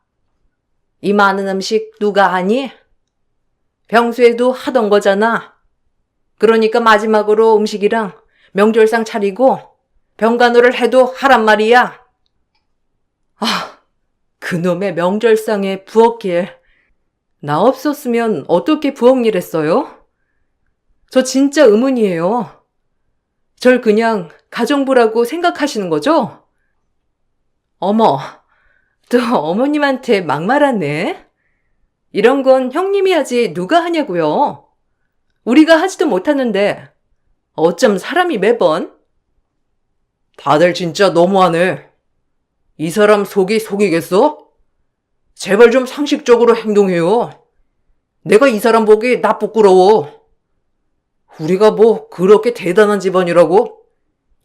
이 많은 음식 누가 하니? 평소에도 하던 거잖아. 그러니까 마지막으로 음식이랑 명절상 차리고 병간호를 해도 하란 말이야. 아, 그놈의 명절상에 부엌일. 나 없었으면 어떻게 부엌일 했어요? 저 진짜 의문이에요. 절 그냥 가정부라고 생각하시는 거죠? 어머, 또 어머님한테 막말하네. 이런 건 형님이 하지 누가 하냐고요. 우리가 하지도 못하는데 어쩜 사람이 매번? 다들 진짜 너무하네. 이 사람 속이 속이겠어? 제발 좀 상식적으로 행동해요. 내가 이 사람 보기 나 부끄러워. 우리가 뭐 그렇게 대단한 집안이라고?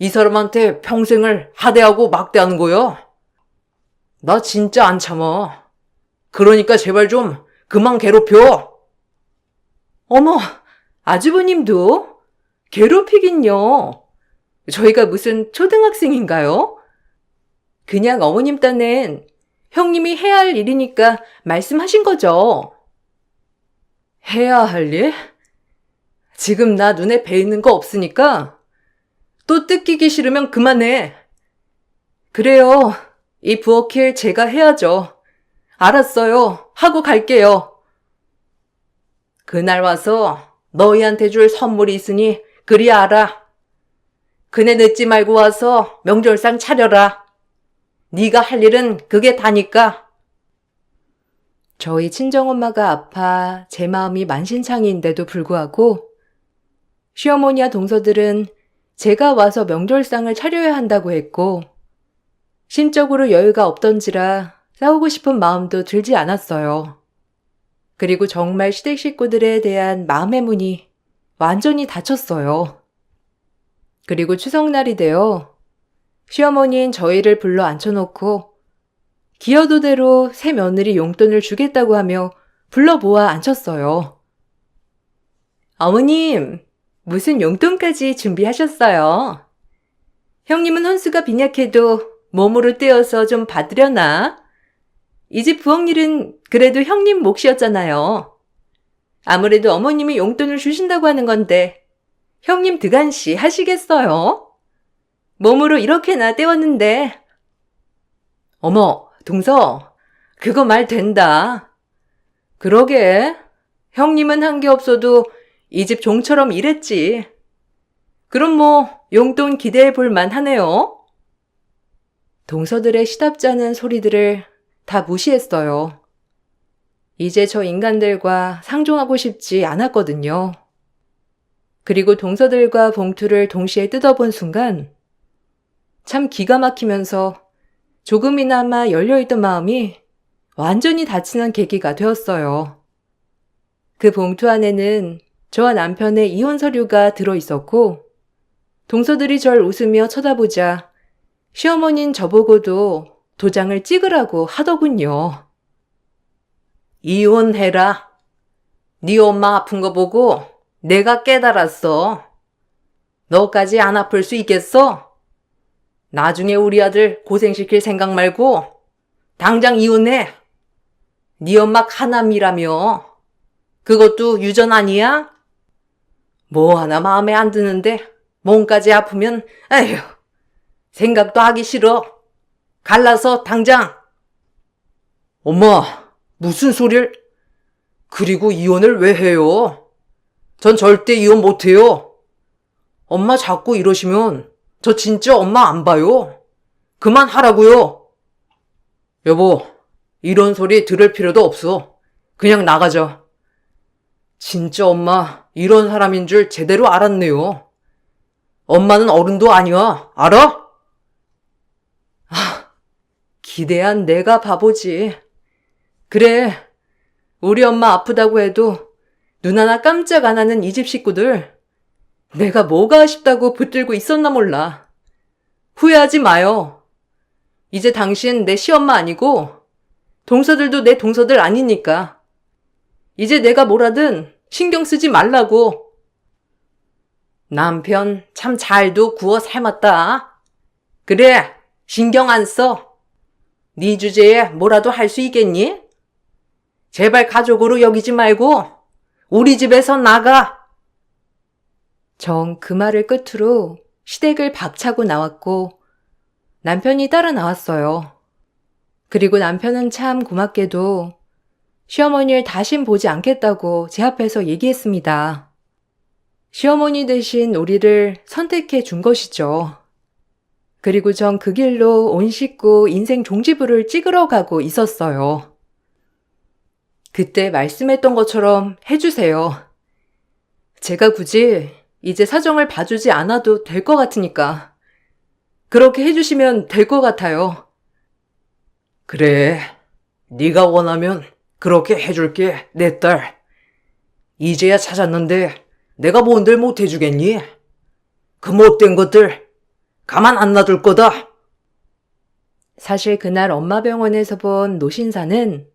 이 사람한테 평생을 하대하고 막대하는 거야? 나 진짜 안 참아. 그러니까 제발 좀 그만 괴롭혀. 어머, 아주버님도 괴롭히긴요. 저희가 무슨 초등학생인가요? 그냥 어머님 딴엔 형님이 해야 할 일이니까 말씀하신 거죠. 해야 할 일? 지금 나 눈에 뵈이는 거 없으니까 또 뜯기기 싫으면 그만해. 그래요. 이 부엌일 제가 해야죠. 알았어요. 하고 갈게요. 그날 와서 너희한테 줄 선물이 있으니 그리 알아. 그네 늦지 말고 와서 명절상 차려라. 네가 할 일은 그게 다니까. 저희 친정엄마가 아파 제 마음이 만신창이인데도 불구하고 시어머니와 동서들은 제가 와서 명절상을 차려야 한다고 했고 심적으로 여유가 없던지라 싸우고 싶은 마음도 들지 않았어요. 그리고 정말 시댁 식구들에 대한 마음의 문이 완전히 닫혔어요. 그리고 추석날이 되어 시어머니는 저희를 불러 앉혀놓고 기여도대로 새 며느리 용돈을 주겠다고 하며 불러 모아 앉혔어요. 어머님, 무슨 용돈까지 준비하셨어요? 형님은 혼수가 빈약해도 몸으로 떼어서 좀 받으려나? 이 집 부엌일은 그래도 형님 몫이었잖아요. 아무래도 어머님이 용돈을 주신다고 하는 건데 형님 드간시 하시겠어요? 몸으로 이렇게나 떼었는데. 어머, 동서, 그거 말 된다. 그러게, 형님은 한 게 없어도 이 집 종처럼 일했지. 그럼 뭐 용돈 기대해 볼 만하네요. 동서들의 시답잖은 소리들을 다 무시했어요. 이제 저 인간들과 상종하고 싶지 않았거든요. 그리고 동서들과 봉투를 동시에 뜯어본 순간 참 기가 막히면서 조금이나마 열려있던 마음이 완전히 닫히는 계기가 되었어요. 그 봉투 안에는 저와 남편의 이혼 서류가 들어있었고 동서들이 절 웃으며 쳐다보자 시어머니는 저보고도 도장을 찍으라고 하더군요. 이혼해라. 네 엄마 아픈 거 보고 내가 깨달았어. 너까지 안 아플 수 있겠어? 나중에 우리 아들 고생시킬 생각 말고 당장 이혼해. 네 엄마 카남이라며. 그것도 유전 아니야? 뭐 하나 마음에 안 드는데 몸까지 아프면 에휴 생각도 하기 싫어. 갈라서 당장. 엄마, 무슨 소리를? 그리고 이혼을 왜 해요? 전 절대 이혼 못해요. 엄마 자꾸 이러시면 저 진짜 엄마 안 봐요. 그만하라고요. 여보, 이런 소리 들을 필요도 없어. 그냥 나가자. 진짜 엄마 이런 사람인 줄 제대로 알았네요. 엄마는 어른도 아니야. 알아? 기대한 내가 바보지. 그래, 우리 엄마 아프다고 해도 눈 하나 깜짝 안 하는 이 집 식구들 내가 뭐가 아쉽다고 붙들고 있었나 몰라. 후회하지 마요. 이제 당신 내 시엄마 아니고 동서들도 내 동서들 아니니까. 이제 내가 뭐라든 신경 쓰지 말라고. 남편 참 잘도 구워 삶았다. 그래, 신경 안 써. 네 주제에 뭐라도 할 수 있겠니? 제발 가족으로 여기지 말고 우리 집에서 나가. 정 그 말을 끝으로 시댁을 박차고 나왔고 남편이 따라 나왔어요. 그리고 남편은 참 고맙게도 시어머니를 다신 보지 않겠다고 제 앞에서 얘기했습니다. 시어머니 대신 우리를 선택해 준 것이죠. 그리고 전 그 길로 온 식구 인생 종지부를 찍으러 가고 있었어요. 그때 말씀했던 것처럼 해주세요. 제가 굳이 이제 사정을 봐주지 않아도 될 것 같으니까 그렇게 해주시면 될 것 같아요. 그래, 네가 원하면 그렇게 해줄게, 내 딸. 이제야 찾았는데 내가 뭔들 못 해주겠니? 그 못된 것들 가만 안 놔둘 거다. 사실 그날 엄마 병원에서 본 노신사는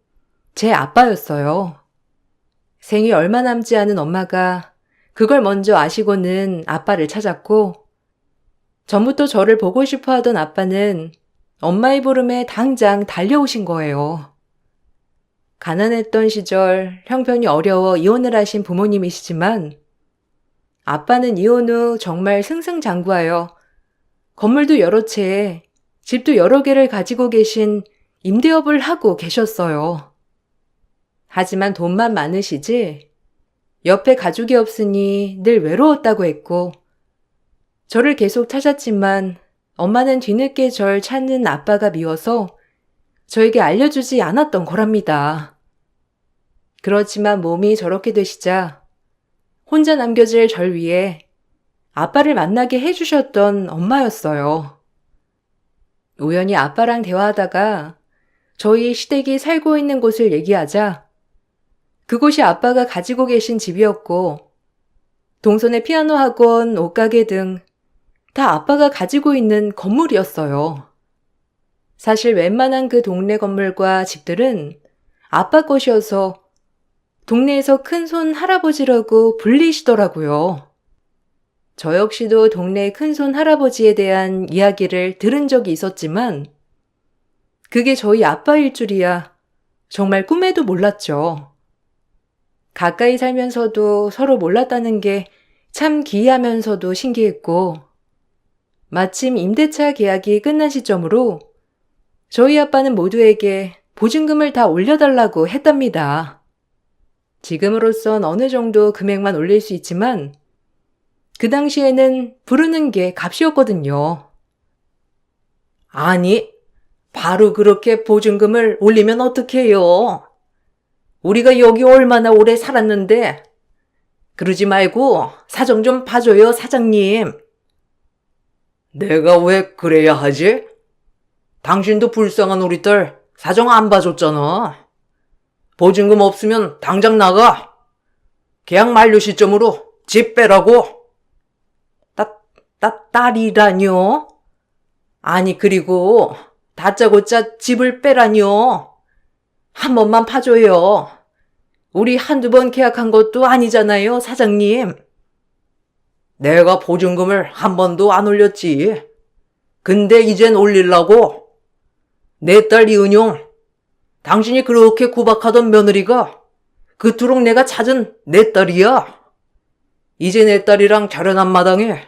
제 아빠였어요. 생이 얼마 남지 않은 엄마가 그걸 먼저 아시고는 아빠를 찾았고, 전부터 저를 보고 싶어 하던 아빠는 엄마의 부름에 당장 달려오신 거예요. 가난했던 시절 형편이 어려워 이혼을 하신 부모님이시지만 아빠는 이혼 후 정말 승승장구하여 건물도 여러 채, 집도 여러 개를 가지고 계신 임대업을 하고 계셨어요. 하지만 돈만 많으시지 옆에 가족이 없으니 늘 외로웠다고 했고, 저를 계속 찾았지만 엄마는 뒤늦게 절 찾는 아빠가 미워서 저에게 알려주지 않았던 거랍니다. 그렇지만 몸이 저렇게 되시자 혼자 남겨질 절 위해 아빠를 만나게 해주셨던 엄마였어요. 우연히 아빠랑 대화하다가 저희 시댁이 살고 있는 곳을 얘기하자 그곳이 아빠가 가지고 계신 집이었고 동선의 피아노 학원, 옷가게 등 다 아빠가 가지고 있는 건물이었어요. 사실 웬만한 그 동네 건물과 집들은 아빠 것이어서 동네에서 큰손 할아버지라고 불리시더라고요. 저 역시도 동네 큰손 할아버지에 대한 이야기를 들은 적이 있었지만 그게 저희 아빠일 줄이야 정말 꿈에도 몰랐죠. 가까이 살면서도 서로 몰랐다는 게 참 기이하면서도 신기했고, 마침 임대차 계약이 끝난 시점으로 저희 아빠는 모두에게 보증금을 다 올려달라고 했답니다. 지금으로선 어느 정도 금액만 올릴 수 있지만 그 당시에는 부르는 게 값이었거든요. 아니, 바로 그렇게 보증금을 올리면 어떡해요? 우리가 여기 얼마나 오래 살았는데. 그러지 말고 사정 좀 봐줘요, 사장님. 내가 왜 그래야 하지? 당신도 불쌍한 우리 딸 사정 안 봐줬잖아. 보증금 없으면 당장 나가. 계약 만료 시점으로 집 빼라고. 딸이라뇨? 아니, 그리고 다짜고짜 집을 빼라뇨. 한 번만 봐줘요. 우리 한두 번 계약한 것도 아니잖아요, 사장님. 내가 보증금을 한 번도 안 올렸지. 근데 이젠 올리려고. 내 딸 이은용, 당신이 그렇게 구박하던 며느리가 그토록 내가 찾은 내 딸이야. 이제 내 딸이랑 결혼한 마당에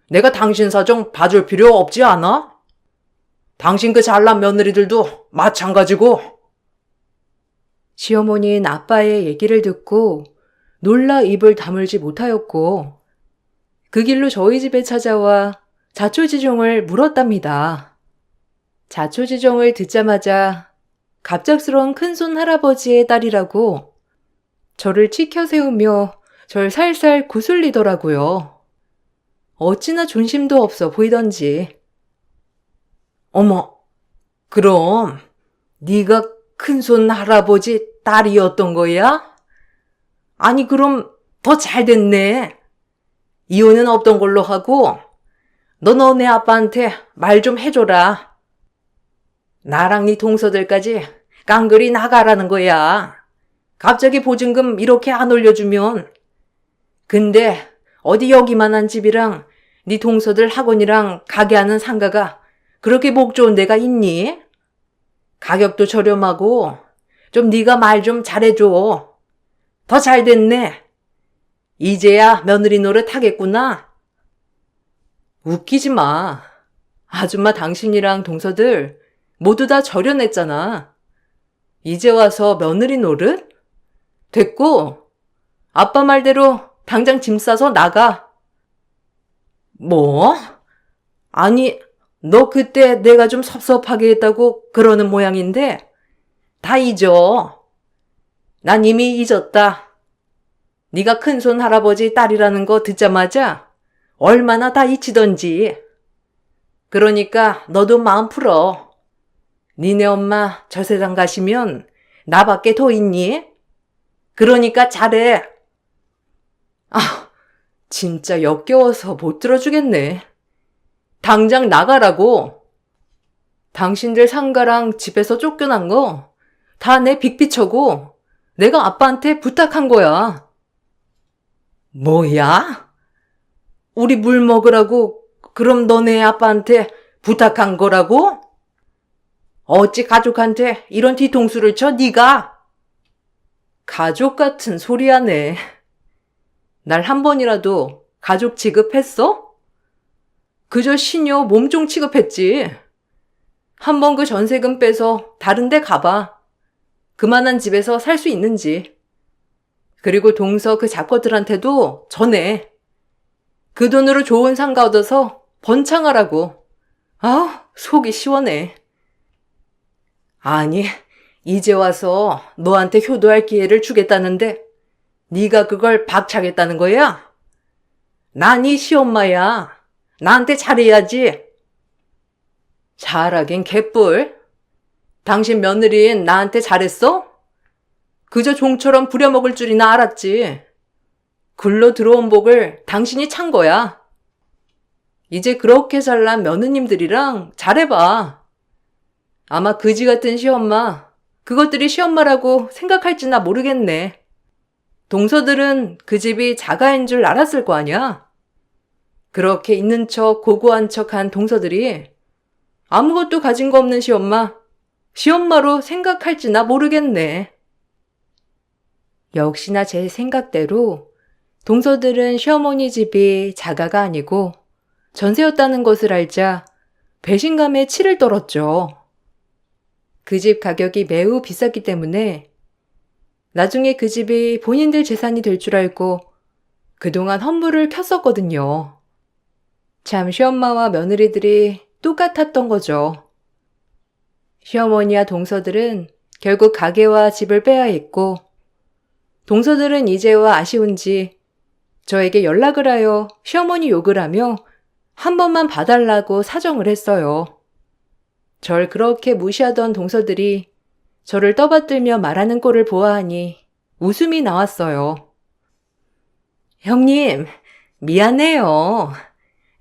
내가 당신 사정 봐줄 필요 없지 않아? 당신 그 잘난 며느리들도 마찬가지고. 시어머니는 아빠의 얘기를 듣고 놀라 입을 다물지 못하였고 그 길로 저희 집에 찾아와 자초지종을 물었답니다. 자초지종을 듣자마자 갑작스러운 큰손 할아버지의 딸이라고 저를 치켜 세우며 절 살살 구슬리더라고요. 어찌나 존심도 없어 보이던지. 어머, 그럼 네가 큰손 할아버지 딸이었던 거야? 아니, 그럼 더 잘 됐네. 이혼은 없던 걸로 하고 너 너네 아빠한테 말 좀 해줘라. 나랑 네 동서들까지 깡그리 나가라는 거야. 갑자기 보증금 이렇게 안 올려주면. 근데 어디 여기만한 집이랑 네 동서들 학원이랑 가게 하는 상가가 그렇게 목 좋은 데가 있니? 가격도 저렴하고 좀 네가 말 좀 잘해줘. 더 잘 됐네. 이제야 며느리 노릇 하겠구나. 웃기지 마. 아줌마 당신이랑 동서들 모두 다 절여냈잖아. 이제 와서 며느리 노릇? 됐고, 아빠 말대로 당장 짐 싸서 나가. 뭐? 아니, 너 그때 내가 좀 섭섭하게 했다고 그러는 모양인데 다 잊어. 난 이미 잊었다. 네가 큰손 할아버지 딸이라는 거 듣자마자 얼마나 다 잊히던지. 그러니까 너도 마음 풀어. 니네 엄마 저 세상 가시면 나밖에 더 있니? 그러니까 잘해. 아, 진짜 역겨워서 못 들어주겠네. 당장 나가라고. 당신들 상가랑 집에서 쫓겨난 거 다 내 빅피처고 내가 아빠한테 부탁한 거야. 뭐야? 우리 물 먹으라고 그럼 너네 아빠한테 부탁한 거라고? 어찌 가족한테 이런 뒤통수를 쳐 네가? 가족 같은 소리 하네. 날 한 번이라도 가족 취급했어? 그저 시녀 몸종 취급했지. 한번 그 전세금 빼서 다른 데 가봐. 그만한 집에서 살 수 있는지. 그리고 동서 그 작거들한테도 전해. 그 돈으로 좋은 상가 얻어서 번창하라고. 아, 속이 시원해. 아니, 이제 와서 너한테 효도할 기회를 주겠다는데 네가 그걸 박차겠다는 거야? 난 이 시엄마야. 나한테 잘해야지. 잘하긴 개뿔. 당신 며느리인 나한테 잘했어? 그저 종처럼 부려먹을 줄이나 알았지. 굴러 들어온 복을 당신이 찬 거야. 이제 그렇게 잘난 며느님들이랑 잘해봐. 아마 그지 같은 시엄마, 그것들이 시엄마라고 생각할지나 모르겠네. 동서들은 그 집이 자가인 줄 알았을 거 아니야? 그렇게 있는 척 고고한 척한 동서들이 아무것도 가진 거 없는 시엄마, 시엄마로 생각할지나 모르겠네. 역시나 제 생각대로 동서들은 시어머니 집이 자가가 아니고 전세였다는 것을 알자 배신감에 치를 떨었죠. 그 집 가격이 매우 비쌌기 때문에 나중에 그 집이 본인들 재산이 될 줄 알고 그동안 헌물을 켰었거든요. 참 시엄마와 며느리들이 똑같았던 거죠. 시어머니와 동서들은 결국 가게와 집을 빼야 했고 동서들은 이제와 아쉬운지 저에게 연락을 하여 시어머니 욕을 하며 한 번만 봐달라고 사정을 했어요. 절 그렇게 무시하던 동서들이 저를 떠받들며 말하는 꼴을 보아하니 웃음이 나왔어요. 형님, 미안해요.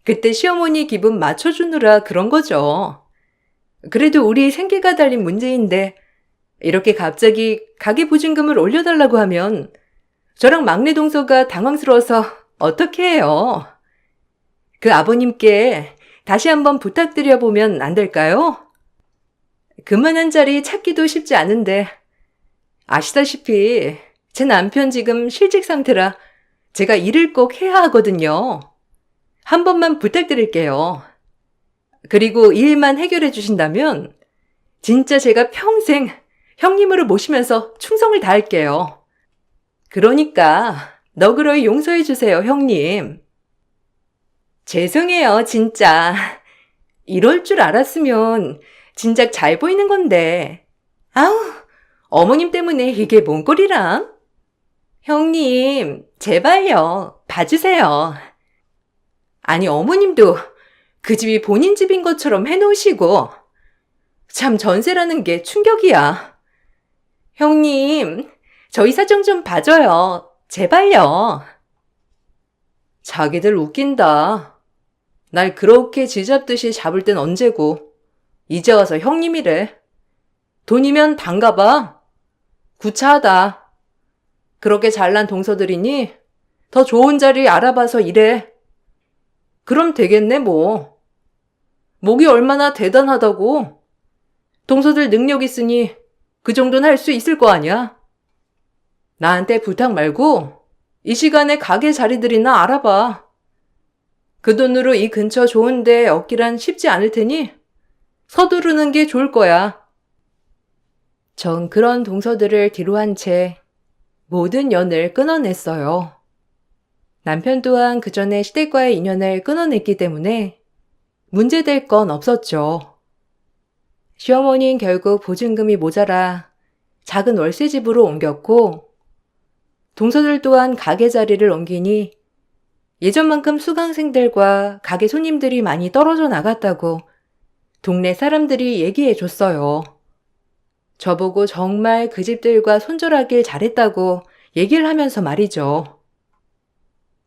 그때 시어머니 기분 맞춰주느라 그런 거죠. 그래도 우리 생계가 달린 문제인데 이렇게 갑자기 가게 보증금을 올려달라고 하면 저랑 막내 동서가 당황스러워서 어떻게 해요? 그 아버님께 다시 한번 부탁드려보면 안 될까요? 그만한 자리 찾기도 쉽지 않은데 아시다시피 제 남편 지금 실직 상태라 제가 일을 꼭 해야 하거든요. 한 번만 부탁드릴게요. 그리고 일만 해결해 주신다면 진짜 제가 평생 형님으로 모시면서 충성을 다할게요. 그러니까 너그러이 용서해 주세요, 형님. 죄송해요, 진짜. 이럴 줄 알았으면 진작 잘 보이는 건데. 아우, 어머님 때문에 이게 뭔 꼴이람? 형님, 제발요, 봐주세요. 아니, 어머님도 그 집이 본인 집인 것처럼 해놓으시고 참 전세라는 게 충격이야. 형님, 저희 사정 좀 봐줘요. 제발요. 자기들 웃긴다. 날 그렇게 쥐잡듯이 잡을 땐 언제고 이제 와서 형님이래. 돈이면 단가 봐. 구차하다. 그렇게 잘난 동서들이니 더 좋은 자리 알아봐서 일해. 그럼 되겠네 뭐. 목이 얼마나 대단하다고. 동서들 능력 있으니 그 정도는 할 수 있을 거 아니야. 나한테 부탁 말고 이 시간에 가게 자리들이나 알아봐. 그 돈으로 이 근처 좋은 데 얻기란 쉽지 않을 테니 서두르는 게 좋을 거야. 전 그런 동서들을 뒤로한 채 모든 연을 끊어냈어요. 남편 또한 그 전에 시댁과의 인연을 끊어냈기 때문에 문제될 건 없었죠. 시어머니는 결국 보증금이 모자라 작은 월세집으로 옮겼고, 동서들 또한 가게 자리를 옮기니 예전만큼 수강생들과 가게 손님들이 많이 떨어져 나갔다고 동네 사람들이 얘기해 줬어요. 저보고 정말 그 집들과 손절하길 잘했다고 얘기를 하면서 말이죠.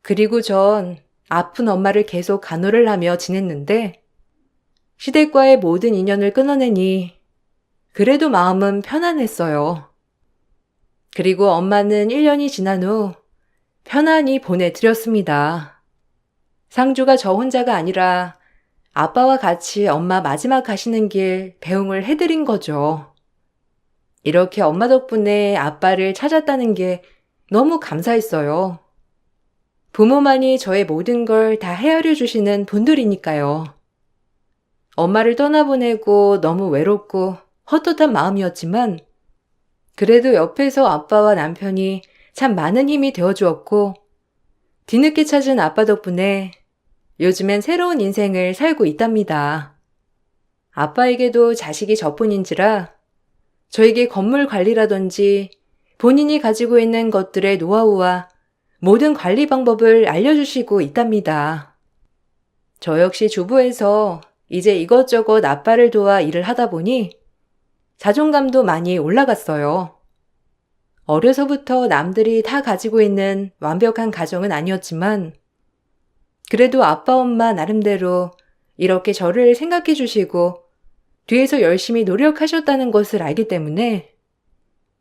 그리고 전 아픈 엄마를 계속 간호를 하며 지냈는데 시댁과의 모든 인연을 끊어내니 그래도 마음은 편안했어요. 그리고 엄마는 1년이 지난 후 편안히 보내드렸습니다. 상주가 저 혼자가 아니라 아빠와 같이 엄마 마지막 가시는 길 배웅을 해드린 거죠. 이렇게 엄마 덕분에 아빠를 찾았다는 게 너무 감사했어요. 부모만이 저의 모든 걸 다 헤아려 주시는 분들이니까요. 엄마를 떠나보내고 너무 외롭고 헛헛한 마음이었지만 그래도 옆에서 아빠와 남편이 참 많은 힘이 되어주었고 뒤늦게 찾은 아빠 덕분에 요즘엔 새로운 인생을 살고 있답니다. 아빠에게도 자식이 저뿐인지라 저에게 건물 관리라든지 본인이 가지고 있는 것들의 노하우와 모든 관리 방법을 알려주시고 있답니다. 저 역시 주부에서 이제 이것저것 아빠를 도와 일을 하다 보니 자존감도 많이 올라갔어요. 어려서부터 남들이 다 가지고 있는 완벽한 가정은 아니었지만 그래도 아빠 엄마 나름대로 이렇게 저를 생각해 주시고 뒤에서 열심히 노력하셨다는 것을 알기 때문에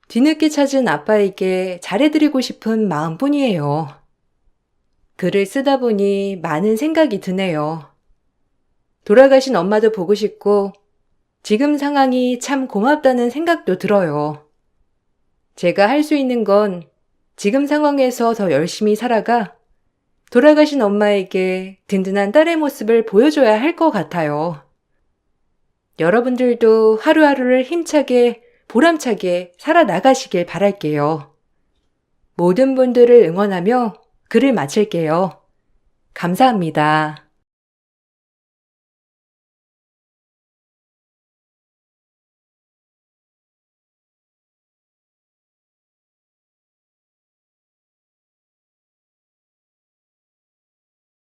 뒤늦게 찾은 아빠에게 잘해드리고 싶은 마음뿐이에요. 글을 쓰다 보니 많은 생각이 드네요. 돌아가신 엄마도 보고 싶고 지금 상황이 참 고맙다는 생각도 들어요. 제가 할 수 있는 건 지금 상황에서 더 열심히 살아가 돌아가신 엄마에게 든든한 딸의 모습을 보여줘야 할 것 같아요. 여러분들도 하루하루를 힘차게 보람차게 살아나가시길 바랄게요. 모든 분들을 응원하며 글을 마칠게요. 감사합니다.